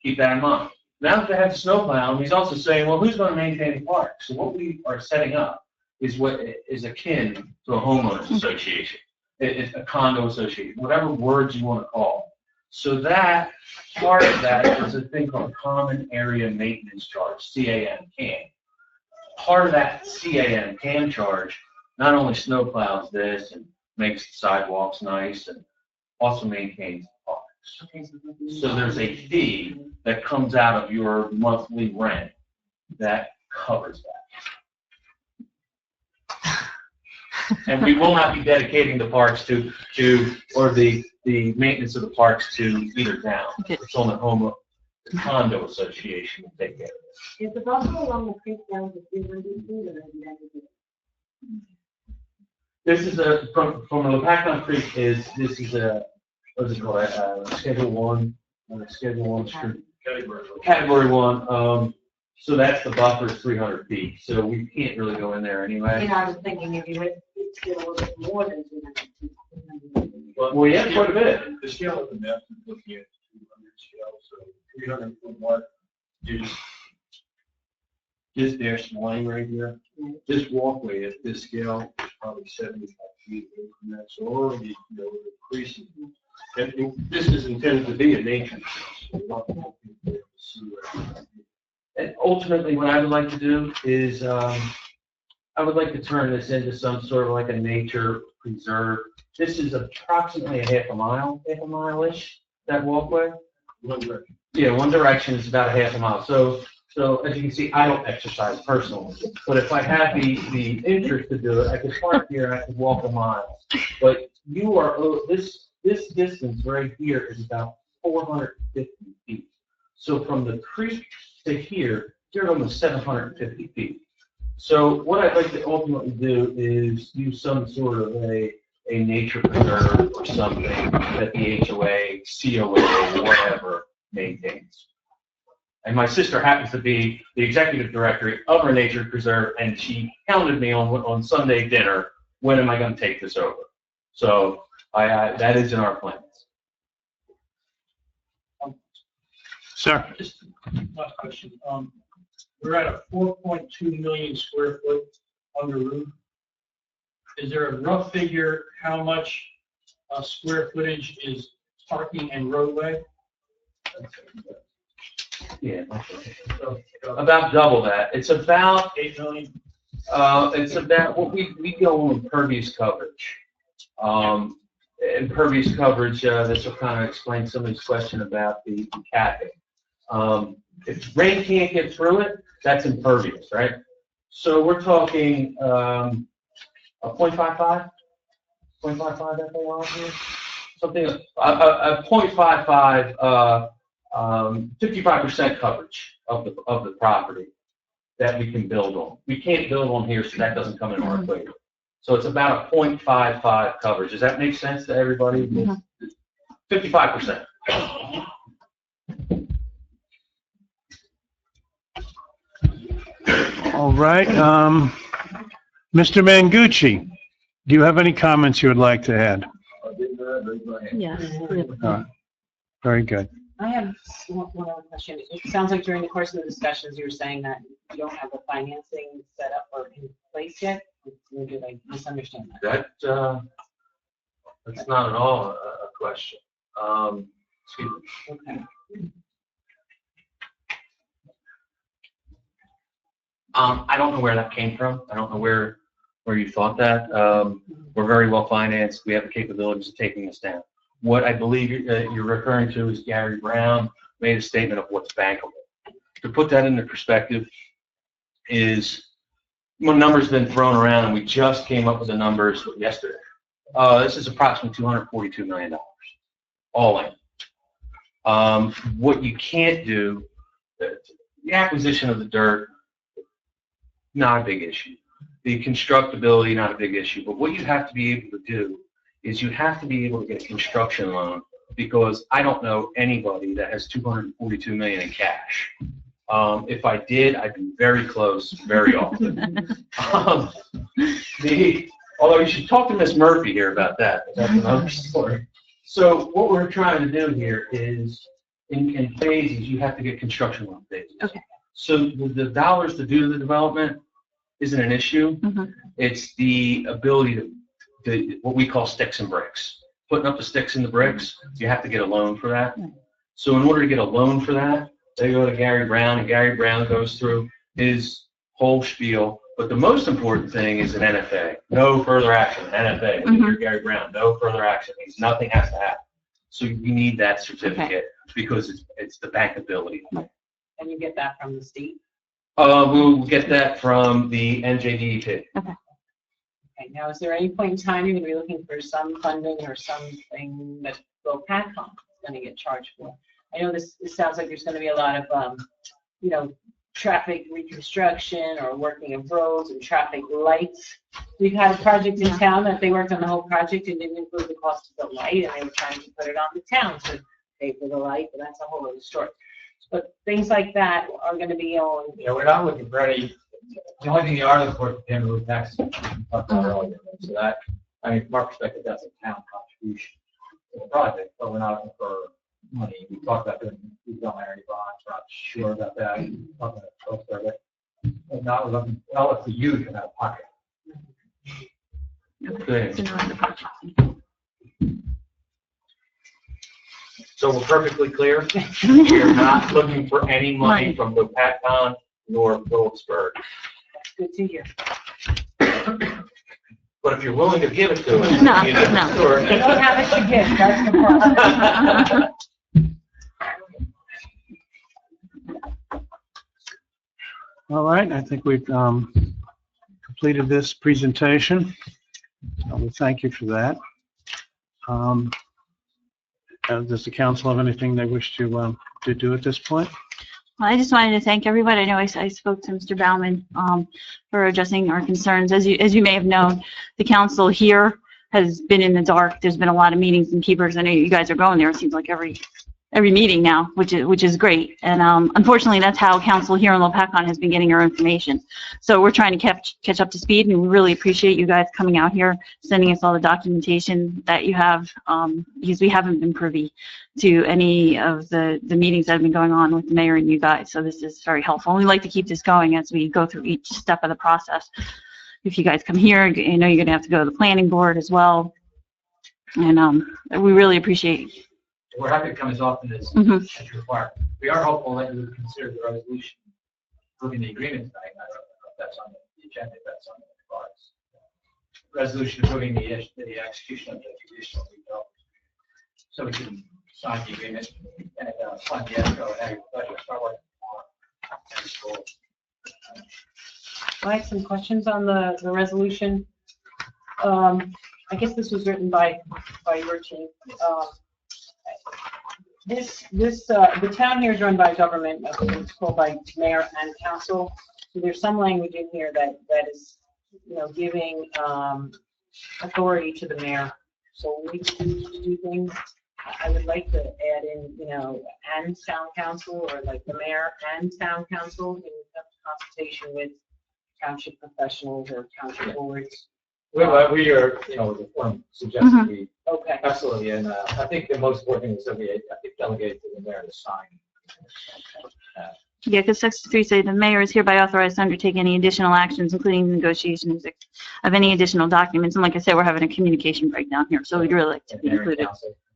Keep that in mind. Now that they have snow plow, he's also saying, well, who's going to maintain the park? So what we are setting up is what is akin to a homeowners association, it's a condo association, whatever words you want to call. So that part of that is a thing called Common Area Maintenance Charge, CAM. Part of that CAM charge not only snow plows this and makes the sidewalks nice and also maintains the parks. So there's a fee that comes out of your monthly rent that covers that. And we will not be dedicating the parks or the maintenance of the parks to either town. It's on the condo association to take care of it. is the buffer along the creek down to 300 feet or is that? This is from the Lopatcong Creek this is a, what is it called, Schedule 1 street. Category 1. So that's the buffer is 300 feet. So we can't really go in there anyway. I was thinking if you went a little bit more than 300 feet. Well, yeah, quite a bit. The scale of the map is looking at 200 scale, so 300 foot mark is just their spline right here. This walkway at this scale is probably 75 feet away from that, so already, increasing. And this is intended to be a nature. And ultimately, what I would like to do is, I would like to turn this into some sort of like a nature preserve. This is approximately a half a mile-ish, that walkway. One direction. Yeah, one direction is about a half a mile. So as you can see, I don't exercise personally, but if I had the interest to do it, I could park here and I could walk a mile. But you are, this distance right here is about 450 feet. So from the creek to here, you're at almost 750 feet. So what I'd like to ultimately do is use some sort of a nature preserve or something that the HOA, COA, whatever maintains. And my sister happens to be the executive director of our nature preserve, and she hounded me on Sunday dinner, when am I going to take this over? So that is in our plans. Sir? Just last question. We're at a 4.2 million square foot under roof. Is there a rough figure how much square footage is parking and roadway? Yeah, about double that. It's about 8 million? it's about what we go on impervious coverage. Impervious coverage. This will kind of explain somebody's question about the capping. If rain can't get through it, that's impervious, right? So we're talking a 0.55 FAR here, something a 0.55. 55% coverage of the property that we can build on. We can't build on here, so that doesn't come in our equation. So it's about a 0.55 coverage. Does that make sense to everybody? 55%. All right. Mr. Mangucci, do you have any comments you would like to add? Yes. Very good. I have one other question. It sounds like during the course of the discussions, you were saying that you don't have the financing set up or in place yet. Or did I misunderstand that? That's not at all a question. Excuse me. Okay. I don't know where that came from. I don't know where you thought that. We're very well financed. We have the capabilities of taking this down. What I believe you're referring to is Gary Brown made a statement of what's bankable. To put that into perspective is, when numbers been thrown around, and we just came up with the numbers yesterday. This is approximately $242 million, all in. What you can't do, the acquisition of the dirt, not a big issue. The constructability, not a big issue. But what you have to be able to do is you have to be able to get a construction loan, because I don't know anybody that has $242 million in cash. If I did, I'd be very close very often. Although you should talk to Miss Murphy here about that. That's another story. So what we're trying to do here is, in phases, you have to get construction loan phases. Okay. So the dollars to do the development isn't an issue. It's the ability to what we call sticks and bricks. Putting up the sticks and the bricks, you have to get a loan for that. So in order to get a loan for that, they go to Gary Brown, and Gary Brown goes through his whole spiel. But the most important thing is an NFA. No further action. NFA. When you hear Gary Brown, no further action means nothing has to happen. So you need that certificate because it's the bankability. And you get that from the state? We'll get that from the NJDEP. Okay, now, is there any point in time you're going to be looking for some funding or something that Lopatcong is going to get charged for? I know this sounds like there's going to be a lot of, traffic reconstruction or working of roads and traffic lights. We've had a project in town that they worked on the whole project and didn't include the cost of the light, and they were trying to put it on the town to pay for the light, but that's a whole other story. But things like that are going to be on. Yeah, we're not looking for any, the only thing you are looking for is the payment of taxes. So that, from our perspective, that's a town contribution to the project, but we're not looking for money. We talked about doing area bonds, we're not sure about that. Talking about but not looking for you to have pocket. Good. So now- So we're perfectly clear. We're not looking for any money from Lopatcong nor Phillipsburg. Good to hear. But if you're willing to give it to us, No, you know, no. sure. You don't have it to give, that's the problem. All right, I think we've completed this presentation. We thank you for that. Does the council have anything they wish to do at this point? Well, I just wanted to thank everybody. I know I spoke to Mr. Baumann for addressing our concerns. As you may have known, the council here has been in the dark. There's been a lot of meetings in Keepers. I know you guys are going there. It seems like every meeting now, which is great. And unfortunately, that's how council here in Lopatcong has been getting our information. So we're trying to catch up to speed, and we really appreciate you guys coming out here, sending us all the documentation that you have, because we haven't been privy to any of the meetings that have been going on with the mayor and you guys. So this is very helpful. And we like to keep this going as we go through each step of the process. If you guys come here, you know you're going to have to go to the planning board as well. And we really appreciate. We're happy to come as often as Mhm. as required. We are hopeful that you would consider the resolution approving the agreement tonight. I don't know if that's on the agenda, if that's on the cards. Resolution approving the execution of the judicial redevelopment. So we can sign the agreement and fund the escrow and have your budget start working on. I have some questions on the resolution. I guess this was written by your team. The town here is run by government, it's called by mayor and council. So there's some language in here that is, you know, giving authority to the mayor. So when we do things, I would like to add in, you know, and town council, or like the mayor and town council in consultation with township professionals or township boards. We are, you know, the form suggests we Okay. absolutely, and I think the most important thing is that we delegate to the mayor to sign. Yeah, because Section 3 say the mayor is hereby authorized to undertake any additional actions, including negotiations of any additional documents. And like I said, we're having a communication breakdown here, so we'd really like to be included.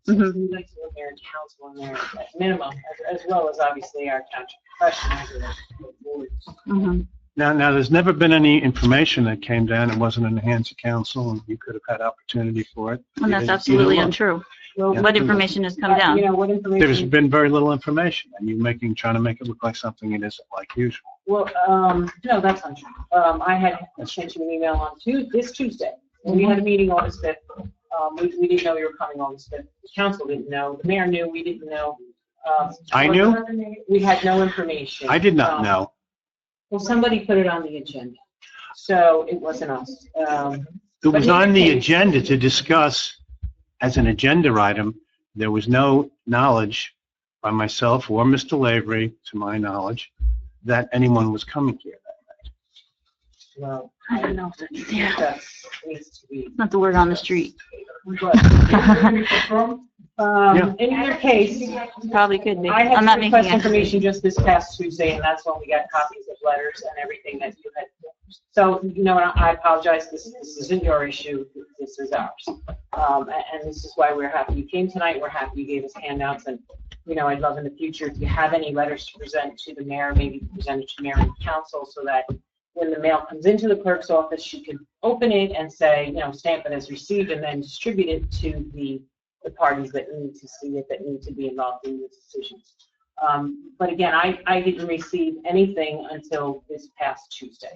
Mhm. We'd like to put mayor and council in there at minimum, as well as obviously our township professionals or boards. Mhm. Now, there's never been any information that came down. It wasn't in the hands of council, and you could have had opportunity for it. And that's You absolutely didn't look. untrue. Well, What information has come You down? know, what There's information? been very little information, and you're trying to make it look like something it isn't like usual. Well, no, that's untrue. I had sent you an email on this Tuesday. We had a meeting August 5th. We didn't know you were coming August 5th. The council didn't know. The mayor knew. We didn't know. I knew? We had no information. I did not know. Well, somebody put it on the agenda, so it wasn't us. It was on the agenda to discuss as an agenda item. There was no knowledge by myself or Mr. Lavery, to my knowledge, that anyone was coming here that night. Well, I don't know if that's, yeah, that needs to be. not the word on the street. In either case, Probably could be. I I'm had not to making request it. information just this past Tuesday, and that's when we got copies of letters and everything that you had. So, you know, I apologize, this isn't your issue, this is ours. And this is why we're happy you came tonight, we're happy you gave us handouts, and, you know, I'd love in the future, if you have any letters to present to the mayor, maybe present it to mayor and council, so that when the mail comes into the clerk's office, she can open it and say, you know, stamp it as received, and then distribute it to the parties that need to see it, that need to be involved in the decisions. But again, I didn't receive anything until this past Tuesday.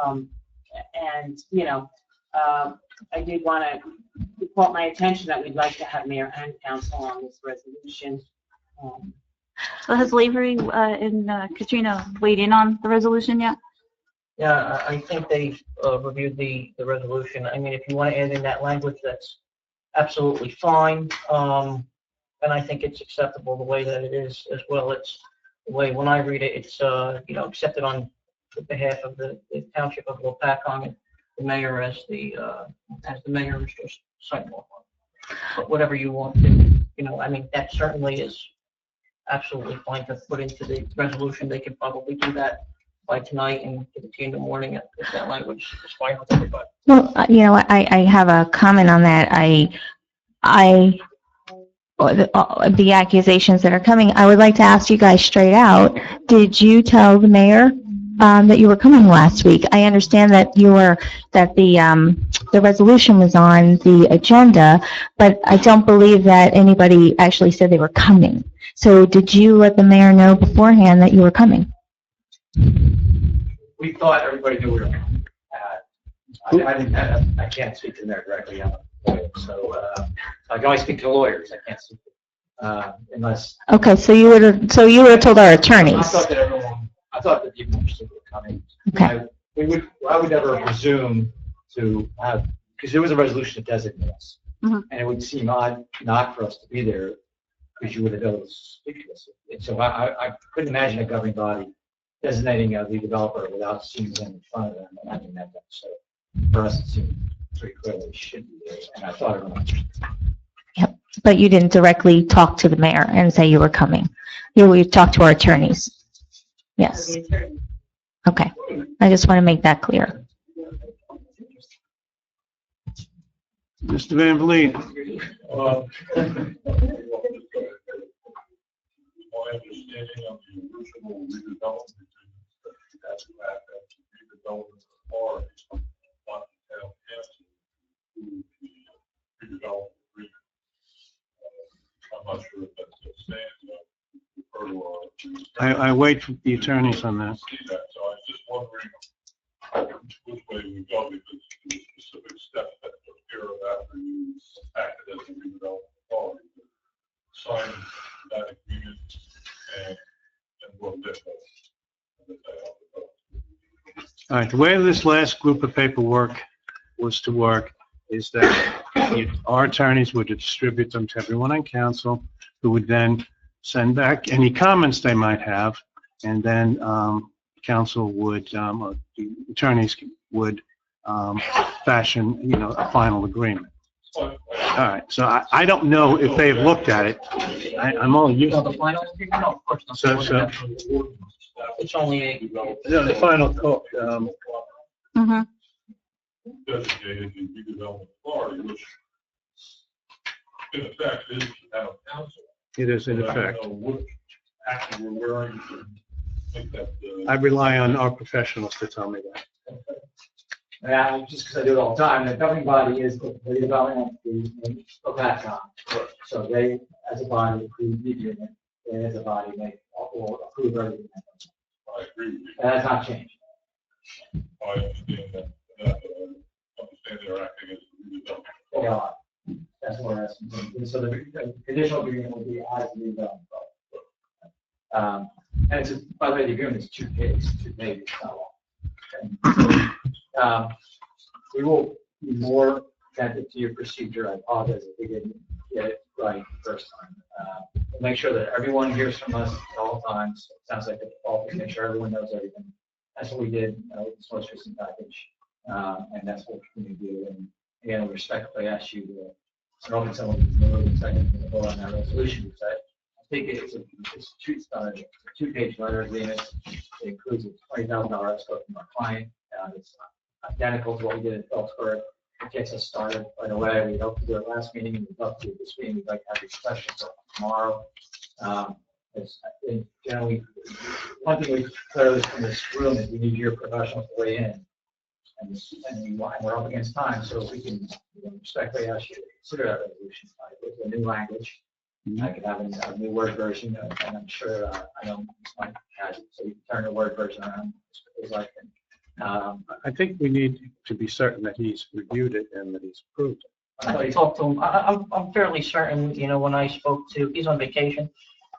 And, you know, I did want to call my attention that we'd like to have mayor and council on this resolution. So has Lavery and Katrina weighed in on the resolution yet? Yeah, I think they reviewed the resolution. I mean, if you want to add in that language, that's absolutely fine. And I think it's acceptable the way that it is as well. It's the way, when I read it, it's, you know, accepted on behalf of the Township of Lopatcong, and the mayor as the mayor is just signing off on. But whatever you want to, you know, I mean, that certainly is absolutely fine to put into the resolution. They could probably do that by tonight and get it to you in the morning if that language is fine with everybody. Well, you know, I have a comment on that. The accusations that are coming, I would like to ask you guys straight out, did you tell the mayor that you were coming last week? I understand that the resolution was on the agenda, but I don't believe that anybody actually said they were coming. So did you let the mayor know beforehand that you were coming? We thought everybody knew we were coming. I can't speak to the mayor directly, so I can only speak to the lawyers. I can't speak unless. Okay, so you would have told our attorneys. I thought that people understood we were coming. Okay. I would never presume to have, because there was a resolution to designate us. Mhm. And it would seem odd not for us to be there, because you would have been able to speak to us. And so I couldn't imagine a governing body designating a redeveloper without seeing them in front of them and having met them. So for us, it seemed pretty clearly we should be there, and I thought everyone understood. Yep, but you didn't directly talk to the mayor and say you were coming. You talked to our attorneys. Yes. Okay, I just want to make that clear. Mr. Van Vliet? My understanding of the original redevelopment, that's the fact that the redevelopment authorities want to tell council who the redevelopment agreement. I'm not sure if that's still stands. I wait for the attorneys on that. See that, so I was just wondering which way we go, because the specific steps that took care of after you acted as a redevelopment authority, sign that agreement and we'll get that. All right, the way this last group of paperwork was to work is that our attorneys would distribute them to everyone on council, who would then send back any comments they might have, and then council would, or the attorneys would fashion, a final agreement. All right, so I don't know if they've looked at it. I'm only used No, the final agreement? No, of course not. So- It's only the final code. Mhm. Designated the redevelopment authority, which in effect is the town council. It is in But I effect. don't know which action we're wearing to make that. I rely on our professionals to tell me that. Yeah, just because I do it all the time, the governing body is the redevelopment, the Lopatcong. So they, as a body, approve the agreement, and as a body, they will approve everything. I agree with you. That has not changed. I understand that. Understand they're acting as the redevelopment. They are. That's what we're asking. So the conditional agreement will be as the redevelopment. And it's, by the way, the agreement is 2 pages, 2 pages, not long. Okay. We will be more attentive to your procedure. I apologize if we didn't get it right the first time. We'll make sure that everyone hears from us at all times. It sounds like we make sure everyone knows everything. That's what we did with this most recent package, and that's what we're going to do. And again, we respectfully ask you to open some of these move and second to vote on that resolution. Because I think it's a 2-page letter agreement. It includes a $20,000 escrow from our client. It's identical to what we did in Phillipsburg. It gets us started right away. We hope to do it last meeting, and we'd love to do it this meeting. We'd like to have these questions tomorrow. Generally, one thing we clearly from this room is we need your professionals to weigh in. And we're up against time, so if we can respectfully ask you to consider that resolution with a new language. I could have a new Word version, and I'm sure I know Mike has it, so you can turn the Word version around as I can. I think we need to be certain that he's reviewed it and that he's approved it. I talked to him. I'm fairly certain, when I spoke to, he's on vacation,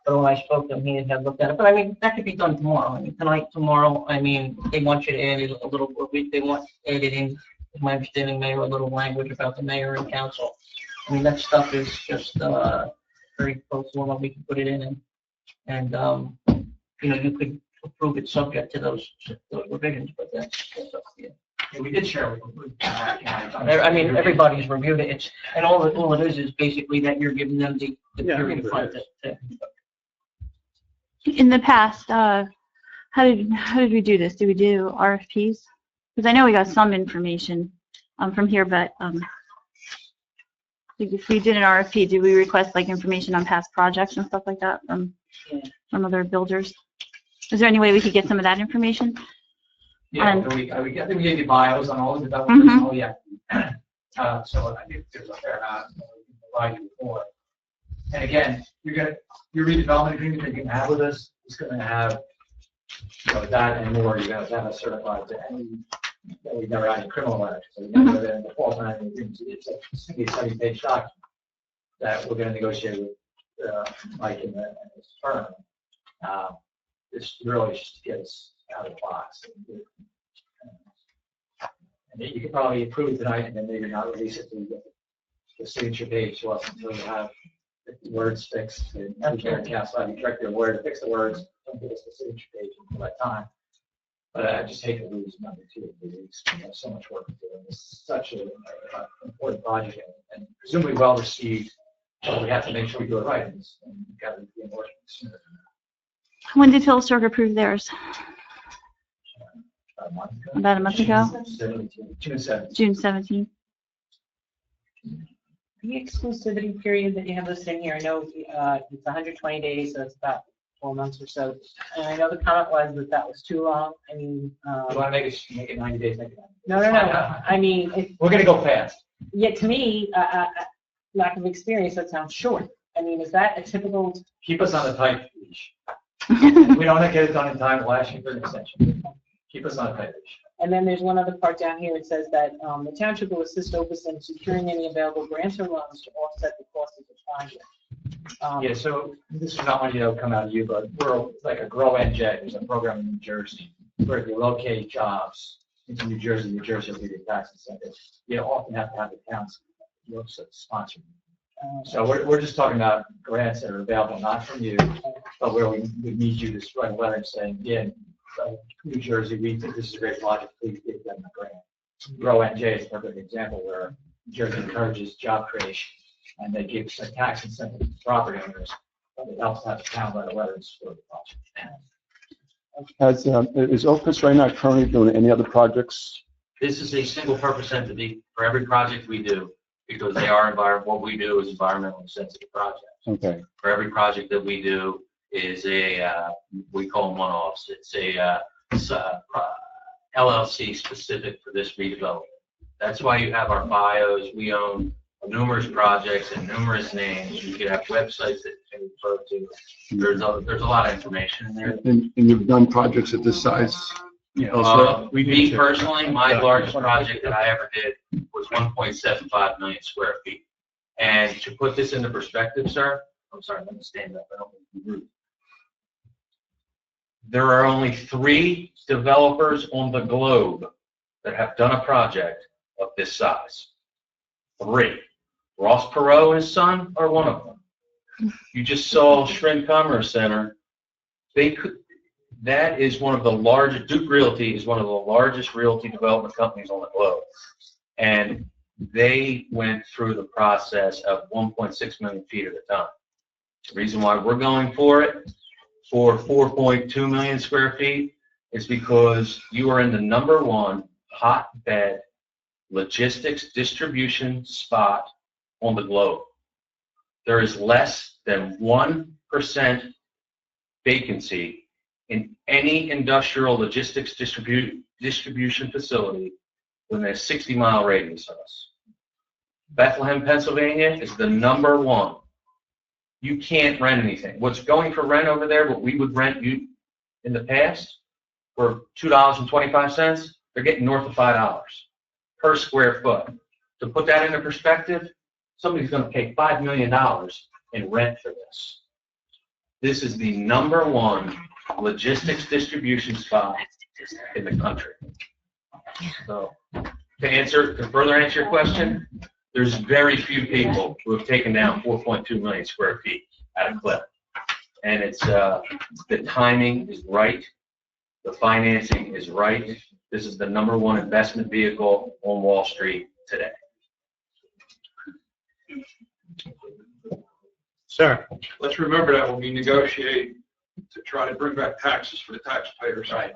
but when I spoke to him, he had looked at it. But I mean, that could be done tomorrow. I mean, tonight, tomorrow, they want you to add a little, they want added in, is my understanding, Mayor, a little language about the mayor and council. I mean, that stuff is just very close to what we can put it in. And you could approve it subject to those revisions, but that's up to you. Yeah, we did share with them. I mean, everybody's reviewed it. And all it is basically that you're giving them the period of time to. In the past, How did we do this? Did we do RFPs? Because I know we got some information from here, but if we did an RFP, did we request like information on past projects and stuff like that from other builders? Is there any way we could get some of that information? Yeah, I think we gave you bios on all the developers. Oh, yeah. So I think there's a fair amount we can provide you for. And again, your redevelopment agreement that you can have with us is going to have, that and more. You have to have a certified that we've never had any criminal records. So you never have the false management agreement. It's a 70-page document that we're going to negotiate with Mike and his firm. It's really just to get us out of the box. And you could probably approve it tonight and then maybe not release it until you get the signature page to us until you have the words fixed. And every council, you correct your word, fix the words, don't give us the signature page until that time. But I just hate to lose number 2 of these. We have so much work to do. And it's such an important project and presumably well received. So we have to make sure we do it right. And we've got to be more sooner than that. When did Philipsburg approve theirs? About a month ago? June 17th. June 17th. The exclusivity period that you have listed in here, I know it's 120 days, so it's about 4 months or so. And I know the comment was that was too long. I mean, You want to make it 90 days? Make it 90 no. days. I mean, We're going to go fast. Yeah, to me, lack of experience, that sounds short. I mean, is that a typical? Keep us on the tight leash. We don't get it done in time. We'll ask you for an extension. Keep us on a tight leash. And then there's one other part down here. It says that the township will assist Opus in securing any available grants or loans to offset the cost of the project. Yeah, so this is not money that will come out of you, but we're like a Grow NJ. There's a program in New Jersey where if you locate jobs into New Jersey will give you tax incentives. You often have to have the towns sponsor. So we're just talking about grants that are available, not from you, but where we need you to write a letter saying, yeah, New Jersey, we think this is a great project, please give them a grant. Grow NJ is a perfect example where New Jersey encourages job creation and they give a tax incentive to property owners, but it helps have the town write a letter and support the project. Is Opus right now currently doing any other projects? This is a single purpose entity for every project we do, because they are what we do is environmentally sensitive projects. Okay. For every project that we do is we call them one-offs. It's a LLC specific for this redevelopment. That's why you have our bios. We own numerous projects and numerous names. You could have websites that you can refer to. There's a lot of information in there. And you've done projects at this size? Me personally, my largest project that I ever did was 1.75 million square feet. And to put this into perspective, sir, I'm sorry, let me stand up. I don't want to be rude. There are only 3 developers on the globe that have done a project of this size. 3. Ross Perot and his son are one of them. You just saw Schrin Commerce Center. That is one of the largest, Duke Realty is one of the largest realty development companies on the globe. And they went through the process of 1.6 million feet at a time. The reason why we're going for it for 4.2 million square feet is because you are in the #1 hotbed logistics distribution spot on the globe. There is less than 1% vacancy in any industrial logistics distribution facility within a 60-mile radius of us. Bethlehem, Pennsylvania is the #1. You can't rent anything. What's going for rent over there, what we would rent you in the past for $2.25, they're getting north of $5 per square foot. To put that into perspective, somebody's going to pay $5 million in rent for this. This is the #1 logistics distribution spot in the country. So to further answer your question, there's very few people who have taken down 4.2 million square feet at a clip. And it's the timing is right, the financing is right. This is the #1 investment vehicle on Wall Street today. Sir. Let's remember that when we negotiate to try to bring back taxes for the taxpayers. Right.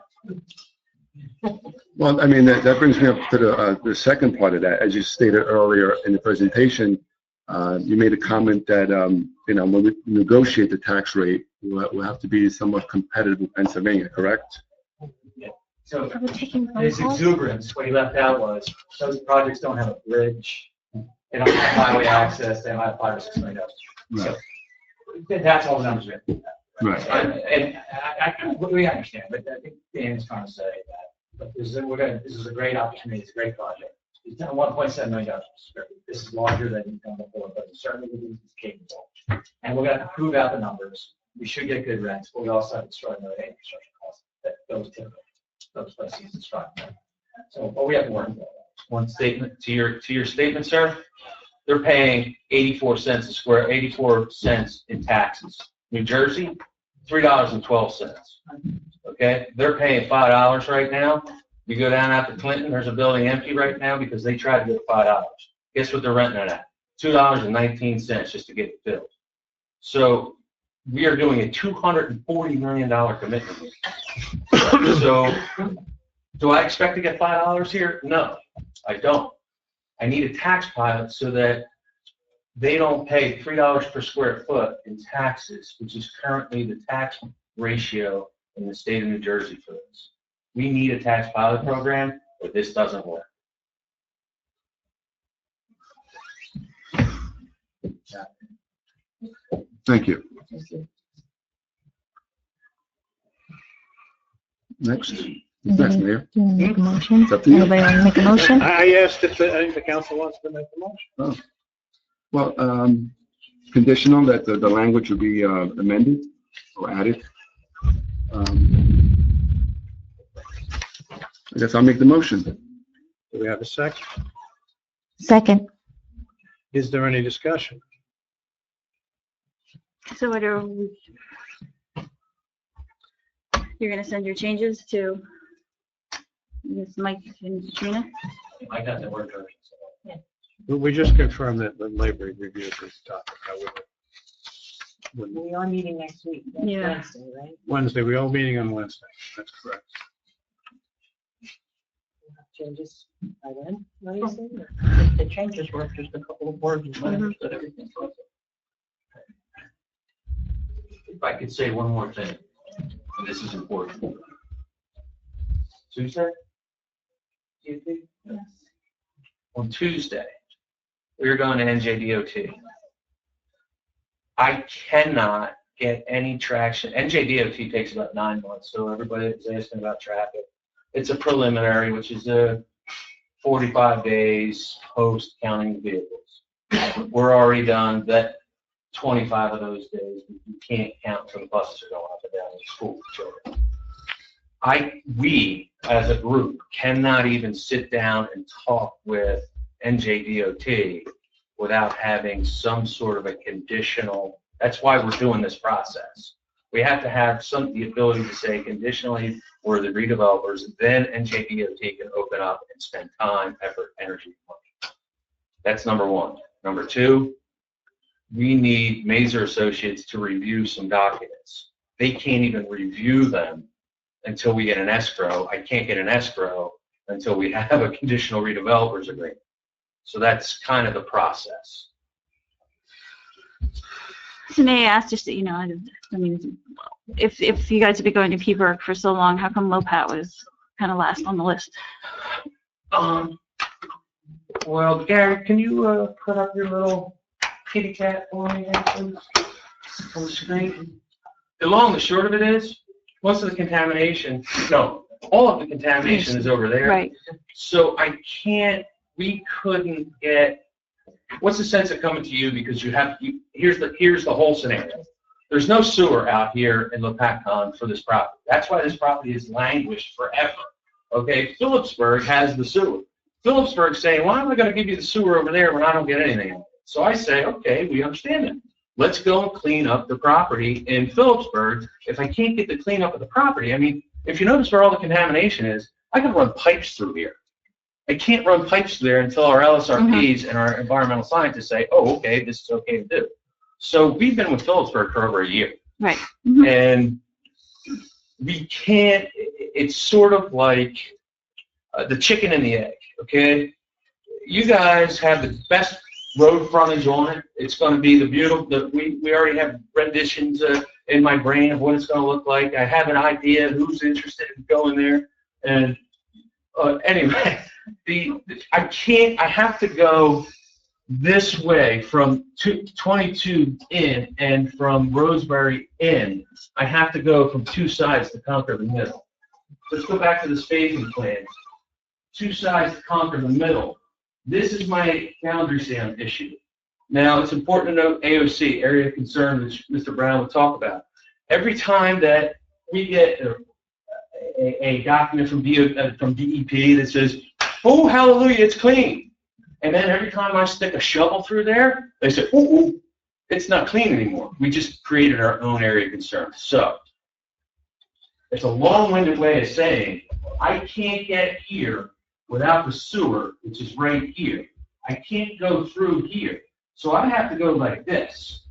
Well, I mean, that brings me up to the second part of that. As you stated earlier in the presentation, you made a comment that, when we negotiate the tax rate, we'll have to be somewhat competitive with Pennsylvania, correct? So Are we taking phone this calls? exuberance, what he left out was, those projects don't have a bridge, they don't have highway access, they don't have $5 or $6 million. So that's all the numbers we have to look at. Right. And we understand, but I think Dan's trying to say that, but this is a great opportunity, it's a great project. He's done $1.7 million. This is larger than he's done before, but certainly he's capable. And we're gonna prove out the numbers. We should get good rents, but we also have extraordinary infrastructure costs that those places describe. So, but we have to work with that. One statement to your statement, sir. They're paying 84 cents in taxes. New Jersey, $3.12. Okay, they're paying $5 right now. You go down out to Clinton, there's a building empty right now because they tried to get $5. Guess what they're renting it at? $2.19 just to get it filled. So we are doing a $240 million commitment. So do I expect to get $5 here? No, I don't. I need a tax pilot so that they don't pay $3 per square foot in taxes, which is currently the tax ratio in the state of New Jersey for this. We need a tax pilot program, or this doesn't work. Thank you. Next. Next, Mayor. Do you want to make a motion? It's up to you. Anybody want to make a motion? I asked if the council wants to make a motion. Well, conditional that the language will be amended or added. I guess I'll make the motion. Do we have a second? Second. Is there any discussion? So what are we? You're gonna send your changes to Ms. Mike and Katrina? I got the word version. We just confirmed that the labor reviewed this topic. We are meeting next week, that's Yeah. Wednesday, right? Wednesday, we all meeting on Wednesday. That's correct. We'll have Changes by then, what do you say? The changes were just a couple of words and letters that everything's okay. If I could say one more thing, and this is important. Tuesday? Tuesday? Yes. On Tuesday, we're going to NJDOT. I cannot get any traction. NJDOT takes about 9 months, so everybody is asking about traffic. It's a preliminary, which is a 45 days post counting vehicles. We're already done that 25 of those days. You can't count till the buses are going up and down the school for children. We, as a group, cannot even sit down and talk with NJDOT without having some sort of a conditional. That's why we're doing this process. We have to have the ability to say conditionally we're the redevelopers, then NJDOT can open up and spend time, effort, energy, money. That's number one. Number two, we need Mazer Associates to review some documents. They can't even review them until we get an escrow. I can't get an escrow until we have a conditional redevelopers agreement. So that's kind of the process. So may I ask, just that, I mean, if you guys have been going to Peaburg for so long, how come Lopat was kind of last on the list? Well, Gary, can you put up your little kitty cat for me there, please, on the screen? The long and the short of it is, most of the contamination, no, all of the contamination is over there. Right. So we couldn't get, what's the sense of coming to you because here's the whole scenario. There's no sewer out here in Lopatcong for this property. That's why this property has languished forever. Okay, Phillipsburg has the sewer. Phillipsburg's saying, why am I going to give you the sewer over there when I don't get anything? So I say, okay, we understand that. Let's go and clean up the property in Phillipsburg. If I can't get the cleanup of the property, I mean, if you notice where all the contamination is, I can run pipes through here. I can't run pipes there until our LSRPs and our environmental scientists say, oh, okay, this is okay to do. So we've been with Phillipsburg for over a year. Right. And we can't, it's sort of like the chicken and the egg, okay? You guys have the best road frontage on it. It's going to be the beautiful, we already have renditions in my brain of what it's going to look like. I have an idea who's interested in going there. And anyway, I have to go this way from 22 in and from Roseberry in. I have to go from two sides to conquer the middle. Let's go back to the phasing plan. Two sides to conquer the middle. This is my boundary sand issue. Now, it's important to note AOC, area of concern, which Mr. Brown would talk about. Every time that we get a document from DEP that says, oh, hallelujah, it's clean. And then every time I stick a shovel through there, they say, oh, it's not clean anymore. We just created our own area of concern. So, it's a long-winded way of saying, I can't get here without the sewer, which is right here. I can't go through here. So I have to go like this.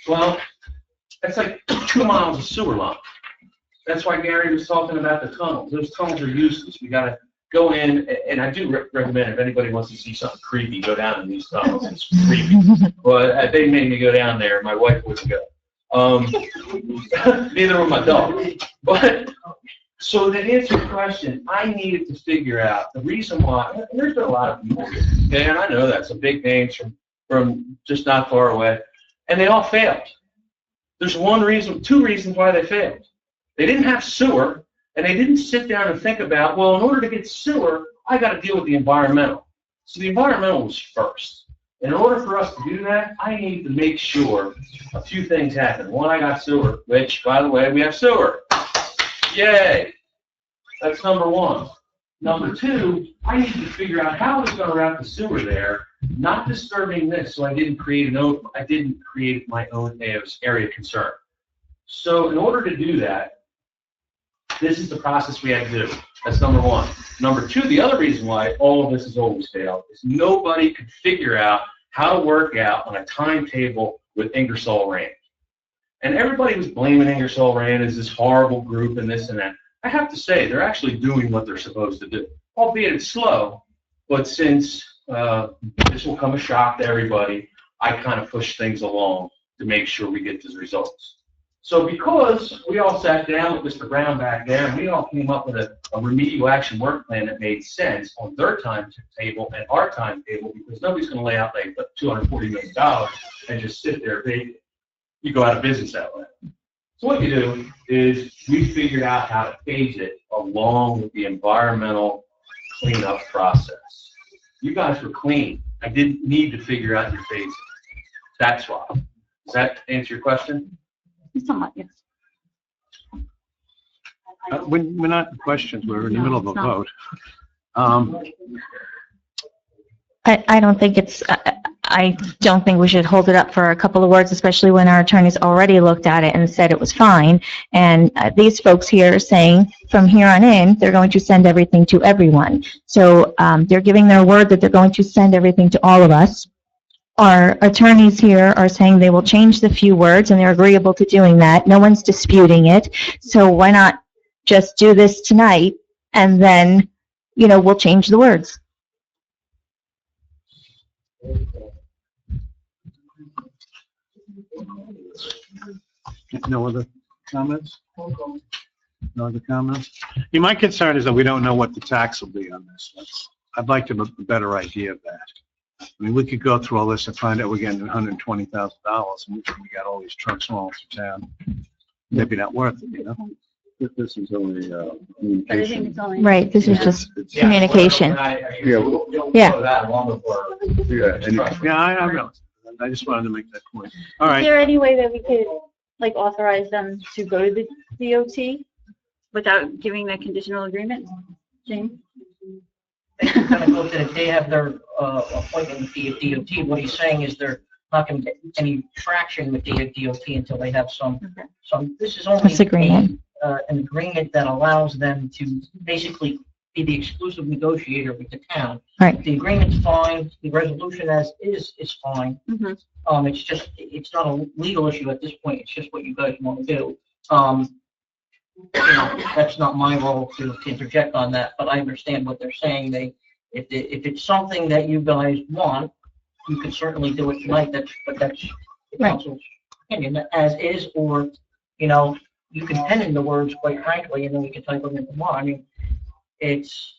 Well, that's like 2 miles of sewer line. That's why Gary was talking about the tunnels. Those tunnels are useless. We got to go in, and I do recommend if anybody wants to see something creepy, go down in these tunnels. It's creepy. But they made me go down there. My wife wouldn't go. Neither would my dog. But so to answer your question, I needed to figure out the reason why. And there's been a lot of people here, okay, and I know that some big names from just not far away, and they all failed. There's two reasons why they failed. They didn't have sewer, and they didn't sit down and think about, well, in order to get sewer, I got to deal with the environmental. So the environmental was first. In order for us to do that, I need to make sure a few things happen. One, I got sewer, which, by the way, we have sewer. Yay! That's number one. Number two, I need to figure out how I was going to route the sewer there, not disturbing this, so I didn't create my own area of concern. So in order to do that, this is the process we had to do. That's number one. Number two, the other reason why all of this has always failed is nobody could figure out how to work out on a timetable with Ingersoll Rand. And everybody was blaming Ingersoll Rand as this horrible group and this and that. I have to say, they're actually doing what they're supposed to do, albeit it's slow. But since this will come a shock to everybody, I kind of push things along to make sure we get these results. So because we all sat down with Mr. Brown back there, and we all came up with a remedial action work plan that made sense on their timetable and our timetable, because nobody's going to lay out like $240 million and just sit there vacant. You go out of business that way. So what you do is we figured out how to phase it along with the environmental cleanup process. You guys were clean. I didn't need to figure out your phasing. That's why. Does that answer your question? Somewhat, yes. We're not in questions. We're in the middle of a vote. I don't think I don't think we should hold it up for a couple of words, especially when our attorneys already looked at it and said it was fine. And these folks here are saying from here on in, they're going to send everything to everyone. So they're giving their word that they're going to send everything to all of us. Our attorneys here are saying they will change the few words, and they're agreeable to doing that. No one's disputing it. So why not just do this tonight, and then, we'll change the words. No other comments? No other comments? Yeah, my concern is that we don't know what the tax will be on this. I'd like to have a better idea of that. I mean, we could go through all this and find out we're getting $120,000, and we got all these trucks all through town. Maybe not worth it, This is only Everything is only. Right, this is just communication. Yeah, I know. I just wanted to make that point. All right. Is there any way that we could, authorize them to go to the DOT without giving the conditional agreement? Jane? They have their appointment with the DOT. What he's saying is they're not going to get any traction with the DOT until they have some. This is only Agreement. an agreement that allows them to basically be the exclusive negotiator with the town. Right. The agreement's fine, the resolution as is fine. Mhm. It's just, it's not a legal issue at this point, it's just what you guys want to do. That's not my role to interject on that, but I understand what they're saying. If it's something that you guys want, you can certainly do it tonight, but that's the Right. council's opinion, as is, or, you can pen in the words, quite frankly, and then we can type them in tomorrow. I mean, it's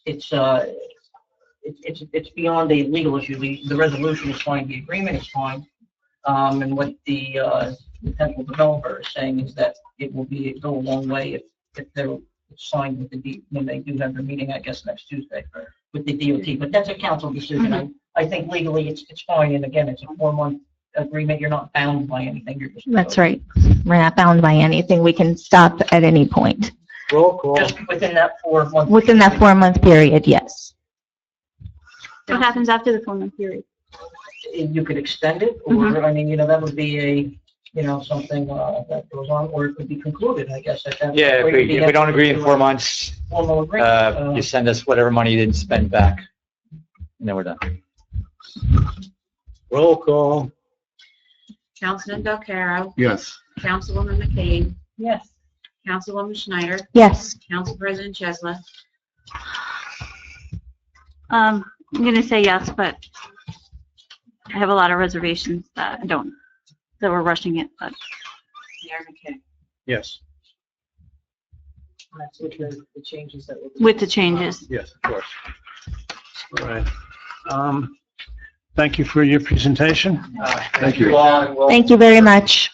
beyond a legal issue. The resolution is fine, the agreement is fine. And what the potential developer is saying is that it will go a long way if they're signed with the when they do have their meeting, I guess, next Tuesday with the DOT. But that's a council decision. I think legally it's fine. And again, it's a 4-month agreement. You're not bound by anything. You're just. That's right. We're not bound by anything. We can stop at any point. Roll call. Just within that 4-month. Within that 4-month period, yes. What happens after the 4-month period? You could extend it, or, I mean, that would be something that goes on, or it could be concluded, I guess, at that. Yeah, or it could be if we don't agree in entered 4 into a months, formal agreement. you send us whatever money you didn't spend back, and then we're done. Roll call. Councilman Belcaro, Yes. Councilwoman McCain, Yes. Councilwoman Schneider, Yes. Council President Chesla. I'm gonna say yes, but I have a lot of reservations that we're rushing it, but Mayor McKay. Yes. That's with the changes that will. with the changes. Yes, of course. All right. Thank you for your presentation. Thank you. Thank you very much.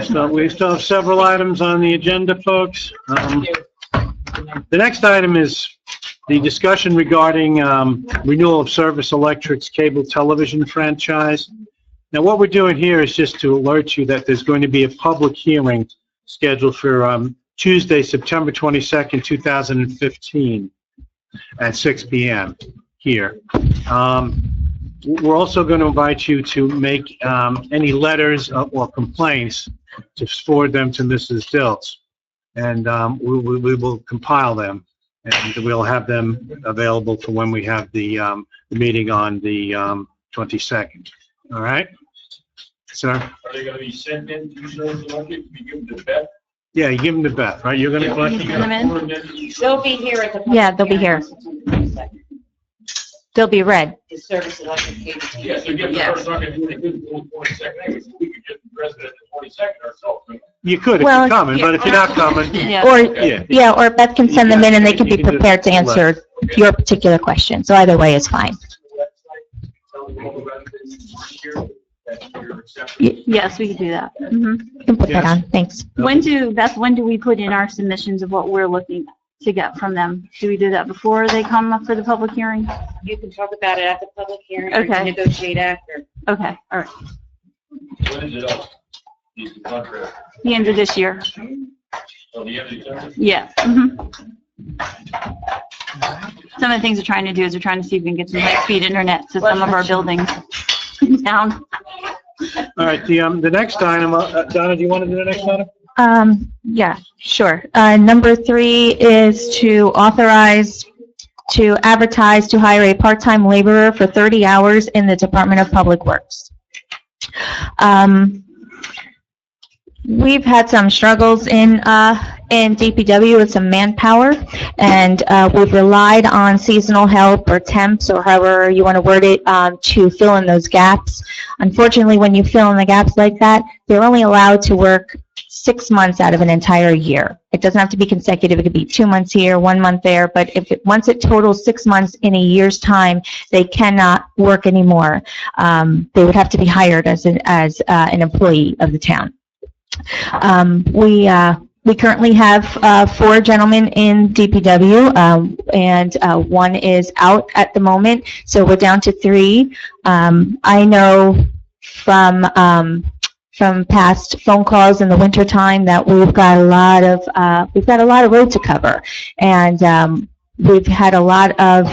So we still have several items on the agenda, folks. The next item is the discussion regarding renewal of Service Electric's cable television franchise. Now, what we're doing here is just to alert you that there's going to be a public hearing scheduled for Tuesday, September 22nd, 2015, at 6 p.m. here. We're also going to invite you to make any letters or complaints to forward them to Mrs. Dilts, and we will compile them, and we'll have them available for when we have the meeting on the 22nd. All right, sir? Are they gonna be sent in to Service Electric to be given to Beth? Yeah, you give them to Beth, right? You're going to collect Send them in? They'll be here at the. public Yeah, they'll be hearing. They'll be read. The service electric cable. Yes, so give the first second, do it until the 22nd, anyway, so we could just address it at the 22nd ourselves. Right? You could if Well, you're coming, but if you're not coming, Yeah. Or, yeah. yeah, or Beth can send them in and they can be You can just prepared to answer your particular question. So either way is fine. Tell them all about it this year, that you're accepting. Yes, we can do that. Mhm. You can put that Yes. on. Thanks. Beth, when do we put in our submissions of what we're looking to get from them? Do we do that before they come up for the public hearing? You can talk about it at the public hearing or Okay. negotiate after. Okay, all right. When is it up? Is the contract The end of this year. till the end of December? Yeah. Mhm. Some of the things we're trying to do is we're trying to see if we can get some high-speed internet to some of our buildings in town. All right, the next item, Donna, do you want to do the next item? Yeah, sure. Number 3 is to authorize to advertise to hire a part-time laborer for 30 hours in the Department of Public Works. We've had some struggles in DPW with some manpower, and we've relied on seasonal help or temps or however you want to word it to fill in those gaps. Unfortunately, when you fill in the gaps like that, they're only allowed to work 6 months out of an entire year. It doesn't have to be consecutive. It could be 2 months here, 1 month there, but once it totals 6 months in a year's time, they cannot work anymore. They would have to be hired as an employee of the town. We currently have 4 gentlemen in DPW, and 1 is out at the moment, so we're down to 3. I know from past phone calls in the wintertime that we've got a lot of road to cover, and we've had a lot of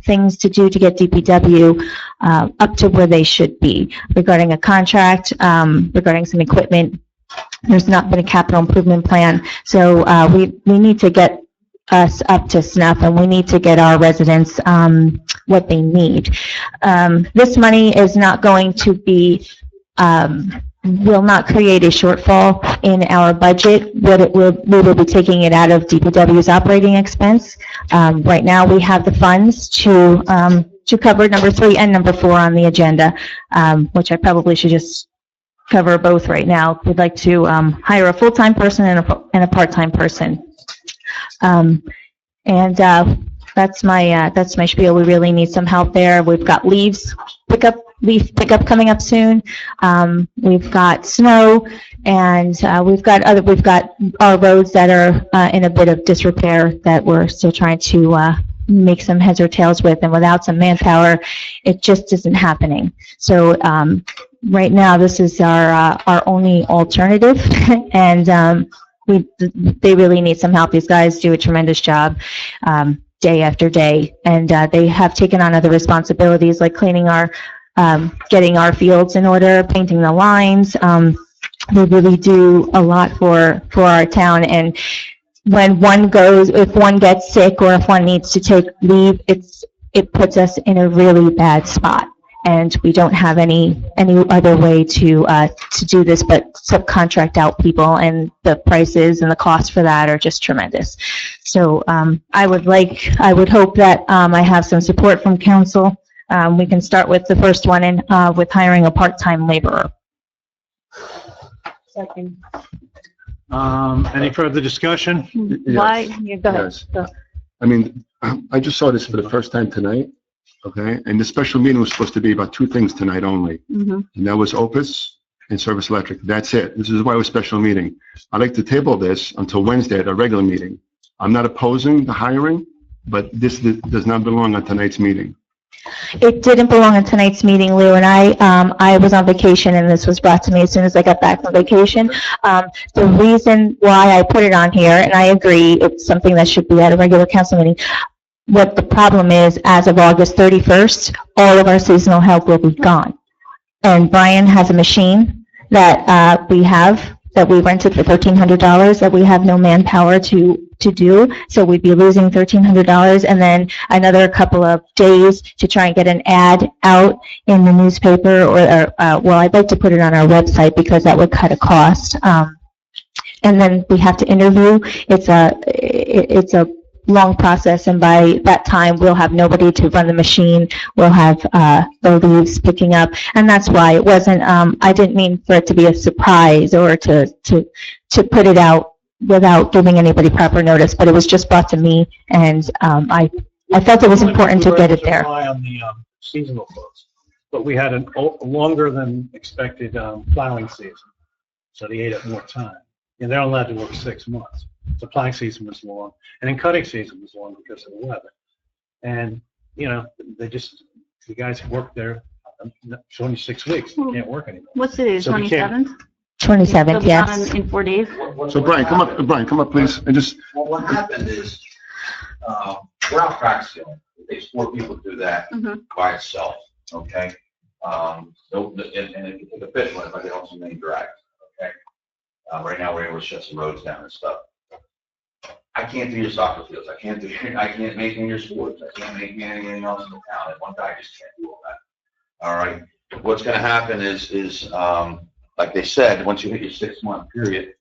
things to do to get DPW up to where they should be regarding a contract, regarding some equipment. There's not been a capital improvement plan, so we need to get us up to snuff, and we need to get our residents what they need. This money is not going to be, will not create a shortfall in our budget. We will be taking it out of DPW's operating expense. Right now, we have the funds to cover number 3 and number 4 on the agenda, which I probably should just cover both right now. We'd like to hire a full-time person and a part-time person. That's my spiel. We really need some help there. We've got leaf pickup coming up soon. We've got snow, and we've got our roads that are in a bit of disrepair that we're still trying to make some heads or tails with, and without some manpower, it just isn't happening. So right now, this is our only alternative, and they really need some help. These guys do a tremendous job day after day, and they have taken on other responsibilities like cleaning getting our fields in order, painting the lines. They really do a lot for our town, and when if one gets sick or if one needs to take leave, it puts us in a really bad spot. And we don't have any other way to do this but subcontract out people, and the prices and the costs for that are just tremendous. So I would hope that I have some support from council. We can start with the first one, and with hiring a part-time laborer. Second. Any further discussion? Why? Yeah, go ahead. Yes. I mean, I just saw this for the first time tonight, okay? And the special meeting was supposed to be about 2 things tonight only. And that was Opus and Service Electric. That's it. This is why it was a special meeting. I'd like to table this until Wednesday at a regular meeting. I'm not opposing the hiring, but this does not belong on tonight's meeting. It didn't belong in tonight's meeting, Lou, and I was on vacation, and this was brought to me as soon as I got back from vacation. The reason why I put it on here, and I agree, it's something that should be at a regular council meeting. What the problem is, as of August 31st, all of our seasonal help will be gone. And Brian has a machine that we rented for $1,300 that we have no manpower to do, so we'd be losing $1,300, and then another couple of days to try and get an ad out in the newspaper, or well, I'd like to put it on our website because that would cut a cost. And then we have to interview. It's a long process, and by that time we'll have nobody to run the machine. We'll have the leaves picking up, and that's why it wasn't. I didn't mean for it to be a surprise or to put it out without giving anybody proper notice, but it was just brought to me, and I felt it was important to get it there. Rely on the seasonal folks, but we had a longer than expected plowing season, so they ate up more time. And they're only allowed to work 6 months. The plowing season was long, and then cutting season was long because of the weather. And the guys who worked there, it's only 6 weeks. They can't work anymore. What's today, So we can't- 27th? 27th, yes. In 4 days? So Brian, come up, please, and just, Well, what happened is, we're out crack sealing. It takes 4 people to do that by itself, okay? And if you take a fish one, if I get on some main drags, okay? Right now, we're able to shut some roads down and stuff. I can't do your soccer fields. I can't make any of your sports. I can't make anything else in the town. And one guy just can't do all that. All right. What's going to happen is like they said, once you hit your 6-month period,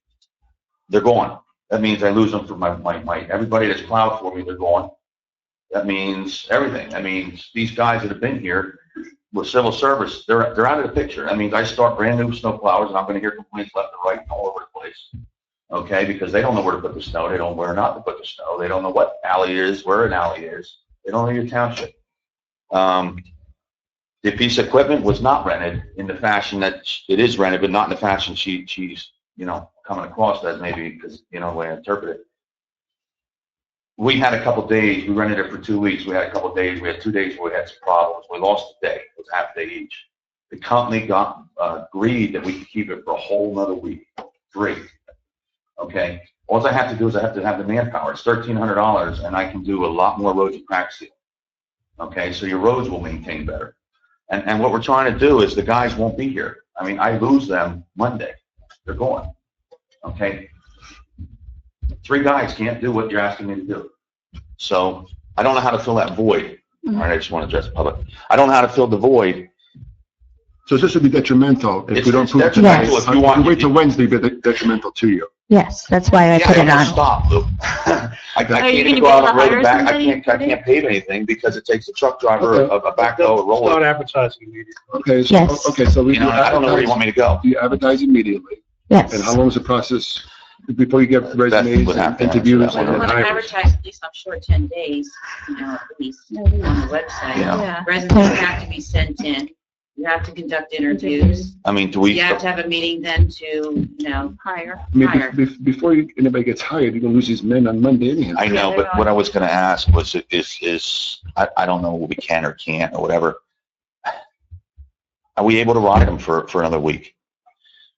they're gone. That means I lose them for my everybody that's plowed for me, they're gone. That means everything. That means these guys that have been here with civil service, they're out of the picture. That means I start brand new snow plowers, and I'm going to hear complaints left and right and all over the place. Okay, because they don't know where to put the snow. They don't know where not to put the snow. They don't know what alley is, where an alley is. They don't know your township. The piece of equipment was not rented in the fashion that it is rented, but not in the fashion she's coming across as maybe, because the way I interpret it. We had a couple days. We rented it for 2 weeks. We had a couple days. We had 2 days where we had some problems. We lost a day. It was half a day each. The company agreed that we could keep it for a whole another week. 3. Okay. All I have to do is I have to have the manpower. It's $1,300, and I can do a lot more roads and crack seal. Okay. So your roads will maintain better. And what we're trying to do is the guys won't be here. I mean, I lose them Monday. They're gone. Okay. 3 guys can't do what you're asking me to do. So I don't know how to fill that void. All right, I just want to address the public. I don't know how to fill the void. So this would be detrimental if we don't It's prove. detrimental if you want. Wait till Wednesday, but detrimental to you. Yes, that's why I Yeah, put I it don't on. stop, Lou. I you can't gonna even be go out able on to the road hire and back. somebody I can't pave anything because it takes a truck driver, a backhoe, a roller. Start advertising immediately. Okay, so, Yes. okay, so we. You know, I don't know where you want me to go. You advertise immediately. Yes. And how long is the process before you get Beth resumes would have and to answer interviews that and one. We then want to hires? advertise at least, I'm sure, 10 days, at least, on the website. Yeah. Resumes have to be sent in. You have to conduct interviews. I mean, do we? You have to have a meeting then to, hire. I mean, before anybody gets hired, you're gonna lose these men on Monday anyhow. I know, but what I was gonna ask was, I don't know what we can or can't or whatever. Are we able to ride them for another week?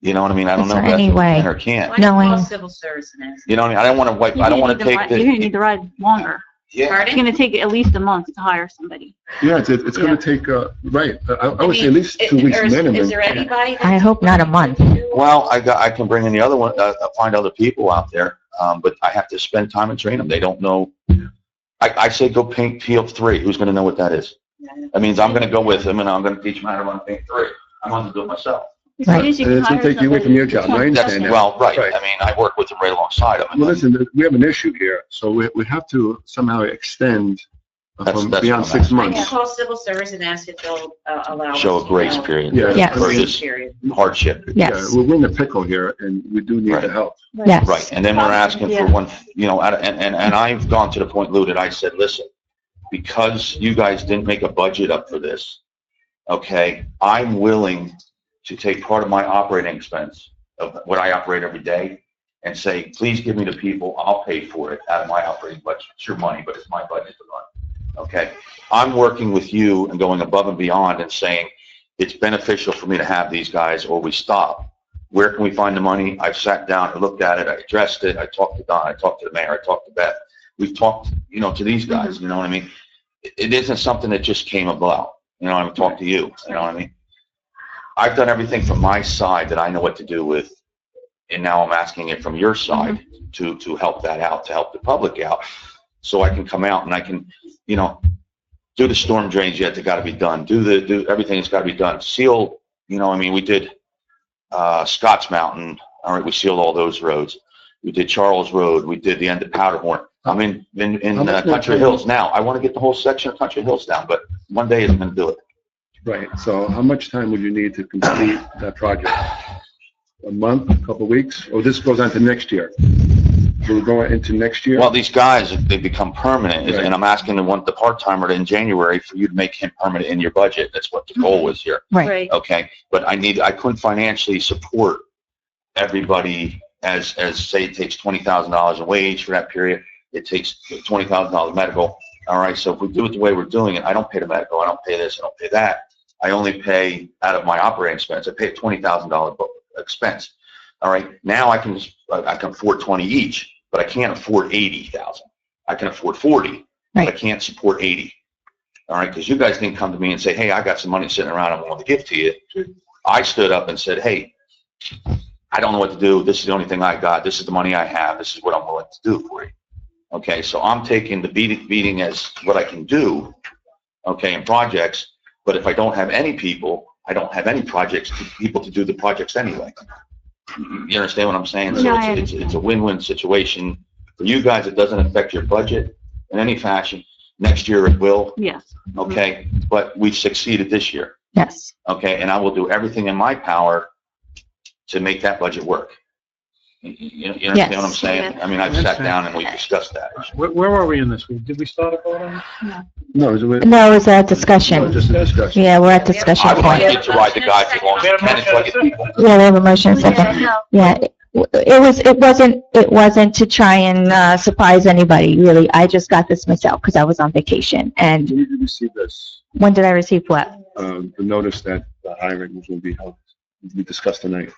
You know what I mean? I don't Is know there if that's any what we way? can or can't. Why don't you call Knowing- civil service and ask? You know what I mean? I don't wanna wipe, I don't wanna take You're gonna the, need to ride longer. yeah, It's Pardon? gonna take at least a month to hire somebody. Yeah, it's gonna take, right, I would say at least 2 weeks minimum. Is there anybody? I hope not a month. well, I can bring in the other one, find other people out there, but I have to spend time and train them. They don't know. I say go paint Field 3. Who's gonna know what that is? That means I'm gonna go with them and I'm gonna teach them how to run paint 3. I'm gonna do it myself. As soon as you And can it's gonna hire take you away from your somebody, job, I That's, understand that. well, right. Right. I mean, I work with them right alongside them. Well, listen, we have an issue here, so we have to somehow extend That's from what beyond I'm 6 asking. I can months. call civil service and ask if they'll allow us. Show a grace period. Yeah. Yes. Versus Period. hardship. Yes, We're in the pickle here, and we do need the Right. help. yes. Right, and then we're asking for Yeah. one, and I've gone to the point, Lou, that I said, listen, because you guys didn't make a budget up for this, okay, I'm willing to take part of my operating expense of what I operate every day and say, please give me the people, I'll pay for it out of my operating budget. It's your money, but it's my budget to run, okay? I'm working with you and going above and beyond and saying, it's beneficial for me to have these guys or we stop. Where can we find the money? I've sat down, I looked at it, I addressed it, I talked to Don, I talked to the mayor, I talked to Beth. We've talked, to these guys, you know what I mean? It isn't something that just came about, I've talked to you, you know what I mean? I've done everything from my side that I know what to do with, and now I'm asking it from your side to help that out, to help the public out, so I can come out and I can, do the storm drains yet that got to be done, do everything that's got to be done, seal, we did Scotts Mountain, all right, we sealed all those roads. We did Charles Road, we did the end of Powderhorn. I'm in Country Hills now. I want to get the whole section of Country Hills down, but one day isn't going to do it. Right, so how much time would you need to complete that project? A month, a couple of weeks, or this goes on to next year? Will it go into next year? Well, these guys, they become permanent, Right. and I'm asking the part-timer in January for you to make him permanent in your budget. That's what the goal was here. Right. Okay, but I couldn't financially support everybody as say it takes $20,000 a wage for that period. It takes $20,000 medical. All right, so if we do it the way we're doing it, I don't pay the medical, I don't pay this, I don't pay that. I only pay out of my operating expense. I pay a $20,000 expense. All right, now I can afford 20 each, but I can't afford 80,000. I can afford 40, but I can't support 80. All right, because you guys didn't come to me and say, hey, I got some money sitting around I want to give to you. I stood up and said, hey, I don't know what to do. This is the only thing I got. This is the money I have. This is what I'm willing to do for you. Okay, so I'm taking the beating as what I can do, okay, in projects, but if I don't have any people, I don't have any people to do the projects anyway. You understand what I'm saying? So Yeah, it's a win-win situation. For you guys, it doesn't affect your budget in any fashion. Next year it will, Yes. okay, but we've succeeded this year, Yes. okay, and I will do everything in my power to make that budget work. You understand what I'm saying? I mean, I've sat down and we've discussed that. Where are we in this? Did we start a vote on this? No, No, it's a discussion. just a discussion. Yeah, we're at discussion I would like point. you to ride the guys as long as you can until I get people. Yeah, we have a motion second. Yeah, it wasn't to try and surprise anybody, really. I just got this myself because I was on vacation. And When did you receive this? when did I receive what? The notice that the hiring was going to be held, we discussed tonight.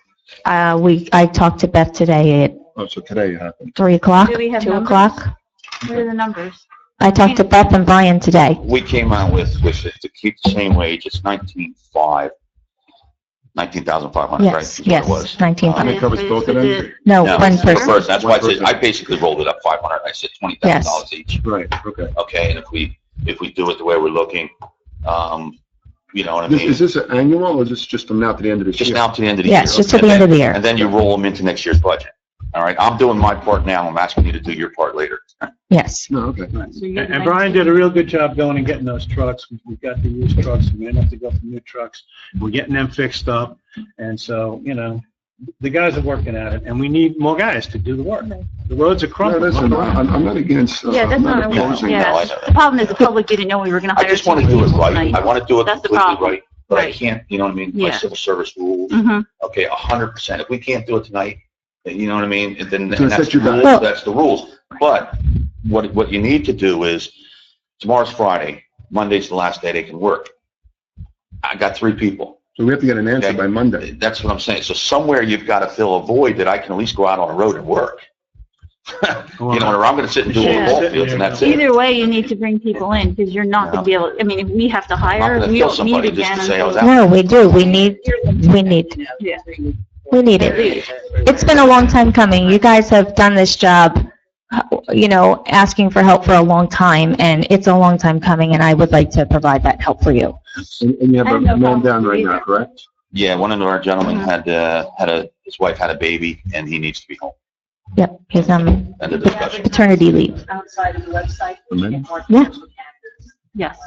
I talked to Beth today at Oh, so today it happened. 3 o'clock, Do we have 2 numbers? o'clock. What are the numbers? I talked to Beth and Brian today. We came out with it to keep the same wage, it's 19.5. 19,500, right? Yes, is what it was. yes, 19. That covers both of them? No, No, one per person. That's why I said, I basically rolled it up 500. I said $20,000 each. Right, okay. Okay, and if we do it the way we're looking, you know what I mean? Is this an annual or is this just from now to the end of this year? Just now to the end of the year. Yes, just to And the end then- of the year. And then you roll them into next year's budget. All right, I'm doing my part now. I'm asking you to do your part later. Yes. No, okay. And Brian did a real good job going and getting those trucks. We've got the used trucks, we didn't have to go for new trucks. We're getting them fixed up, and so, you know, the guys are working at it, and we need more guys to do the work. The roads are No, crumbling. listen, I'm not against, Yeah, that's I'm not not, opposing. No, I yeah. know that. The problem is the public didn't know we were gonna I hire. just want to do it right. tonight. I want to do it That's the completely problem. right, but I Right. can't, you know what I mean, by Yeah. civil service rules. Mm-hmm. Okay, 100%. If we can't do it tonight, then you know what I mean, and then So and that's set you the back. rules, that's the rules. But what you need to do is, tomorrow's Friday, Monday's the last day they can work. I got 3 people. So we have to get an answer Okay. by Monday. That's what I'm saying. So somewhere you've got to fill a void that I can at least go out on the road and work. You know, or I'm going to sit and do Yeah. all ball fields and that's it. Either way, you need to bring people in, because you're not gonna be able, I mean, if we have to I'm hire, not going to we kill don't somebody meet just again to say I was until. out. No, we do. We need, Yeah. we need it. It's been a long time coming. You guys have done this job, you know, asking for help for a long time, and it's a long time coming, and I would like to provide that help for you. And you have I a have no man problem down right either. now, correct? Yeah, one of our gentlemen his wife had a baby and he needs to be home. Yep, he's on End of discussion. paternity leave. Outside of the website, we should get more Yeah. potential candidates. Yes.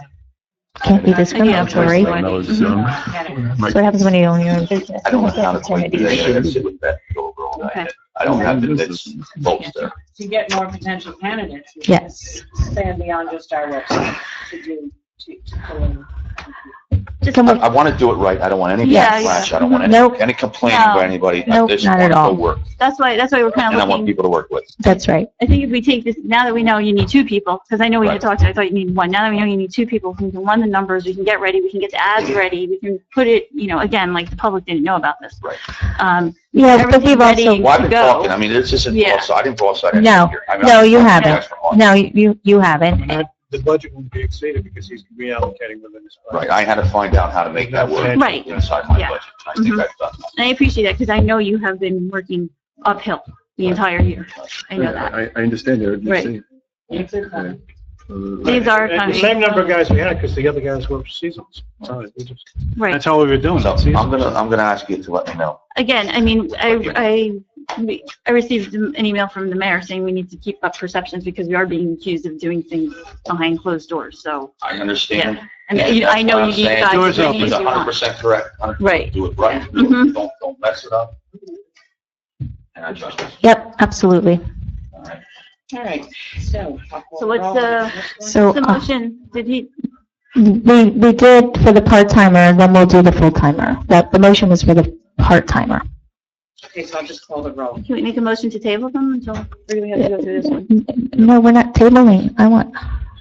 Can't be discriminatory. I know it's, That's what happens when you own your own business. I don't know how to Paternity quite do that. I leave. gotta sit with that and go over all that. Okay. I don't have the folks there. To get more potential candidates. we Yes. Expand beyond just our website to do, to pull in. Just I want to do it right. I don't want any Yeah, backlash. yeah. I don't want Nope. any complaining No. by anybody. I Nope, just not want at to all. go work. That's why we're kind And I of want looking, people to work with. That's right. I think if we take this, now that we know you need 2 people, because I know we had Right. talked, I thought you need 1. Now that we know you need 2 people, we can run the numbers, we can get ready, we can get the ads ready, we can put it, you know, again, like the public didn't know about this. Right. Yeah, but Everything we've ready also, Well, I've to been go. talking. I mean, this isn't Yeah. false. I didn't false. No. No, you haven't. no, you haven't. And the budget won't be exceeded because he's reallocating within this budget. Right. I had to find out how to make that work Right. inside my Yeah. budget. I think Mhm. I've done that. And I appreciate that, because I know you have been working uphill the entire year. I know that. I understand the urgency. It's a fun. These are And coming. the same number of guys we had, because the other guys were seasonals. So Right. that's how we were doing. So it, seasonals. I'm gonna ask you to let me know. Again, I mean, I received an email from the mayor saying we need to keep up perceptions because we are being accused of doing things behind closed doors, so. I understand. And And I know that's you what need I'm guys. saying. Doors to do open. He's anything you want. 100% correct. 100%. Right. Do it right. Mhm. Don't mess it up. And I trust you. Yep, absolutely. All right. All right, so. So what's the, So, the motion? Did he, we did for the part-timer, then we'll do the full-timer. The motion was for the part-timer. Okay, so I'll just call the roll. can we make a motion to table them until, or do we have to go through this one? No, we're not tabling.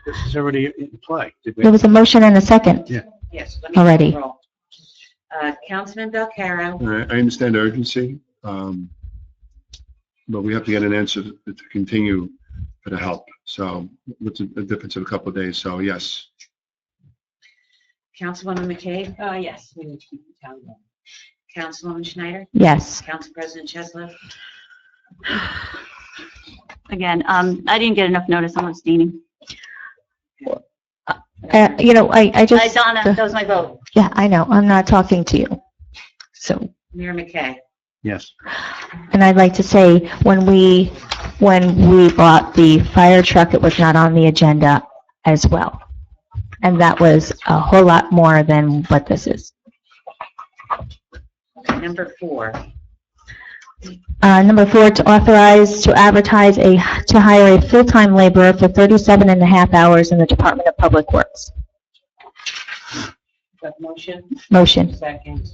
This is already in play. Did we? There was a motion and a second. Yes. let me Already. call the roll. Councilman Belcaro, I understand the urgency, but we have to get an answer to continue for the help. So what's the difference of a couple of days? So yes. Councilwoman McCabe, Yes, we need to keep the town going. Councilwoman Schneider, Yes. Council President Chesler, Again, I didn't get enough notice, I'm abstaining. You know, I just. Donna, that was my vote. Yeah, I know. I'm not talking to you. So, Mayor McKay. Yes. and I'd like to say, when we bought the fire truck, it was not on the agenda as well. And that was a whole lot more than what this is. Number 4, Number 4, to authorize to advertise to hire a full-time laborer for 37 and a half hours in the Department of Public Works. got motion, Motion. second.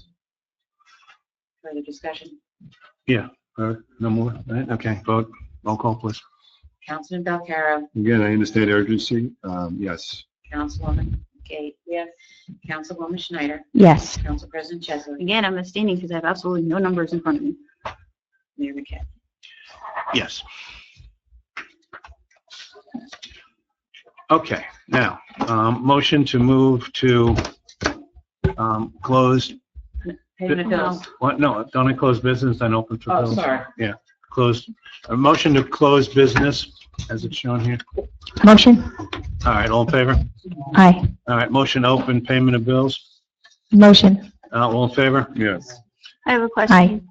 Further discussion? No more? Right? Okay, vote. Roll call, please. Councilman Belcaro, Again, I understand the urgency. Yes. Councilwoman McCabe. Yes. Councilwoman Schneider, Yes. Council President Chesler, Again, I'm abstaining because I have absolutely no numbers in front of me. Mayor McKay. Yes. Okay, now, motion to move to closed Pay the bills. What, no, don't I close business, then open for Oh, bills? sorry. Yeah, closed. A motion to close business, as it's shown here. Motion? All right, all in favor? Aye. All right, motion to open payment of bills. Motion? All in favor? Yes. I have a question.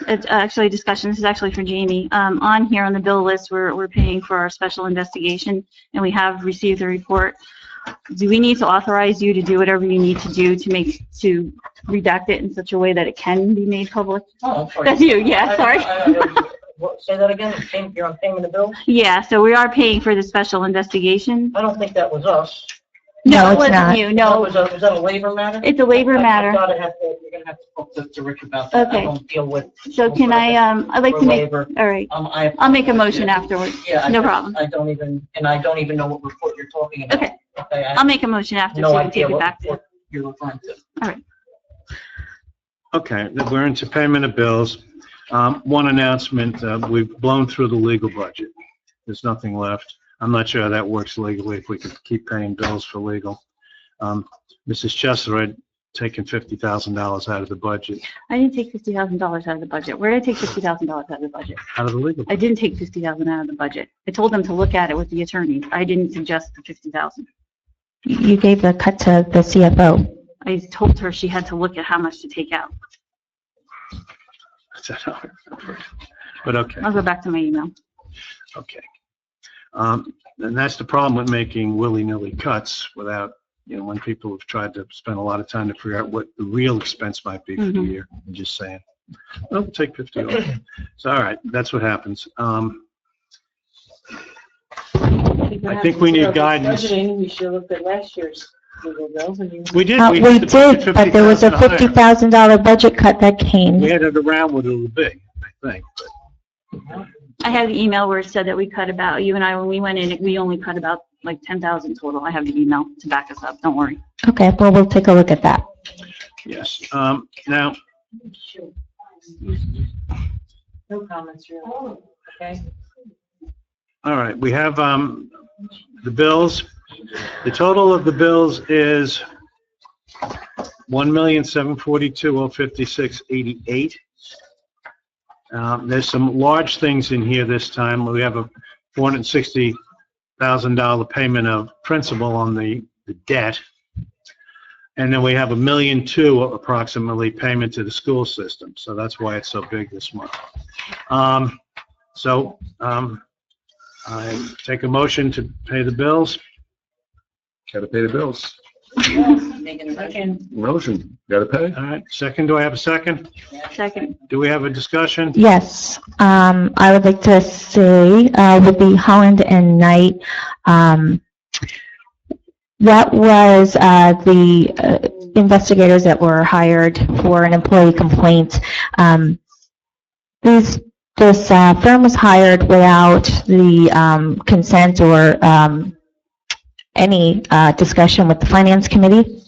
It's actually a discussion. This is actually for Jamie. On here on the bill list, we're paying for our special investigation, and we have received the report. Do we need to authorize you to do whatever you need to do to redact it in such a way that it can be made public? Oh, I'm sorry. That's you, yeah, sorry. Say that again, you're on payment of bills? Yeah, so we are paying for the special investigation. I don't think that was us. No, it it's wasn't not. you, no. Was that a labor matter? It's a labor matter. You're gonna have to talk to Rich about that. Okay. I don't deal with. So can I, I'd like to make, Labor. all right, I. I'll make a motion afterwards. Yeah. No problem. I don't even know what report you're talking about. Okay. Okay. I I'll make a motion after, have so no we can take idea it back to. what you're referring to. Okay, we're into payment of bills. One announcement, we've blown through the legal budget. There's nothing left. I'm not sure how that works legally, if we could keep paying bills for legal. Mrs. Chester had taken $50,000 out of the budget, I didn't take $50,000 out of the budget. Where did I take $50,000 out of the budget? out of the legal. I didn't take $50,000 out of the budget. I told them to look at it with the attorneys. I didn't suggest the $50,000. You gave the cut to the CFO. I told her she had to look at how much to take out. But okay, I'll go back to my email. okay. And that's the problem with making willy-nilly cuts without, when people have tried to spend a lot of time to figure out what the real expense might be for the Mhm. year. I'm just saying, well, we'll take 50 off. So, all right, that's what happens. I think we need guidance. Budgeting, we should look at last year's legal bills and you. We did. We hit the budget did, but there was a $50,000 higher. $50,000 budget cut that came. We had it around with a little big, I think. I have the email where it said that we cut about, you and I, when we went in, we only cut about like 10,000 total. I have the email to back us up. Don't worry. Okay, well, we'll take a look at that. Yes. Now, No comments, really. Okay. all right, we have the bills. The total of the bills is $1,742,056.88. There's some large things in here this time. We have a $460,000 payment of principal on the debt. And then we have $1.2 million approximately payment to the school system. So that's why it's so big this month. I take a motion to pay the bills. Gotta pay the bills. Second. Motion, gotta pay. All right, second, do I have a second? Second. Do we have a discussion? Yes, I would like to say, with the Holland and Knight, that was the investigators that were hired for an employee complaint. This firm was hired without the consent or any discussion with the Finance Committee.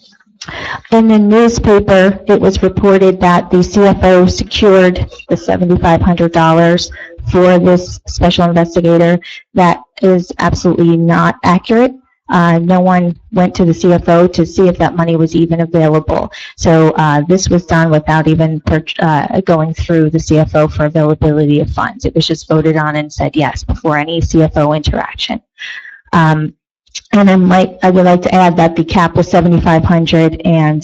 In the newspaper, it was reported that the CFO secured the $7,500 for this special investigator. That is absolutely not accurate. No one went to the CFO to see if that money was even available. So this was done without even going through the CFO for availability of funds. It was just voted on and said yes before any CFO interaction. And I would like to add that the cap was $7,500 and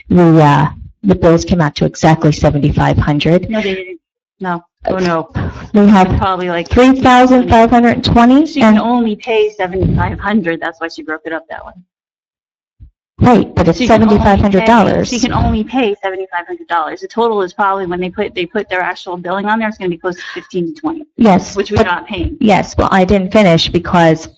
the bills came out to exactly $7,500. No, they didn't. No. Oh, no. We have Probably like $3,520. She can only pay $7,500. That's why she broke it up that way. Right, but it's $7,500. She can only pay $7,500. The total is probably, when they put their actual billing on there, it's going to be close to 15 to 20. Yes. Which we're not paying. Yes, well, I didn't finish because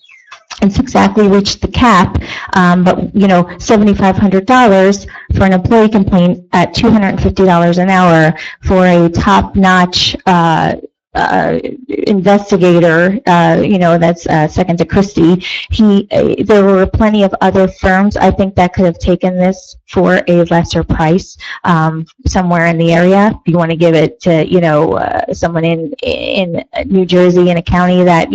it's exactly reached the cap, but, $7,500 for an employee complaint at $250 an hour for a top-notch investigator, that's second to Christie. There were plenty of other firms, I think, that could have taken this for a lesser price somewhere in the area. If you want to give it to, someone in New Jersey in a county that,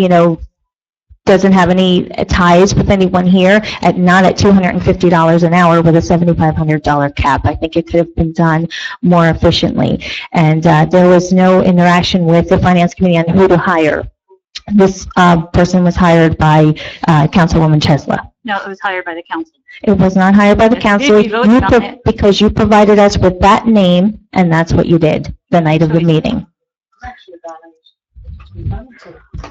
doesn't have any ties with anyone here, not at $250 an hour with a $7,500 cap. I think it could have been done more efficiently. And there was no interaction with the Finance Committee on who to hire. This person was hired by Councilwoman Chesla. No, it was hired by the council. It was not hired by the Yes, council. we voted on it. Because you provided us with that name, and that's what you did the night of the meeting.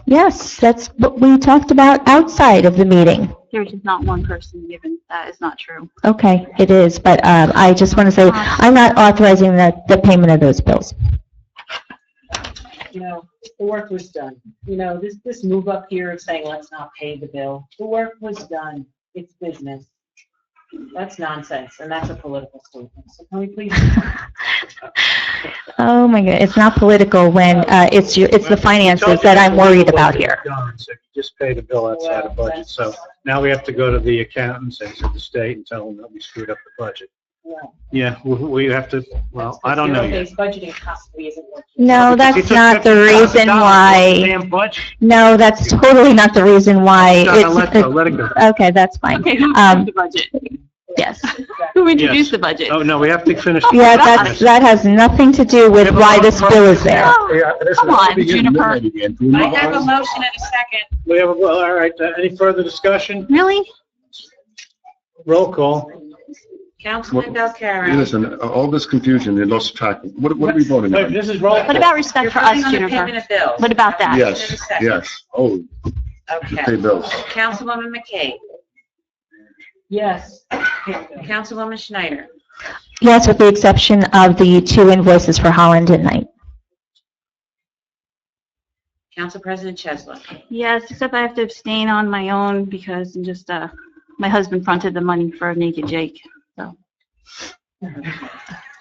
Yes, that's what we talked about outside of the meeting. There's just not one person given. That is not true. Okay, it is, but I just want to say, I'm not authorizing the payment of those bills. You know, the work was done. You know, this move up here of saying, let's not pay the bill, the work was done. It's business. That's nonsense, and that's a political statement. So can we please? Oh my God, it's not political when it's the finances that I'm worried about here. So you just pay the bill outside of budget. So now we have to go to the accountants and to the state and tell them that we screwed up the budget. Yeah, we have to, well, I don't know yet. Zero-based budgeting possibly isn't working. No, that's not the reason why. Damn budget. No, that's totally not the reason why. Let it go. Okay, that's fine. Okay, who introduced the budget? Yes. Who introduced Yes. the budget? Oh, no, we have to finish. Yeah, that has nothing to do with why this bill is there. Come on, Juniper. I have a motion and a second. We have, well, all right, any further discussion? Really? Roll call. Councilman Belcarra. Listen, all this confusion, they lost track. What are we voting Wait, on? this is roll What call. about respect for us, Voting on the payment Juniper? of bills. What about that? Yes, yes. Oh, Okay. pay bills. Councilwoman McKay. Yes. Councilwoman Schneider. Yes, with the exception of the 2 invoices for Holland and Knight. Council President Chesler. Yes, except I have to abstain on my own because I'm just, my husband fronted the money for Naked Jake, so.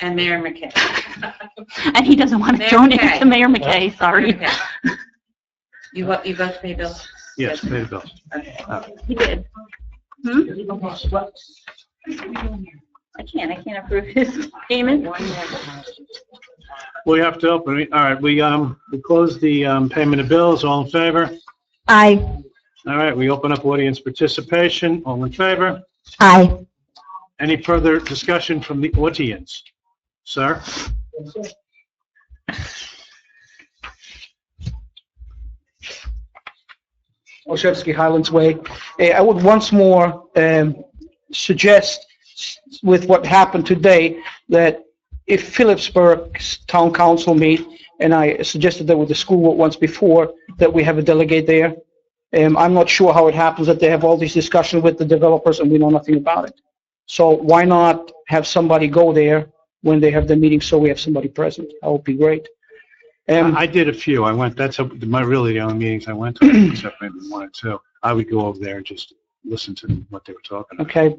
And Mayor McKay. And he doesn't want to Mayor donate McKay. to Mayor McKay, sorry. Okay. You vote to pay bills? Yes, pay the bill. Okay. He did. Hmm? I can't approve his payment. We have to open, all right, we close the payment of bills. All in favor? Aye. All right, we open up audience participation. All in favor? Aye. Any further discussion from the audience? Sir? Olszewski, Highlands Way. I would once more suggest, with what happened today, that if Phillipsburg's town council meet, and I suggested that with the school once before, that we have a delegate there. I'm not sure how it happens that they have all these discussions with the developers and we know nothing about it. So why not have somebody go there when they have the meeting so we have somebody present? That would be great. I did a few. I went, that's really the only meetings I went to, except maybe 1 or 2. I would go over there and just listen to what they were talking about. Okay.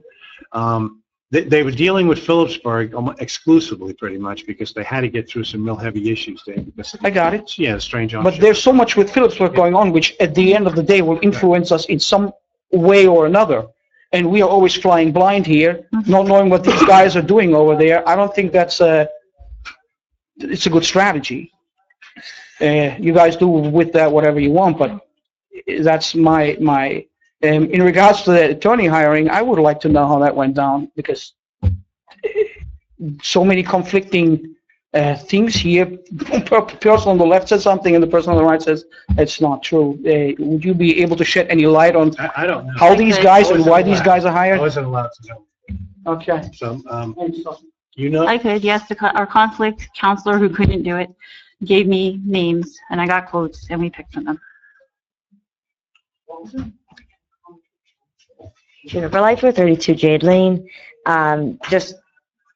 They were dealing with Phillipsburg almost exclusively, pretty much, because they had to get through some real heavy issues there. I got it. Yeah, strange But ownership. there's so much with Phillipsburg going on, which at the end of the day will influence us in some way or another. And we are always flying blind here, not knowing what these guys are doing over there. I don't think it's a good strategy. You guys do with that whatever you want, but that's my in regards to the attorney hiring, I would like to know how that went down, because so many conflicting things here. Person on the left says something and the person on the right says it's not true. Would you be able to shed any light on I don't know. how these guys and why these guys are I hired? wasn't allowed to know. Okay. So, you know? I could, yes, our conflict counselor who couldn't do it gave me names and I got quotes and we picked from them. Jennifer Lifer, 32 Jade Lane. Just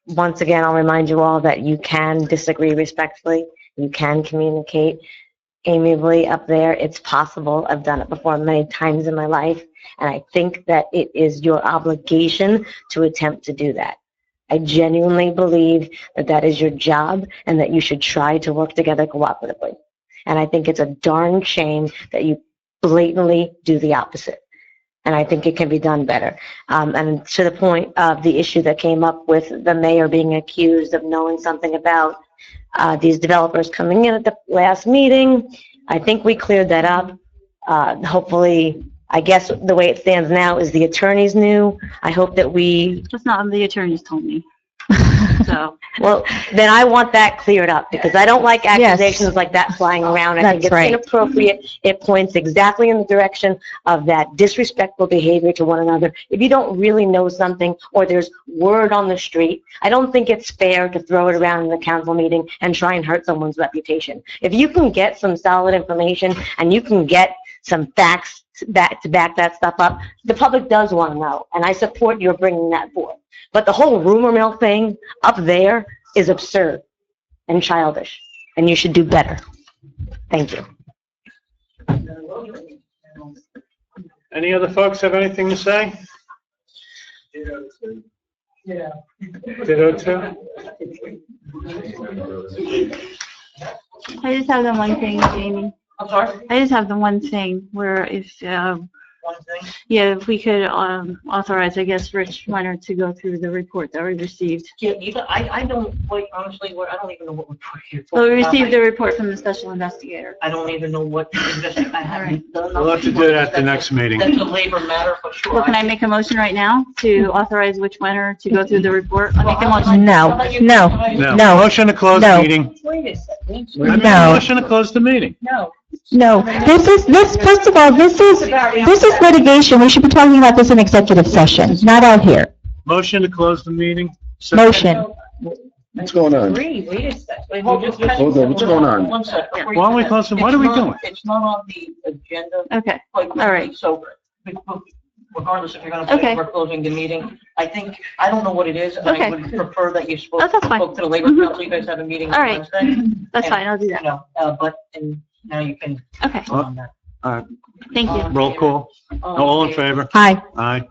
once again, I'll remind you all that you can disagree respectfully. You can communicate amiably up there. It's possible. I've done it before many times in my life. And I think that it is your obligation to attempt to do that. I genuinely believe that that is your job and that you should try to work together cooperatively. And I think it's a darn shame that you blatantly do the opposite. And I think it can be done better. And to the point of the issue that came up with the mayor being accused of knowing something about these developers coming in at the last meeting, I think we cleared that up. Hopefully, I guess the way it stands now is the attorney's new. I hope that we, That's not what the attorneys told me. So, well, then I want that cleared up, because I don't like accusations like that flying around. I think That's it's right. inappropriate. It points exactly in the direction of that disrespectful behavior to one another. If you don't really know something, or there's word on the street, I don't think it's fair to throw it around in the council meeting and try and hurt someone's reputation. If you can get some solid information and you can get some facts to back that stuff up, the public does want to know, and I support your bringing that forth. But the whole rumor mill thing up there is absurd and childish, and you should do better. Thank you. Any other folks have anything to say? Yeah. Ditto too? I just have the one thing, Jamie. I'm sorry? I just have the one thing where if, One thing? yeah, if we could authorize, I guess, Rich Weiner to go through the report that we received. Yeah, I don't, quite honestly, I don't even know what report you're Well, we talking received about. the report from the special investigator. I don't even know what investigation, I haven't done. We'll have to do it at the next meeting. That's a labor matter for sure. Well, can I make a motion right now to authorize Rich Weiner to go through the report? I'll make a motion. No, no, No. no. Motion to close the No. meeting. Wait a second. I made a No. motion to close the meeting. No. No, this, first of all, this is litigation. We should be talking about this in executive session, not out here. Motion to close the meeting. Second. Motion. What's going on? Wait a second. Wait, Hold on, what's going on? One second. Why don't we close it? What are we doing? It's not on the agenda. Okay, Quite all right. quickly, so regardless if you're gonna Okay. say we're closing the meeting, I think, I don't know what it is, and I Okay. would prefer that you spoke Oh, that's fine. to the labor Mhm. council, you guys have a meeting All on right. Wednesday. That's And, fine, I'll do You that. know, but, and now you can. Okay, on that. thank you. Roll call. All in favor? Hi. Aye.